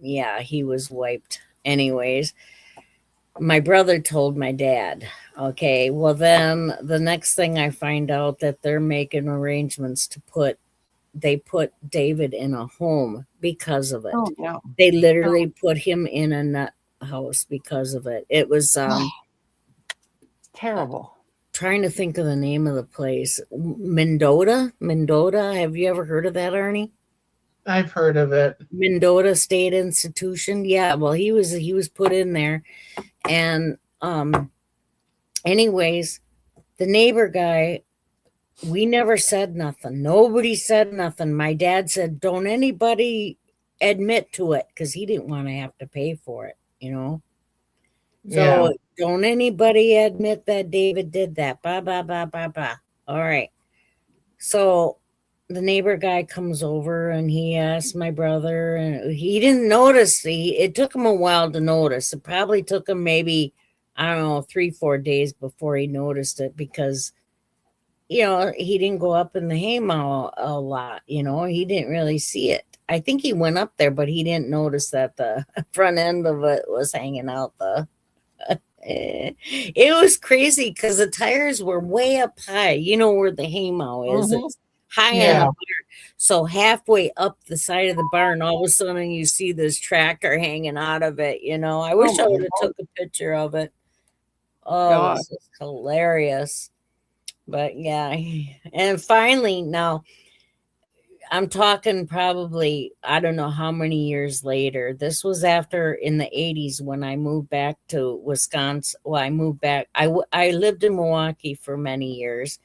yeah, he was wiped. Anyways, my brother told my dad, okay, well, then the next thing I find out that they're making arrangements to put David in a home because of it. Oh no. They literally put him in a nut house because of it. It was Terrible. trying to think of the name of the place. Mendota. Have you ever heard of that, Arnie? I've heard of it. Mendota State Institution. Yeah, well, he was put in there. And anyways, the neighbor guy, we never said nothing. Nobody said nothing. My dad said, don't anybody admit to it, because he didn't want to have to pay for it, you know. So Yeah. don't anybody admit that David did that. Blah, blah, blah, blah, blah. All right. So the neighbor guy comes over, and he asked my brother, and he didn't notice. It took him a while to notice. It probably took him maybe, I don't know, 3-4 days before he noticed it, because, you know, he didn't go up in the hay mow a lot. You know, he didn't really see it. I think he went up there, but he didn't notice that the front end of it was hanging out. It was crazy because the tires were way up high. You know where the hay mow is. It's high in the Yeah. barn. So halfway up the side of the barn, all of a sudden you see this tractor hanging out of it. You know, I wish I my would have took a picture of it. Oh, God. this is hilarious. But yeah, and finally now, I'm talking probably, I don't know how many years later. This was after in the 80s when I moved back to Wisconsin. Well, I moved back. I lived in Milwaukee for many years,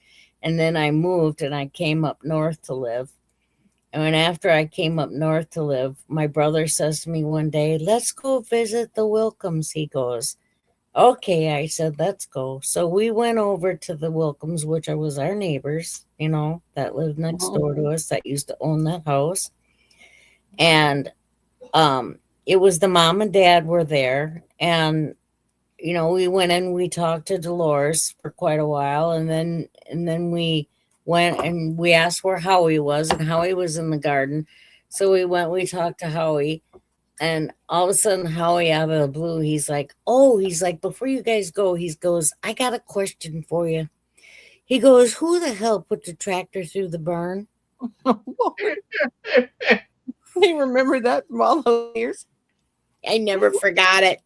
and then I moved and I came up north to live. And after I came up north to live, my brother says to me one day, let's go visit the Wilkums. He goes, okay. I said, let's go. So we went over to the Wilkums, which was our neighbors, you know, that lived next door to us, that used to own that house. And it was the mom and dad were there. And, you know, we went in, we talked to Dolores for quite a while. And then we went and we asked where Howie was, and Howie was in the garden. So we talked to Howie. And all of a sudden, Howie out of the blue, he's like, "Oh," he's like, "before you guys go," he goes, "I got a question for you." He goes, "Who the hell put the tractor through the burn?" You remember that from all those years? I never forgot it.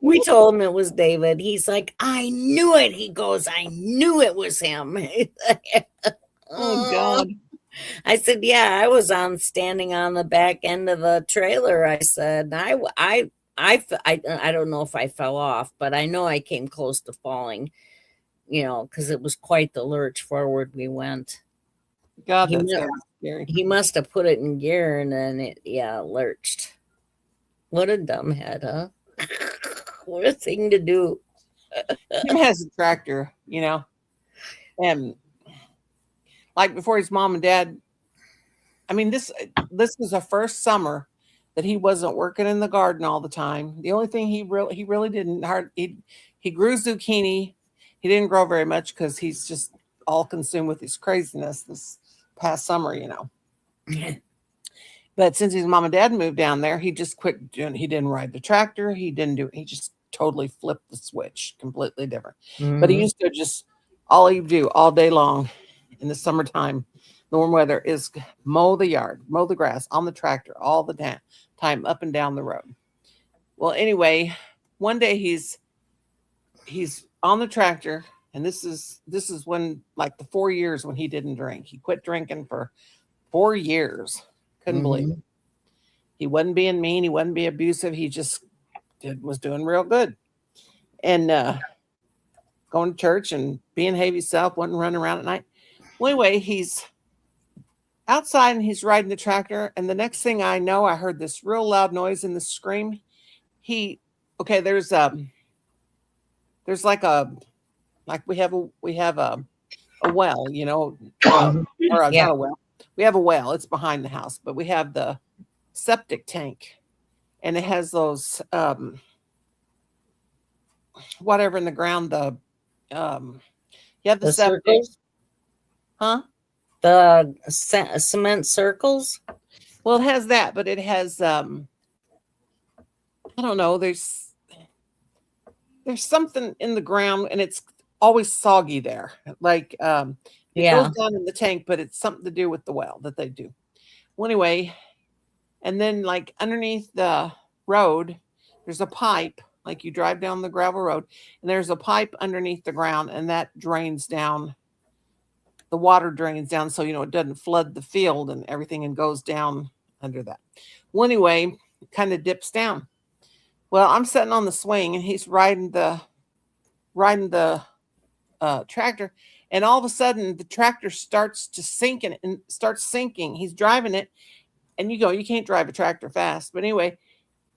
We told him it was David. He's like, "I knew it." He goes, "I knew it was him." Oh God. I said, "Yeah, I was standing on the back end of the trailer." I said, I don't know if I fell off, but I know I came close to falling, because it was quite the lurch forward we went. God, He that's mu- gotta be scary. He must have put it in gear and then it, lurched. What a dumbhead, huh? What a thing to do. Tim has a tractor, and like before his mom and dad. I mean, this was the first summer that he wasn't working in the garden all the time. The only thing he really didn't he grew zucchini. He didn't grow very much because he's just all consumed with his craziness this past summer, But since his mom and dad moved down there, he just quit doing. He didn't ride the tractor. He didn't do. He just totally flipped the switch, completely different. But he Mhm. used to just all he'd do all day long in the summertime, warm weather, is mow the yard, mow the grass on the tractor all the time up and down the road. Well, anyway, one day he's on the tractor, and this is when, like, the 4 years when he didn't drink. He quit drinking for 4 years. Couldn't believe it. He wasn't being mean. He wasn't being abusive. He just was doing real good. And going to church and being himself, wasn't running around at night. Well, anyway, he's outside and he's riding the tractor. And the next thing I know, I heard this real loud noise and the scream. There's like we have a well, or Yeah. not a well. We have a well. It's behind the house, but we have the septic tank, and it has those whatever in the ground. You have the The septic, circles? huh? The cement circles? Well, it has that, but it has I don't know. There's something in the ground, and it's always soggy there. Like it Yeah. goes down in the tank, but it's something to do with the well that they do. Well, anyway, and then like underneath the road, there's a pipe. Like you drive down the gravel road, and there's a pipe underneath the ground, and that drains down. The water drains down, so it doesn't flood the field and everything, and goes down under that. Well, anyway, it kind of dips down. Well, I'm sitting on the swing, and he's riding the tractor, and all of a sudden the tractor starts to sink and starts sinking. He's driving it, and you can't drive a tractor fast, but anyway,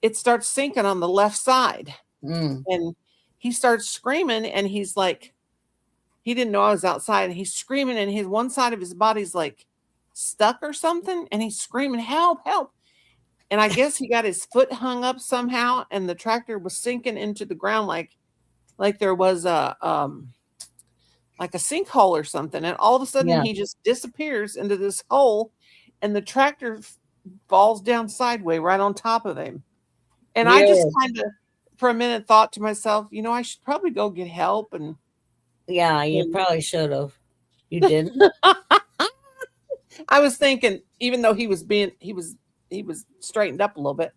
it starts sinking on the left side, and he starts screaming, and he's like, he didn't know I was outside, and he's screaming, and his one side of his body's like stuck or something, and he's screaming, "Help, help." And I guess he got his foot hung up somehow, and the tractor was sinking into the ground like there was a like a sinkhole or something. And all of a sudden he just disappears into this hole, and the tractor falls down sideways right on top of him. And I just kind of for a minute thought to myself, I should probably go get help. And Yeah, you probably should have. You didn't? I was thinking, even though he was straightened up a little bit,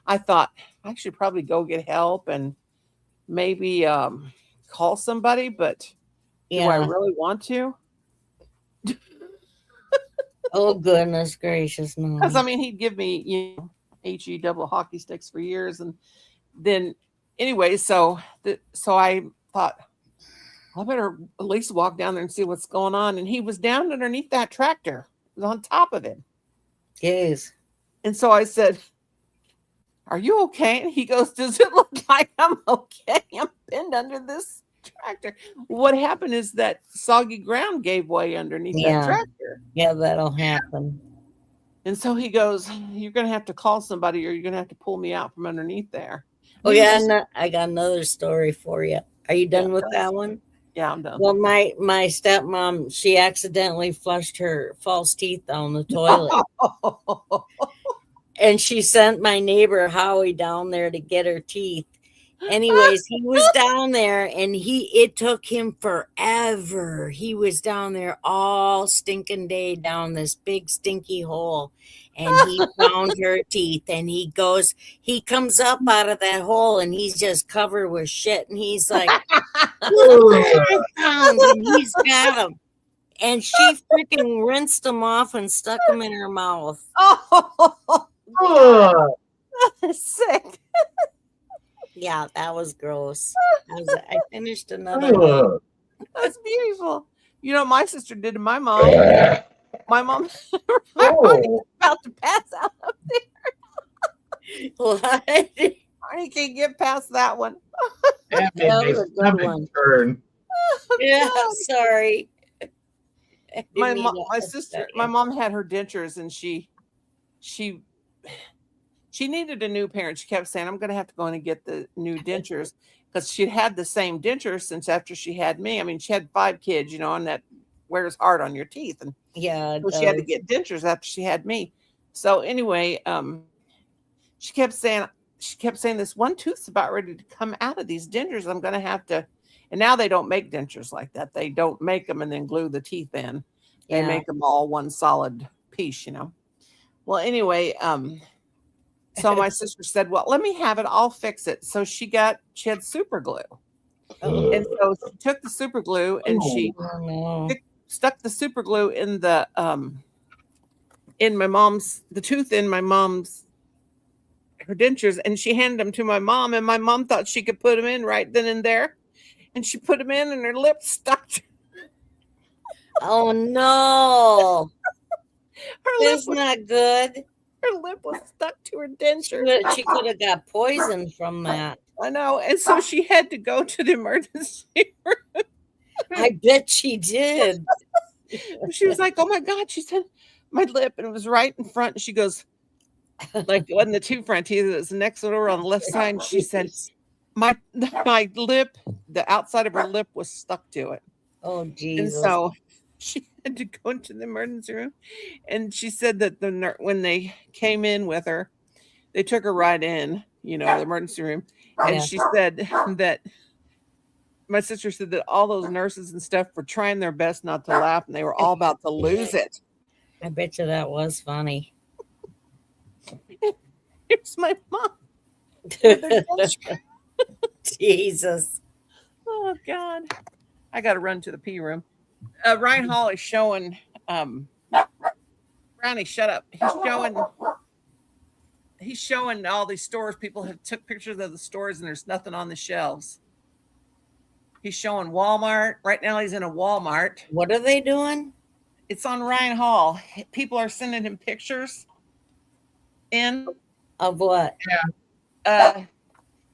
I thought I should probably go get help and maybe call somebody, but do I really want to? Oh, goodness gracious, no. Because he'd give me, HE double hockey sticks for years, and then anyway, so I thought I better at least walk down there and see what's going on. And he was down underneath that tractor, it was on top of him. Yes. And so I said, "Are you okay?" And he goes, "Does it look like I'm okay? I'm pinned under this tractor." What happened is that soggy ground gave way underneath that tractor. Yeah, that'll happen. And so he goes, "You're going to have to call somebody, or you're going to have to pull me out from underneath there." Oh, yeah, I got another story for you. Are you done with that one? Yeah, I'm done. Well, my stepmom, she accidentally flushed her false teeth down the toilet. and she sent my neighbor Howie down there to get her teeth. Anyways, he was down there and it took him forever. He was down there all stinking day down this big stinky hole, and he found her teeth, and he comes up out of that hole and he's just covered with shit, and he's like, look what I found, and he's got them. And she freaking rinsed them off and stuck them in her mouth. Oh, Ugh. that's sick. Yeah, that was gross. I finished another one. Ugh. That's beautiful. You know, my sister did to my mom. My mom Oh. about to pass out. What? I can't get past that one. That made That my was a good stomach one. turn. Yeah, sorry. I didn't My mean mom, to my upset sister, you. my mom had her dentures, and she needed a new parent. She kept saying, "I'm going to have to go in and get the new dentures," because she'd had the same dentures since after she had me. I mean, she had 5 kids, you know, and that wears hard on your teeth, and Yeah, it so she had to does. get dentures after she had me. So anyway, she kept saying this one tooth's about ready to come out of these dentures. I'm going to have to. And now they don't make dentures like that. They don't make them and then glue the teeth in. They Yeah. make them all one solid piece, you know. Well, anyway, so my sister said, "Well, let me have it. I'll fix it." So she had super glue, and so she took the super glue and she Oh, no. stuck the super glue in the tooth in my mom's her dentures, and she handed them to my mom, and my mom thought she could put them in right then and there, and she put them in, and her lips stuck. Oh, no. Her lip That's not good. was stuck to her denture. She could have got poisoned from that. I know, and so she had to go to the emergency room. I bet she did. She was like, "Oh my God," she said, "my lip," and it was right in front. She goes, like, it wasn't the 2 front teeth, it was the next one over on the left side. And she said, my lip, the outside of her lip was stuck to it. Oh, And Jesus. so she had to go into the emergency room. And she said that when they came in with her, they took her right in, you know, the emergency room. And Yeah. she said that my sister said that all those nurses and stuff were trying their best not to laugh, and they were all about to lose it. I bet you that was funny. Here's my mom. Jesus. Oh God. I gotta run to the pee room. Ryan Hall is showing Brownie, shut up. He's showing all these stores. People have took pictures of the stores and there's nothing on the shelves. He's showing Walmart. Right now he's in a Walmart. What are they doing? It's on Ryan Hall. People are sending him pictures in. Of what?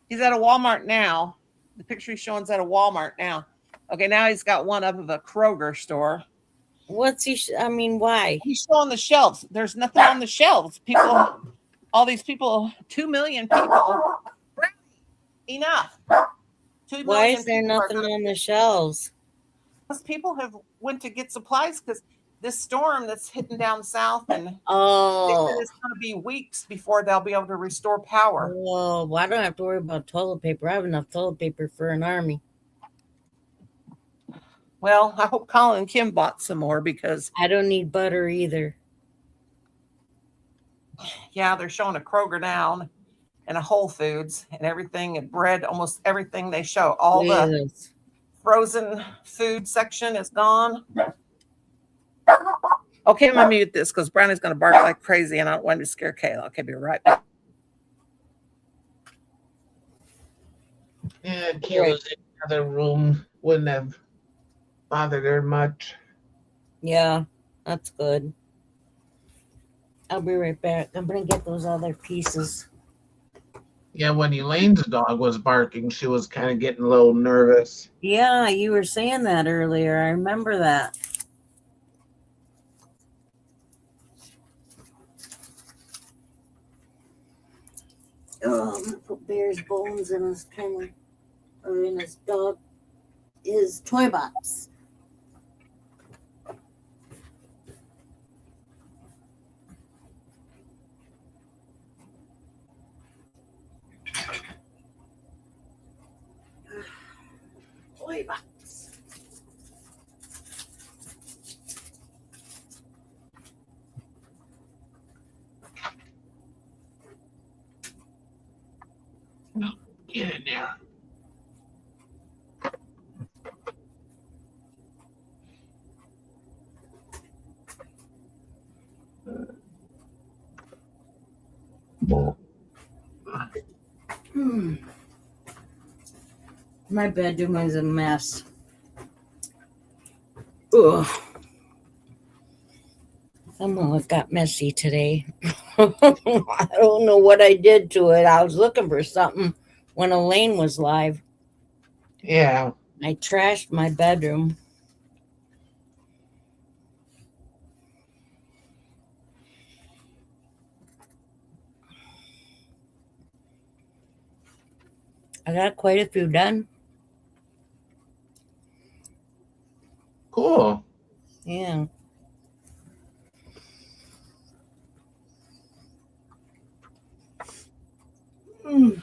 He's at a Walmart now. The picture he's showing is at a Walmart now. Okay, now he's got one up of a Kroger store. What's he? I mean, why? He's showing the shelves. There's nothing on the shelves. People, all these people, 2 million people. Enough. 2 Why million is there people are nothing on the shelves? Because people have went to get supplies because this storm that's hitting down south, and Oh, it's going to be weeks before they'll be able to restore power. well, I don't have to worry about toilet paper. I have enough toilet paper for an army. Well, I hope Colin and Kim bought some more because, I don't need butter either. yeah, they're showing a Kroger down and a Whole Foods and everything, and bread, almost everything they show. All the Jesus. frozen food section is gone. Okay, I'm going to mute this because Brownie's going to bark like crazy and I don't want to scare Kayla. Okay, be right back. Yeah, Kayla's in another room. Wouldn't have bothered her much. Yeah, that's good. I'll be right back. I'm gonna get those other pieces. Yeah, when Elaine's dog was barking, she was kind of getting a little nervous. Yeah, you were saying that earlier. I remember that. Oh, I'm gonna put Bear's bones in his kennel, or in his his toy box. toy box. Get in there. Hmm. My bedroom is a mess. Ugh. Some of it got messy today. I don't know what I did to it. I was looking for something when Elaine was live. Yeah. I trashed my bedroom. I got quite a few done. Cool. Yeah. Mm.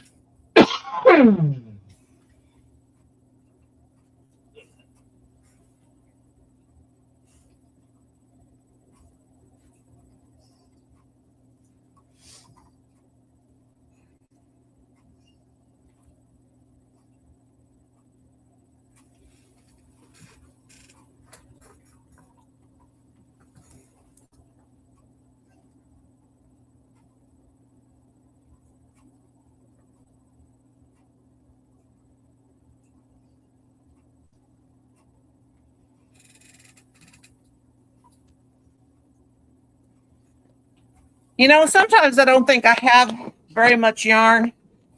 You know, sometimes I don't think I have very much yarn.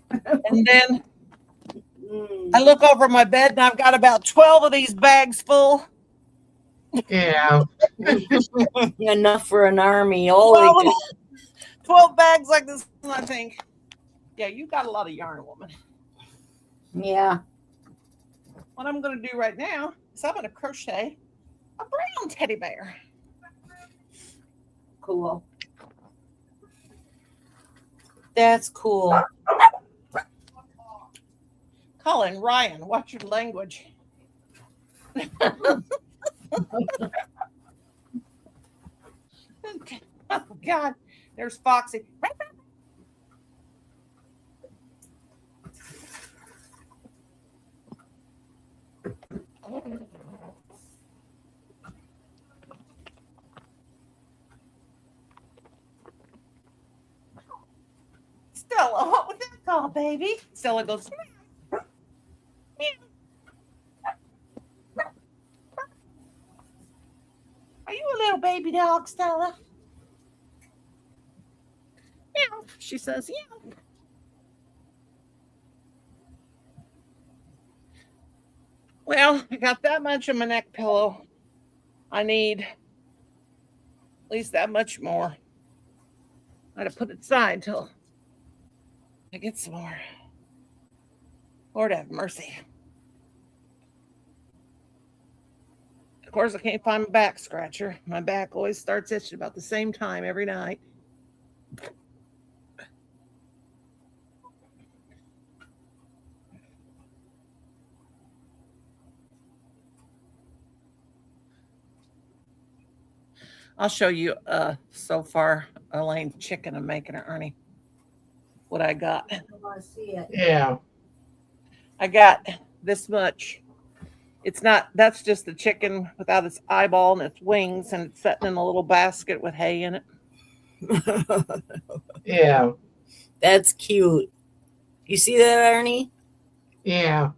And then I look over my bed and I've got about 12 of these bags full. Yeah. Enough for an army. Holy 12, cow. 12 bags like this. And I think, yeah, you got a lot of yarn, woman. Yeah. What I'm going to do right now is I'm going to crochet a brown teddy bear. Cool. That's cool. Colin, Ryan, watch your language. Oh, God. There's Foxy. Stella, what would that call, baby? Stella goes, meow. Are you a little baby dog, Stella? Meow. She says, yeah. Well, I got that much in my neck pillow. I need at least that much more. I gotta put it aside till I get some more. Lord have mercy. Of course, I can't find my back scratcher. My back always starts itching about the same time every night. I'll show you so far Elaine chicken I'm making her, Ernie. What I got. I want to see it. Yeah. I got this much. It's not, that's just the chicken without its eyeball and its wings, and it's sitting in a little basket with hay in it. Yeah. That's cute. You see that, Arnie? Yeah.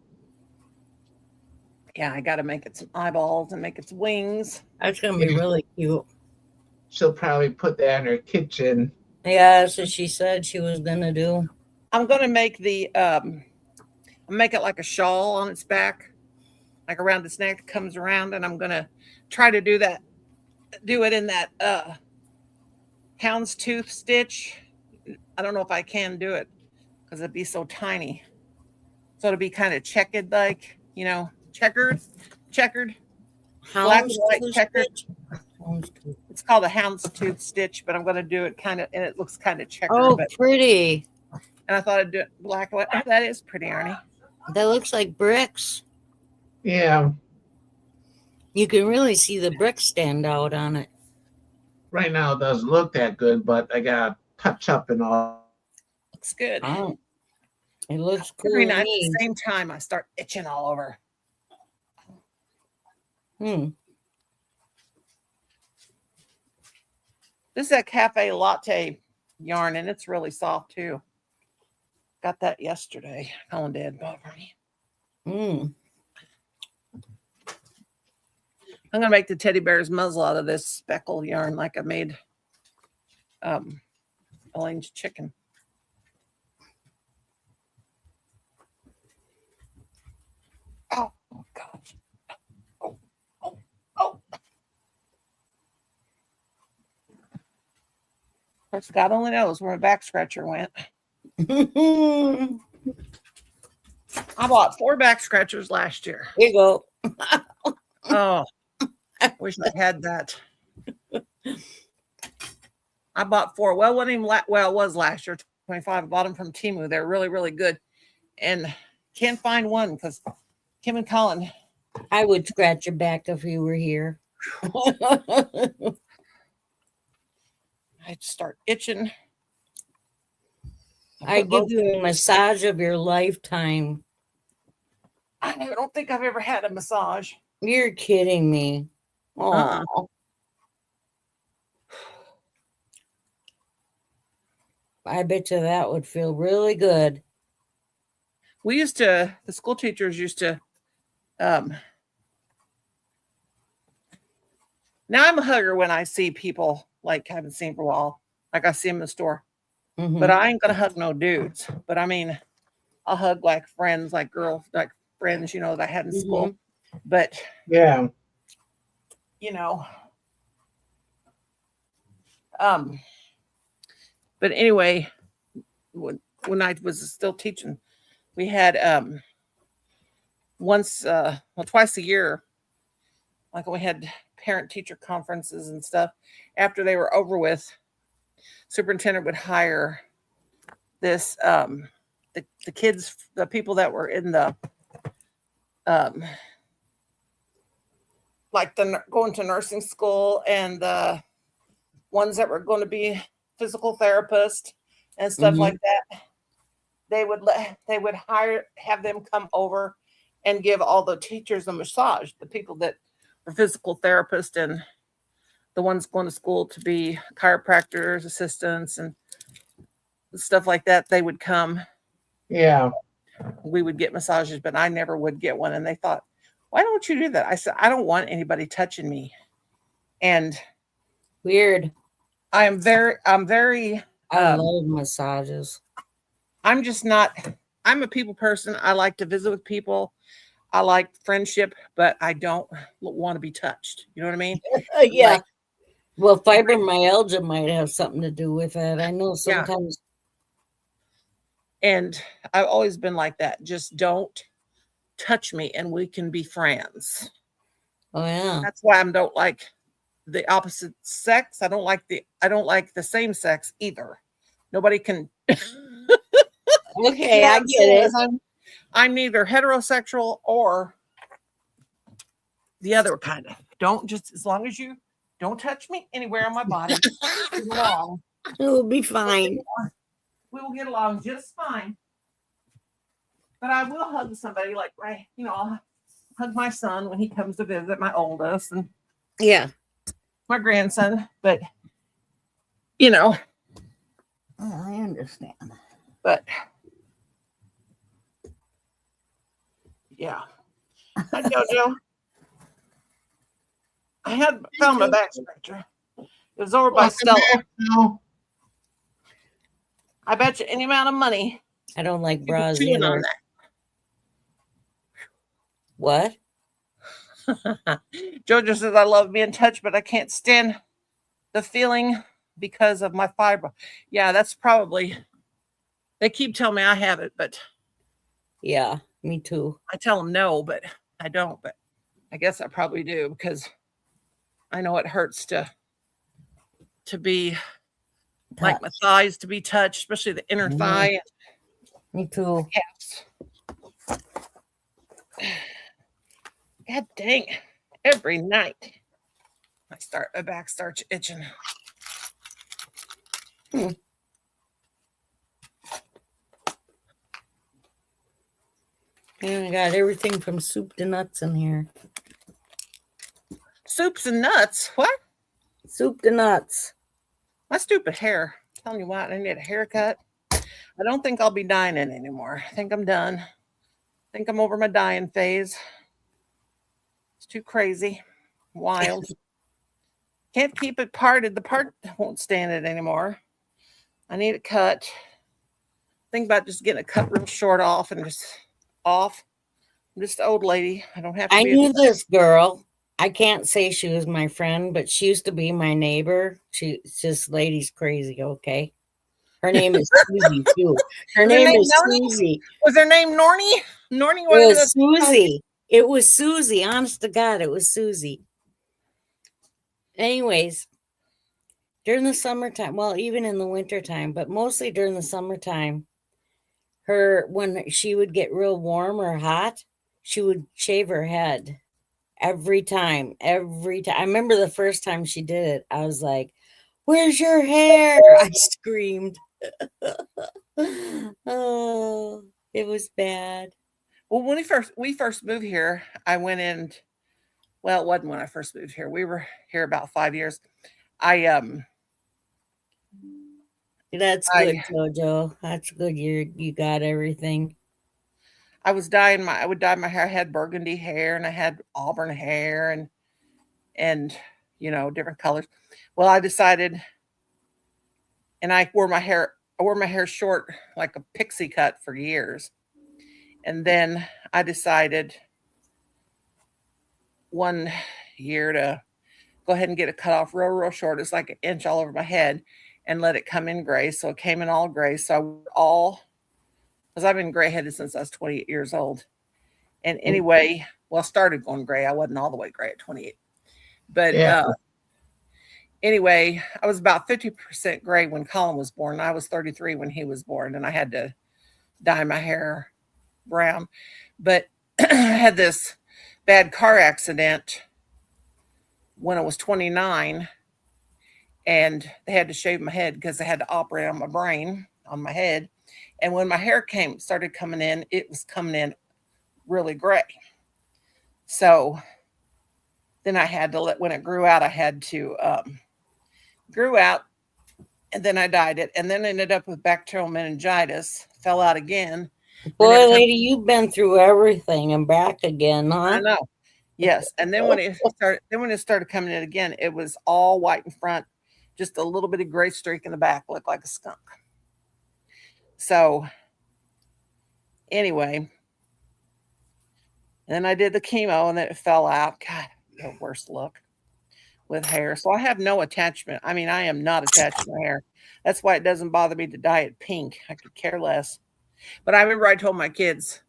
Yeah, I got to make it some eyeballs and make its wings. That's going to be really cute. She'll probably put that in her kitchen. Yeah, that's what she said she was going to do. I'm going to make the, make it like a shawl on its back, like around its neck, comes around, and I'm going to try to do it in that houndstooth stitch. I don't know if I can do it because it'd be so tiny. So it'll be kind of checkered, like, you know, checkered. Black and white checkered. It's called a houndstooth stitch, but I'm going to do it kind of, and it looks kind of checkered. Oh, but, pretty. and I thought I'd do it black and white. Oh, that is pretty, Arnie. That looks like bricks. Yeah, You can really see the bricks stand out on it. right now it doesn't look that good, but I got touch up and all. Looks good. Oh, it looks cool Every to night at me. the same time, I start itching all over. Hmm. This is a cafe latte yarn, and it's really soft too. Got that yesterday. Colin did bought for me. Mm. I'm gonna make the teddy bear's muzzle out of this speckle yarn, like I made Elaine's chicken. Oh gosh! Oh, oh, oh! Of course, God only knows where my back scratcher went. Here I bought 4 back scratchers last year. you go. Oh, wish I had that. I bought 4. Well, it wasn't even well, it was last year, 25. I bought them from Temu. They're really, really good. And can't find one because Kim and Colin. I would scratch your back if you were here. I'd start itching. I give you a massage of your lifetime. I don't think I've ever had a massage. You're kidding me. Oh, Uh-uh. I bet you that would feel really good. The school teachers used to, now I'm a hugger when I see people like I haven't seen for a while. Like I see them in the store. Mhm. But I ain't gonna hug no dudes. But I mean, I'll hug like friends, like girls, like friends, that I had in school. But Yeah, but anyway, when I was still teaching, we had twice a year, like we had parent teacher conferences and stuff. After they were over with, superintendent would hire this the kids, the people that were in the like going to nursing school, and the ones that were going to be physical therapists and stuff like that. They would have them come over and give all the teachers a massage. The people that were physical therapists and the ones going to school to be chiropractors, assistants, and stuff like that, they would come. yeah. We would get massages, but I never would get one. And they thought, why don't you do that? I said, I don't want anybody touching me. And Weird. I'm very, I love massages. I'm just not, I'm a people person. I like to visit with people. I like friendship, but I don't want to be touched. You know what I mean? Yeah. Like, Well, fibromyalgia might have something to do with it. I know Yeah. sometimes. and I've always been like that. Just don't touch me and we can be friends. Oh yeah. That's why I don't like the opposite sex. I don't like the same sex either. Nobody can. Okay, You know I what I'm get saying? it. I'm neither heterosexual or the other kind of. Don't just, as long as you don't touch me anywhere on my body, get along. It'll be fine. We will get along just fine. But I will hug somebody, like I'll hug my son when he comes to visit, my oldest, and Yeah. my grandson. But Oh, I understand. but yeah. Hi, Jojo. I had found my back scratcher. It was over by Welcome Stella. back, Phil. I bet you any amount of money. I don't like People bras chewing either. on What? that. Jojo says I love being touched, but I can't stand the feeling because of my fibro. Yeah, that's probably. They keep telling me I have it, but Yeah, me too. I tell them no, but I don't. But I guess I probably do because I know it hurts to be like my thighs to be touched, especially the inner Mhm. thigh. Me too. Yes. God dang. Every night. My back starts itching. And I got everything from soup to nuts in here. Soups and nuts. What? Soup to nuts. My stupid hair. I'm telling you what, I need a haircut. I don't think I'll be dyeing it anymore. I think I'm done. I think I'm over my dyeing phase. It's too crazy. Wild. Can't keep it parted. The part won't stand it anymore. I need it cut. Think about just getting it cut real short off and just off. I'm just an old lady. I don't have to I be. knew this girl. I can't say she was my friend, but she used to be my neighbor. This lady's crazy, okay? Her name is Susie, too. Her name is Susie. Was her name Nornie? Nornie It was was Susie. It was Susie. Honest to God, it was Susie. Anyways, during the summertime, well, even in the wintertime, but mostly during the summertime, when she would get real warm or hot, she would shave her head every time. I remember the first time she did it, I was like, "Where's your hair?" I screamed. Oh, it was bad. Well, when we first moved here, I went in. Well, it wasn't when I first moved here. We were here about 5 years. That's good, Jojo. That's good. You got everything. I would dye my hair. I had burgundy hair and I had auburn hair and different colors. Well, I decided, and I wore my hair short, like a pixie cut for years. And then I decided one year to go ahead and get it cut off real short. It's like an inch all over my head and let it come in gray. So it came in all gray. So because I've been gray headed since I was 28 years old. And anyway, I started going gray. I wasn't all the way gray at 28. But anyway, I was about 50% gray when Colin was born. I was 33 when he was born, and I had to dye my hair brown. But I had this bad car accident when I was 29, and they had to shave my head because they had to operate on my brain, on my head. And when my hair started coming in, it was coming in really gray. So then I had to when it grew out, I had to grew out, and then I dyed it, and then ended up with bacterial meningitis, fell out again. Boy, lady, you've been through everything and back again, huh? I know. Yes. And then when it started coming in again, it was all white in front, just a little bit of gray streak in the back, looked like a skunk. So anyway, and then I did the chemo and then it fell out. God, the worst look with hair. So I have no attachment. I mean, I am not attached to my hair. That's why it doesn't bother me to dye it pink. I could care less. But I remember I told my kids,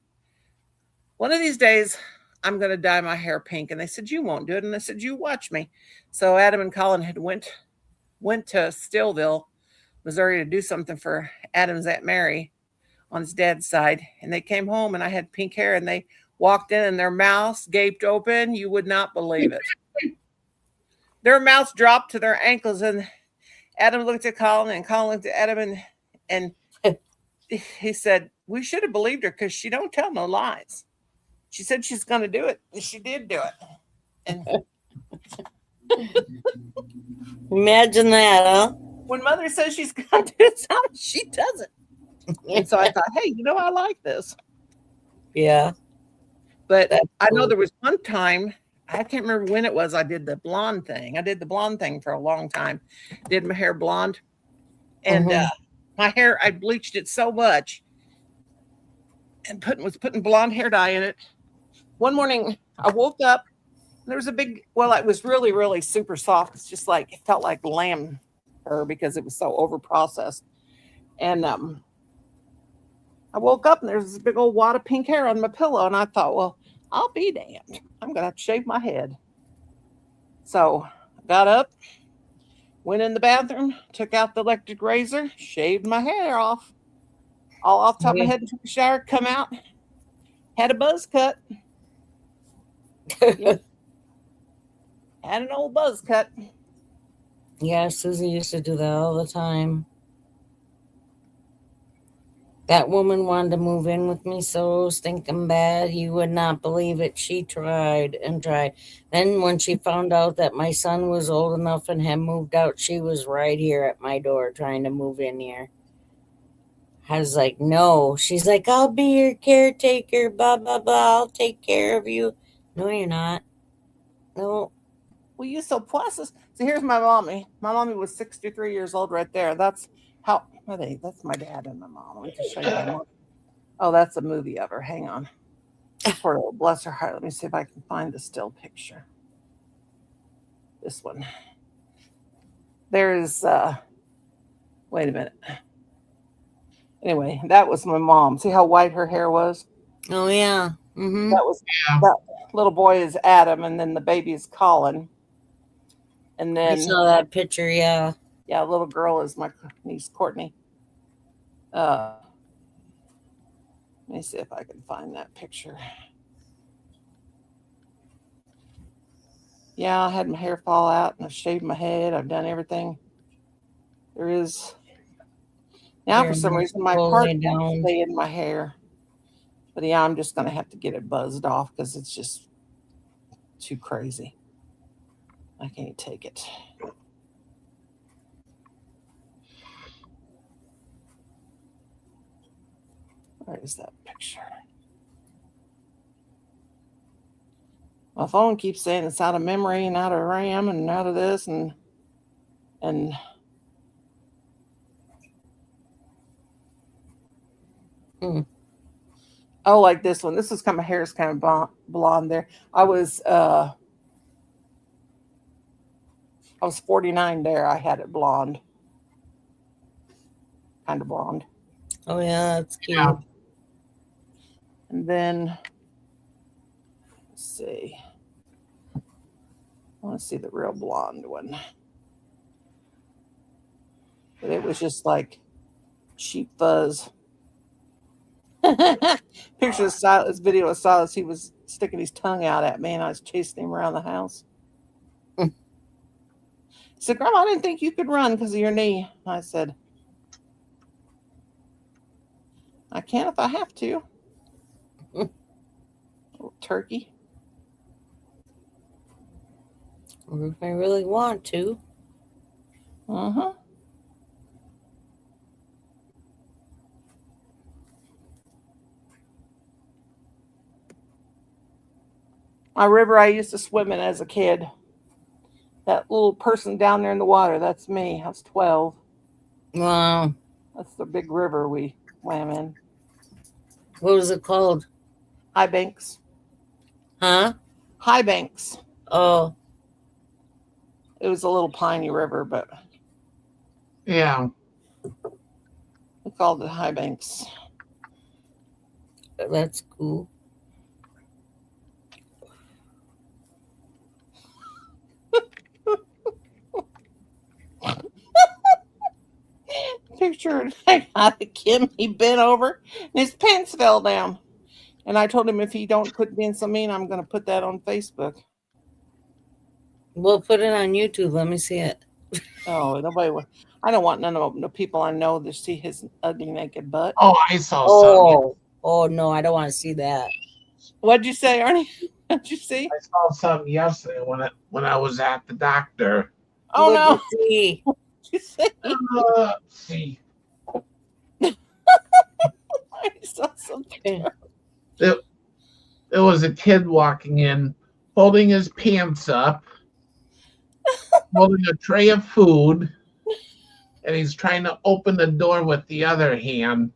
one of these days I'm going to dye my hair pink. And they said, you won't do it. And I said, you watch me. So Adam and Colin had went to Stillville, Missouri to do something for Adam's Aunt Mary on his dad's side. And they came home and I had pink hair and they walked in and their mouths gaped open. You would not believe it. Their mouths dropped to their ankles and Adam looked at Colin and Colin looked at Adam and he said, we should have believed her because she don't tell no lies. She said she's going to do it. And she did do it. And imagine that, huh? When mother says she's going to do something, she does it. And so I thought, hey, I like this. Yeah. But I know there was one time, I can't remember when it was, I did the blonde thing. I did the blonde thing for a long time. Did my hair blonde. And my hair, I bleached it so much and was putting blonde hair dye in it. One morning I woke up, there was a big, it was really, really super soft. It's just like, it felt like lamb fur because it was so over processed. And I woke up and there's this big old wad of pink hair on my pillow. And I thought, well, I'll be damned. I'm going to have to shave my head. So I got up, went in the bathroom, took out the electric razor, shaved my hair off, all off the top of my head, took a shower, come out, had a buzz cut. Had an old buzz cut. Yeah, Susie used to do that all the time. That woman wanted to move in with me so stinking bad. You would not believe it. She tried and tried. Then when she found out that my son was old enough and had moved out, she was right here at my door trying to move in here. I was like, no. She's like, I'll be your caretaker, blah, blah, blah. I'll take care of you. No, you're not. No. Well, you so pluses. So here's my mommy. My mommy was 63 years old right there. That's how are they? That's my dad and my mom. Let me just show you my mom. Oh, that's a movie of her. Hang on. Poor little bless her heart. Let me see if I can find the still picture. This one. There's wait a minute. Anyway, that was my mom. See how white her hair was? Oh, yeah. Mm-hmm. That was that little boy is Adam, and then the baby is Colin. And I then saw that picture, yeah. yeah, little girl is my niece Courtney. Let me see if I can find that picture. Yeah, I had my hair fall out and I've shaved my head. I've done everything. There is now Very for some nice reason my roll part it won't down. stay in my hair. But yeah, I'm just gonna have to get it buzzed off because it's just too crazy. I can't take it. Where is that picture? My phone keeps saying it's out of memory and out of RAM and out of this and oh, like this one. This is kind of my hair is kind of blonde there. I was 49 there. I had it blonde, kind of blonde. Oh, yeah, that's cute. Yeah. And then let's see. I want to see the real blonde one. But it was just like cheap fuzz. Picture of Silas, video of Silas. He was sticking his tongue out at me, and I was chasing him around the house. He said, "Grandma, I didn't think you could run because of your knee." I said, "I can if I have to." Little turkey. Or if I really want to. Uh-huh. My river I used to swim in as a kid. That little person down there in the water, that's me. I was 12. Wow. That's the big river we swam in. What was it called? High Banks. Huh? High Banks. Oh, It was a little piney river, but Yeah. we called it High Banks. that's cool. Picture I got a kid, he bent over and his pants fell down. And I told him if he don't quit being so mean, I'm going to put that on Facebook. We'll put it on YouTube. Let me see it. Oh, nobody would. I don't want none of the people I know to see his ugly naked butt. Oh, I saw something. Oh no, I don't want to see that. What'd you say, Arnie? What'd you see? I saw something yesterday when I was at the doctor. Oh What'd no! you see? What'd you see? Let's see. I saw something. There was a kid walking in, holding his pants up, holding a tray of food, and he's trying to open the door with the other hand.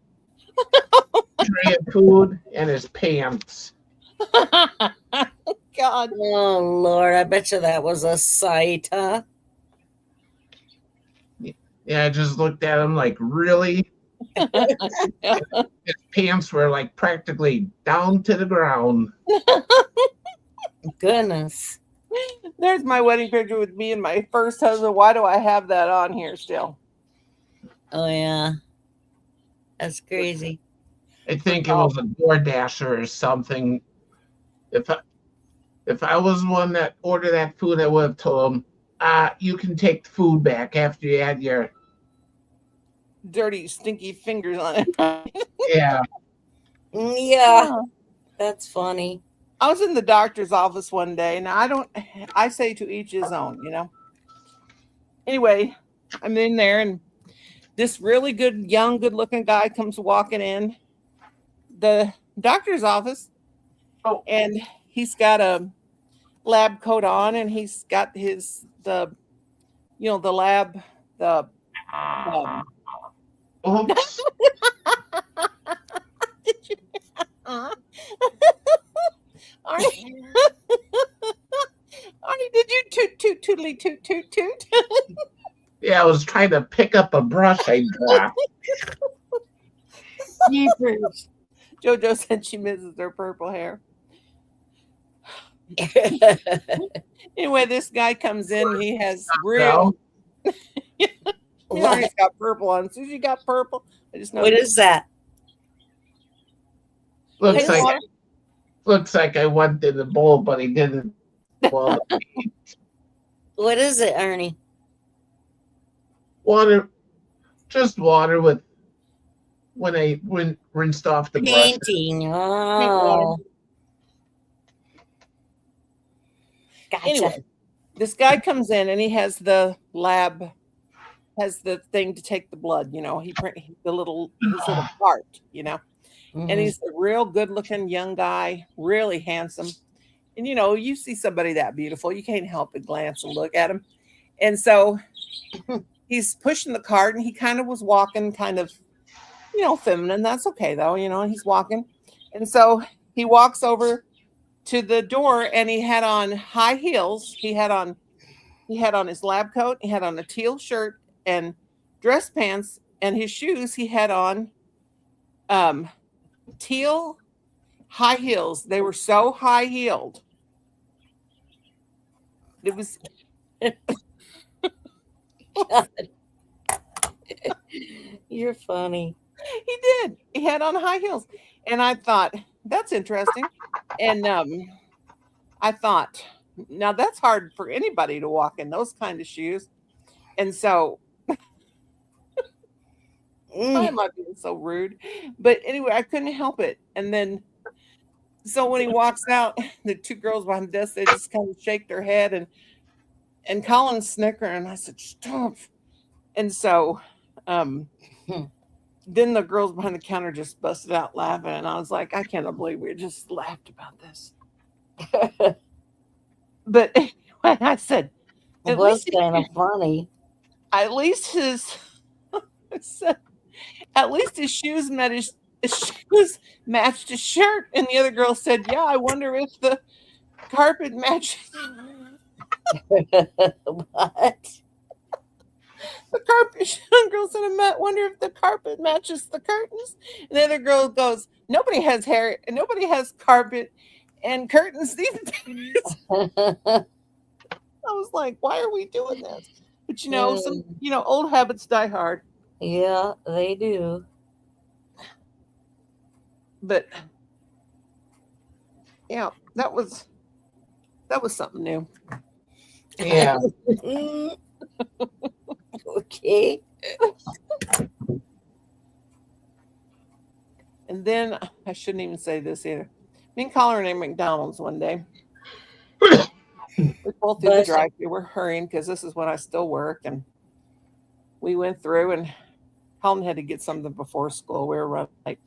Tray of food and his pants. God. Oh Lord, I bet you that was a sight, huh? Yeah, I just looked at him like, really? His pants were like practically down to the ground. Goodness. There's my wedding picture with me and my first husband. Why do I have that on here still? Oh yeah. That's crazy. I think it was a DoorDasher or something. If If I was the one that ordered that food, I would have told him, you can take the food back after you had your, Dirty, stinky fingers on it. yeah. Yeah, that's funny. I was in the doctor's office one day. Now I say to each his own, you know. Anyway, I'm in there and this really good, young, good looking guy comes walking in the doctor's office. Oh. And he's got a lab coat on and he's got the lab, Oops. did you, Arnie, Arnie, did you toot tootly toot toot toot? Yeah, I was trying to pick up a brush I dropped. Jeepers. JoJo said she misses her purple hair. Anyway, this guy comes in. He has real. He's got purple on. Susie got purple. I just know. What is that? Looks Hey, like I went in the bowl, but he didn't. Well, What is it, Ernie? water, just water with when I rinsed off the brush. Painting. Oh. Gotcha. Anyway, this guy comes in and he has the lab, has the thing to take the blood. You know, his little cart. You know, Mhm. and he's a real good-looking young guy, really handsome. And you know, you see somebody that beautiful, you can't help but glance and look at him. And so he's pushing the cart, and he kind of was walking, kind of, you know, feminine. That's okay though, you know. And he's walking, and so he walks over to the door, and he had on high heels. He had on his lab coat. He had on a teal shirt and dress pants, and his shoes. He had on teal high heels. They were so high heeled. It was. You're funny. He did. He had on high heels, and I thought that's interesting. And I thought, now that's hard for anybody to walk in those kind of shoes. And so why am I being so rude? But anyway, I couldn't help it. And then, so when he walks out, the two girls behind the desk, they just kind of shake their head and Colin's snickering. And I said, stop. And so then the girls behind the counter just busted out laughing. And I was like, I cannot believe we just laughed about this. But anyway, I said, It was kind of funny. at least his shoes matched his shirt. And the other girl said, yeah, I wonder if the carpet matches. What? The carpet. One girl said, I wonder if the carpet matches the curtains. And the other girl goes, nobody has hair and nobody has carpet and curtains these days. I was like, why are we doing this? But you know, old habits die hard. Yeah, they do. But yeah, that was something new. Yeah. Okay. And then I shouldn't even say this either. Me and Colin were in McDonald's one day. We pulled through the drive-thru. We're hurrying because this is when I still work, and we went through, and Colin had to get something before school. We were running late,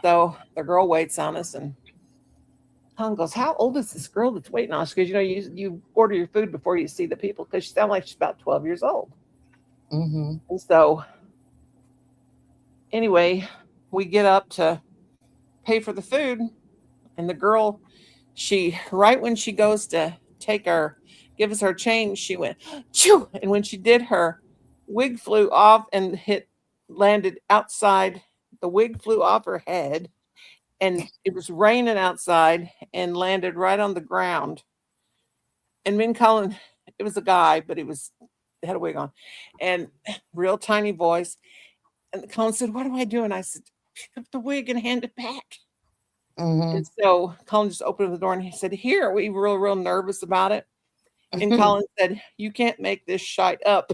so the girl waits on us, and Colin goes, "How old is this girl that's waiting on us?" Because you order your food before you see the people, because she sounds like she's about 12 years old. Mm-hmm. And so, anyway, we get up to pay for the food, and the girl, right when she goes to give us our change, she went, "Choo!" And when she did, her wig flew off and landed outside. The wig flew off her head, and it was raining outside and landed right on the ground. And me and Colin, it was a guy, but had a wig on and real tiny voice. And Colin said, "What do I do?" And I said, "Pick up the wig and hand it back." Mhm. And so Colin just opened the door and he said, "Here." We were real nervous about it. And Colin said, "You can't make this shite up."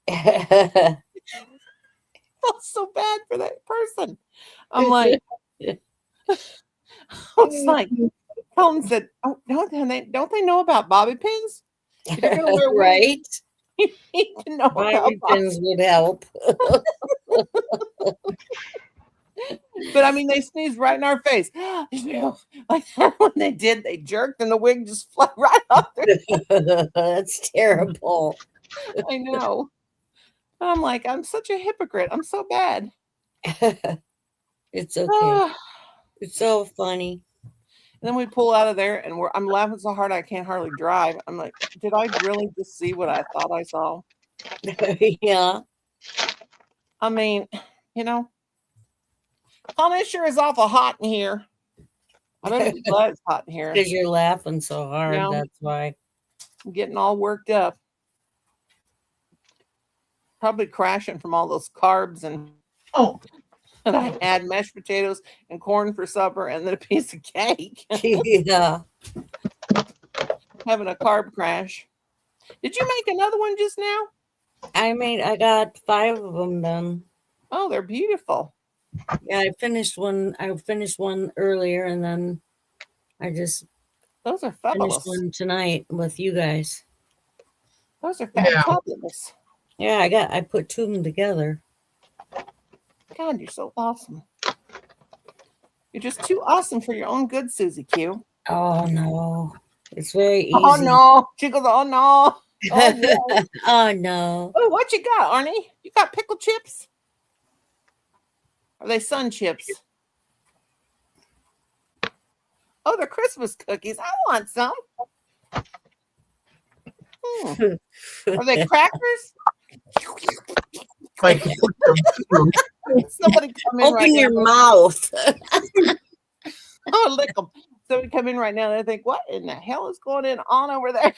I felt so bad for that person. I'm like, I was like, Colin said, "Oh, don't they know about bobby pins? If you're gonna wear wigs, Right? you need to know about Bobby pins would help. But I mean, they sneezed right in our face. Like when they did, they jerked and the wig just flew right off there. That's terrible. I know. I'm like, I'm such a hypocrite. I'm so bad. It's okay. It's so funny. And then we pull out of there and I'm laughing so hard I can't hardly drive. I'm like, did I really just see what I thought I saw? Yeah. I mean, you know, Colin, it sure is awful hot in here. I better be glad it's hot in here. Because you're laughing so hard. Yeah. That's why. I'm getting all worked up. Probably crashing from all those carbs and Oh, I had mashed potatoes and corn for supper and then a piece of cake. Yeah. Having a carb crash. Did you make another one just now? I got 5 of them done. Oh, they're beautiful. Yeah, I finished one earlier, and then I just Those are finished fabulous. one tonight with you guys. Those are Yeah. fabulous. Yeah, I put 2 of them together. God, you're so awesome. You're just too awesome for your own good, Susie Q. Oh no, it's very easy. Oh no. She goes, oh no. Oh no. Oh no. Oh, what you got, Arnie? You got pickle chips? Are they sun chips? Oh, they're Christmas cookies. I want some. Are they crackers? like Somebody come in right Open your now. mouth. Oh, lick them. Somebody come in right now and they think, what in the hell is going on over there?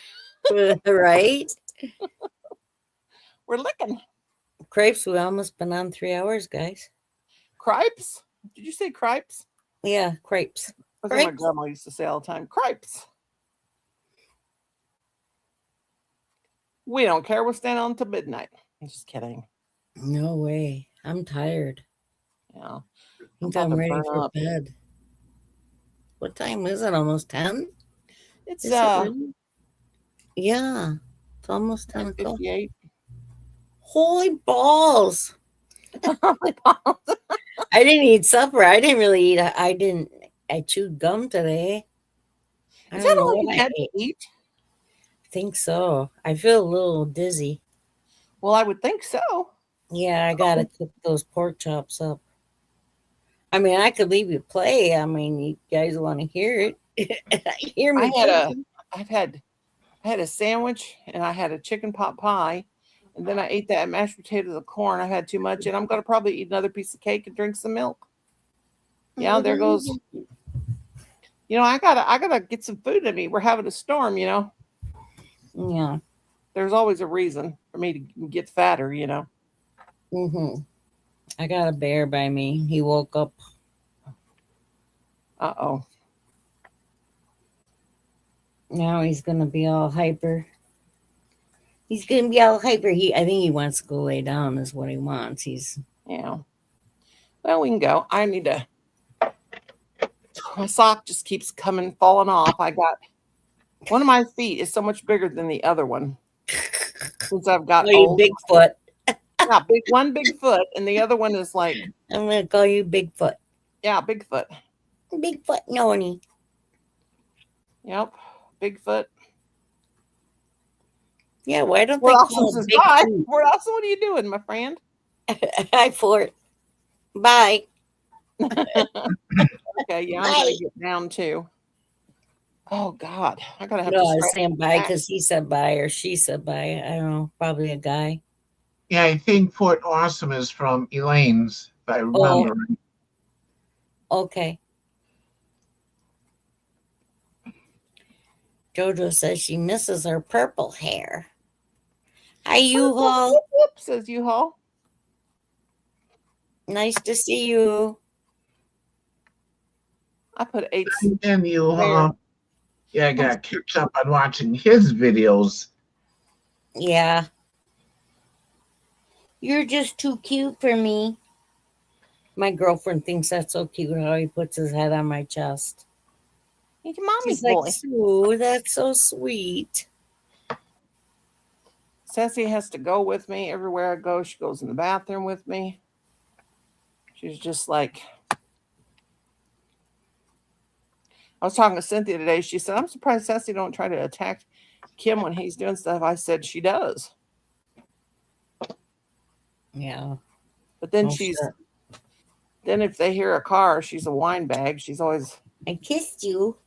Right? We're licking. Crepes, we almost been on 3 hours, guys. Cripes? Did you say cripes? Yeah, crepes. That's what my Crepes. grandma used to say all the time. Cripes. We don't care. We'll stand on until midnight. I'm just kidding. No way. I'm tired. Yeah. I think about I'm to ready burn for up. bed. What time is it? Almost 10? It's Is it really? Yeah. It's almost 10 o'clock. 58. Holy balls. I didn't eat supper. I didn't really eat. I chewed gum today. I Is don't that know all what you I had to ate. eat? I think so. I feel a little dizzy. Well, I would think so. Yeah, I gotta cook those pork chops up. I mean, I could leave you play. I mean, you guys want to hear it? Hear me? I had a sandwich and I had a chicken pot pie, and then I ate that mashed potatoes and corn. I had too much, and I'm gonna probably eat another piece of cake and drink some milk. Yeah, there goes. You know, I gotta get some food in me. We're having a storm, you know. Yeah. There's always a reason for me to get fatter, you know. Mm-hmm. I got a bear by me. He woke up. Uh-oh. Now he's gonna be all hyper. He's gonna be all hyper. I think he wants to go lay down. Is what he wants. Yeah. Well, we can go. I need to. My sock just keeps falling off. I got one of my feet is so much bigger than the other one. Since I've got old. Bigfoot. Yeah, one big foot, and the other one is like, I'm gonna call you Bigfoot. yeah, Bigfoot. Bigfoot Noni. Yep, Bigfoot. Yeah, why don't they Where else call is it bye? Bigfoot? Where else? What are you doing, my friend? Hi, Fort. Bye. Okay, yeah, I'm Bye. gonna get down too. Oh God, I gotta have No, to. I was stretch saying my bye back. because he said bye or she said bye. I don't know. Probably a guy. yeah, I think Fort Awesome is from Elaine's, if I remember. right. Okay. Jojo says she misses her purple hair. Hi, U-Haul. Whoop, whoop, says U-Haul. Nice to see you. I put 8. And you, There. yeah, got kicked up on watching his videos. Yeah. You're just too cute for me. My girlfriend thinks that's so cute how he puts his head on my chest. He's your mommy's She's like, boy. Sue, that's so sweet. Sassy has to go with me everywhere I go. She goes in the bathroom with me. She's just like, I was talking to Cynthia today. She said, I'm surprised Sassy don't try to attack Kim when he's doing stuff. I said, she does. Yeah. But then Oh, she's, sure. then if they hear a car, she's a wine bag. She's always, I kissed you.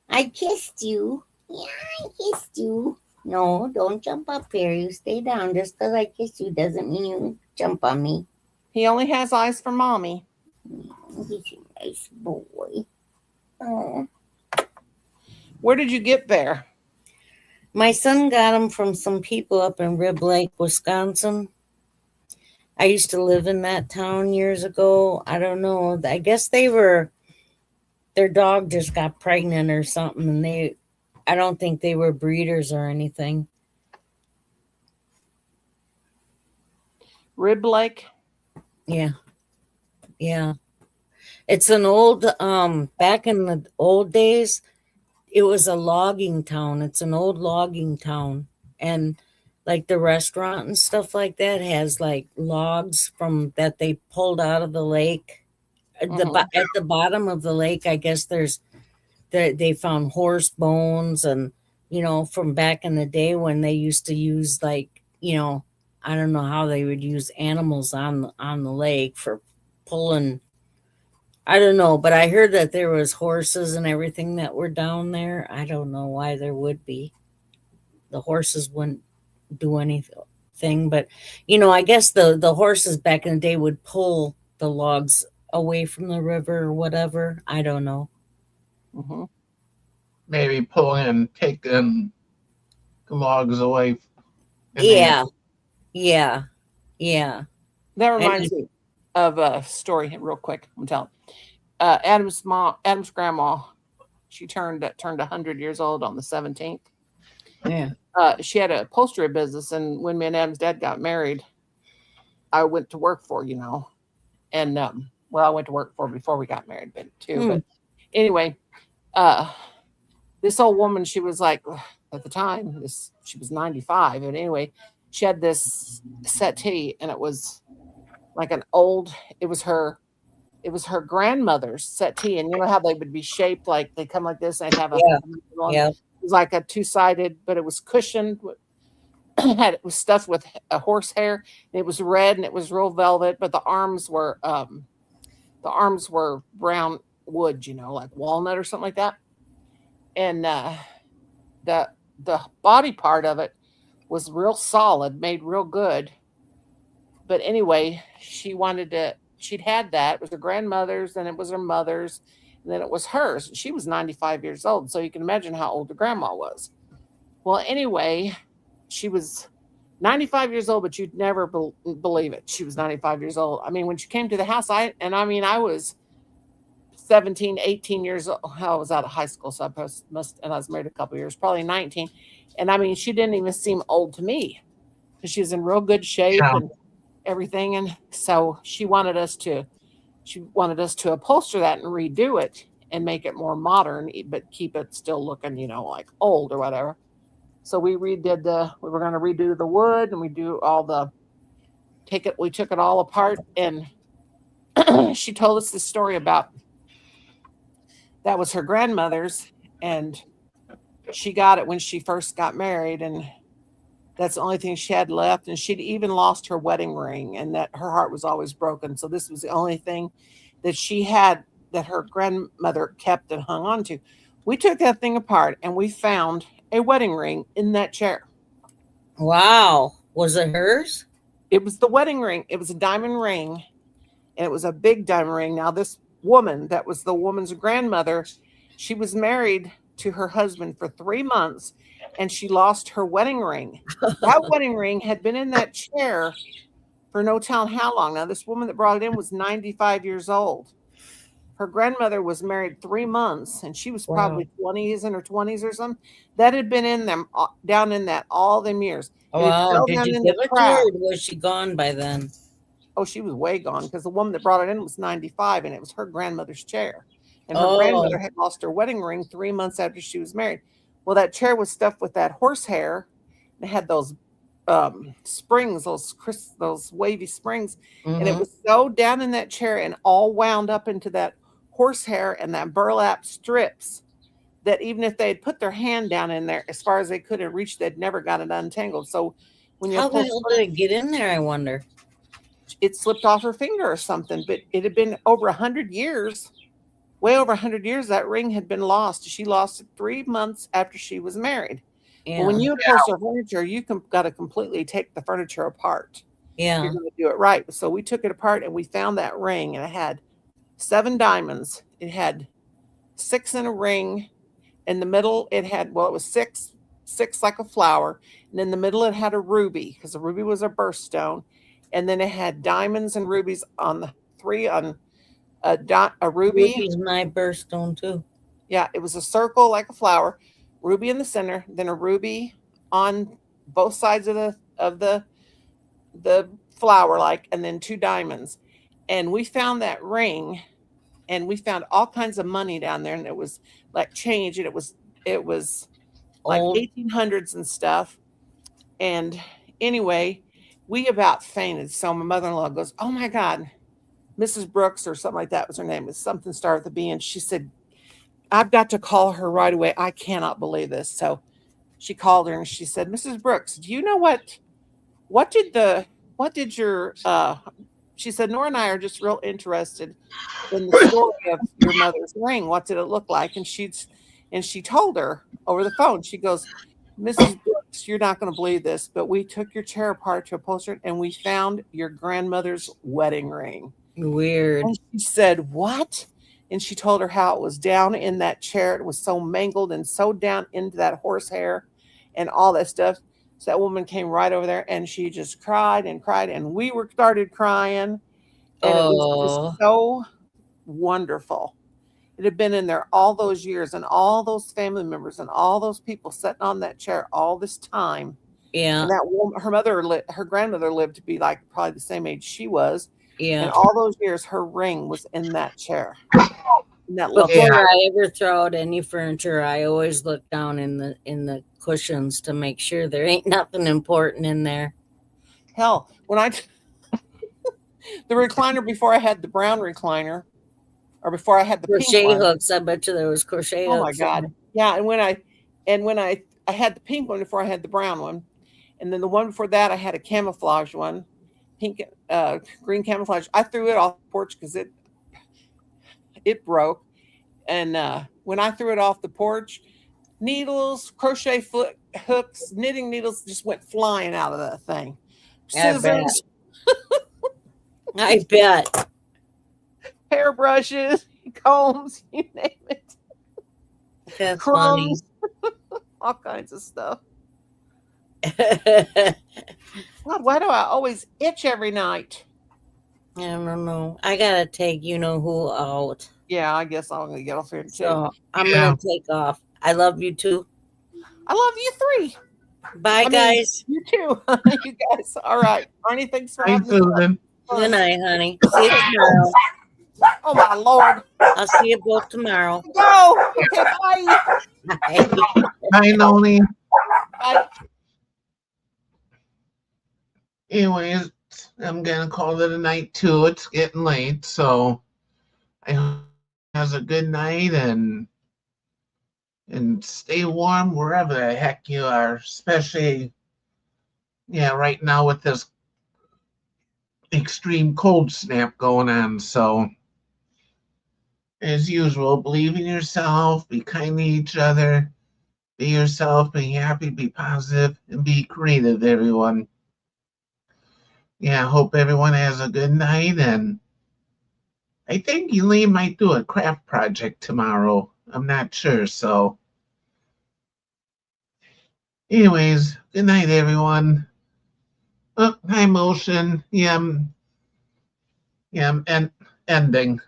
I kissed you. Yeah, I kissed you. No, don't jump up there. You stay down. Just because I kissed you doesn't mean you jump on me. he only has eyes for mommy. He's a nice boy. Oh. Where did you get there? My son got them from some people up in Rib Lake, Wisconsin. I used to live in that town years ago. I don't know. I guess their dog just got pregnant or something, and I don't think they were breeders or anything. Rib Lake? Yeah. Yeah. It's an old, back in the old days, it was a logging town. It's an old logging town. And like the restaurant and stuff like that has like logs from that they pulled out of the lake. At the bottom of the lake, I guess they found horse bones and, from back in the day when they used to use like, I don't know how they would use animals on the lake for pulling. I don't know, but I heard that there was horses and everything that were down there. I don't know why there would be. The horses wouldn't do anything, but I guess the horses back in the day would pull the logs away from the river or whatever. I don't know. Mm-hmm. Maybe pull in, take them logs away. Yeah. That reminds me of a story real quick. I'm telling. Adam's grandma, she turned 100 years old on the 17th. Yeah. She had a upholstery business, and when me and Adam's dad got married, I went to work for, and I went to work for before we got married, but anyway, this old woman, she was like, at the time, she was 95, and anyway, she had this settee, and it was like it was her grandmother's settee, and you know how they would be shaped like they come like this, and they'd have it was like a two-sided, but it was cushioned. It was stuffed with a horsehair. It was red and it was real velvet, but the arms were brown wood, like walnut or something like that. And the body part of it was real solid, made real good. But anyway, she'd had that. It was her grandmother's, then it was her mother's, and then it was hers. She was 95 years old, so you can imagine how old the grandma was. Well, anyway, she was 95 years old, but you'd never believe it. She was 95 years old. I mean, when she came to the house, I was 17, 18 years old. I was out of high school, so and I was married a couple years, probably 19. And I mean, she didn't even seem old to me because she was in real good shape and everything. And so she wanted us to upholster that and redo it and make it more modern, but keep it still looking, like old or whatever. So we were going to redo the wood, and we took it all apart, and she told us the story about that was her grandmother's, and she got it when she first got married, and that's the only thing she had left. And she'd even lost her wedding ring, and that her heart was always broken. So this was the only thing that she had that her grandmother kept and hung on to. We took that thing apart, and we found a wedding ring in that chair. Wow. Was it hers? It was the wedding ring. It was a diamond ring, and it was a big diamond ring. Now, this woman, that was the woman's grandmother, she was married to her husband for 3 months, and she lost her wedding ring. That wedding ring had been in that chair for no telling how long. Now, this woman that brought it in was 95 years old. her grandmother was married 3 months, and she was Wow. probably 20s in her 20s or something. That had been in them down in that all them years. It had Wow. fell Did down you in give the it to her, crowd. or was she gone by then? Oh, she was way gone because the woman that brought it in was 95, and it was her grandmother's chair. And her Oh. grandmother had lost her wedding ring 3 months after she was married. Well, that chair was stuffed with that horsehair. It had those springs, those wavy springs, and it Mhm. was so down in that chair and all wound up into that horsehair and that burlap strips that even if they had put their hand down in there as far as they could and reached, they'd never got it untangled. So when you How the pull hell did it get in there, I wonder? it slipped off her finger or something, but it had been over 100 years, way over 100 years. That ring had been lost. She lost it 3 months after she was married. But Yeah. when you upholster furniture, you got to completely take the furniture apart. If Yeah. you're going to do it right. So we took it apart and we found that ring, and it had 7 diamonds. It had 6 in a ring. In the middle, it had, well, it was six like a flower. And in the middle, it had a ruby because the ruby was a birthstone. And then it had diamonds and rubies on the 3 on a ruby. Ruby's my birthstone too. Yeah, it was a circle like a flower, ruby in the center, then a ruby on both sides of the flower, like, and then 2 diamonds. And we found that ring, and we found all kinds of money down there, and it was like change, and it was like Old. 1800s and stuff. And anyway, we about fainted. So my mother-in-law goes, "Oh my God, Mrs. Brooks," or something like that was her name. It's something started with a B. And she said, "I've got to call her right away. I cannot believe this." So she called her and she said, "Mrs. Brooks, do you know what did your she said, "Nora and I are just real interested in the story of your mother's ring. What did it look like?" And she told her over the phone. She goes, "Mrs. Brooks, you're not going to believe this, but we took your chair apart to upholster it, and we found your grandmother's wedding ring." Weird. And she said, "What?" And she told her how it was down in that chair. It was so mangled and so down into that horsehair and all that stuff. So that woman came right over there and she just cried and cried. And we started crying. And it was Oh. just so wonderful. It had been in there all those years, and all those family members and all those people sitting on that chair all this time. Yeah. And that woman, her grandmother lived to be like probably the same age she was. Yeah. And all those years, her ring was in that chair. In that little Before Yeah. I ever throw out any furniture, I always look down in the cushions to make sure there ain't nothing important in there. hell, when the recliner before I had the brown recliner, or before I had the pink Crochet one. hooks. I bet you there was crochet Oh my hooks. in God. there. Yeah. And when I had the pink one before I had the brown one. And then the one before that, I had a camouflage one, pink, green camouflage. I threw it off the porch because it broke. And when I threw it off the porch, needles, crochet hooks, knitting needles just went flying out of that thing. I bet. Scissors, I bet. hairbrushes, combs, you name it. That's funny. Crumbs, all kinds of stuff. I God, why do I always itch every night? don't know. I gotta take you know who out. Yeah, I guess I'm gonna get off here too. So I'm Yeah. gonna take off. I love you too. I love you 3. Bye, I mean, guys. You too. You guys. All right. Arnie, thanks for Hi, having me. Susan. Good night, honey. See you tomorrow. Oh my Lord. I'll see you both tomorrow. Go. Okay, bye. Bye. Hi, Noni. Bye. Anyways, I'm gonna call it a night too. It's getting late, so I hope you guys have a good night and stay warm wherever the heck you are, especially right now with this extreme cold snap going on. So as usual, believe in yourself, be kind to each other, be yourself, be happy, be positive, and be creative, everyone. Yeah, I hope everyone has a good night, and I think Elaine might do a craft project tomorrow. I'm not sure, so. Anyways, good night, everyone. Oh, hi, Motion. Yeah, I'm ending.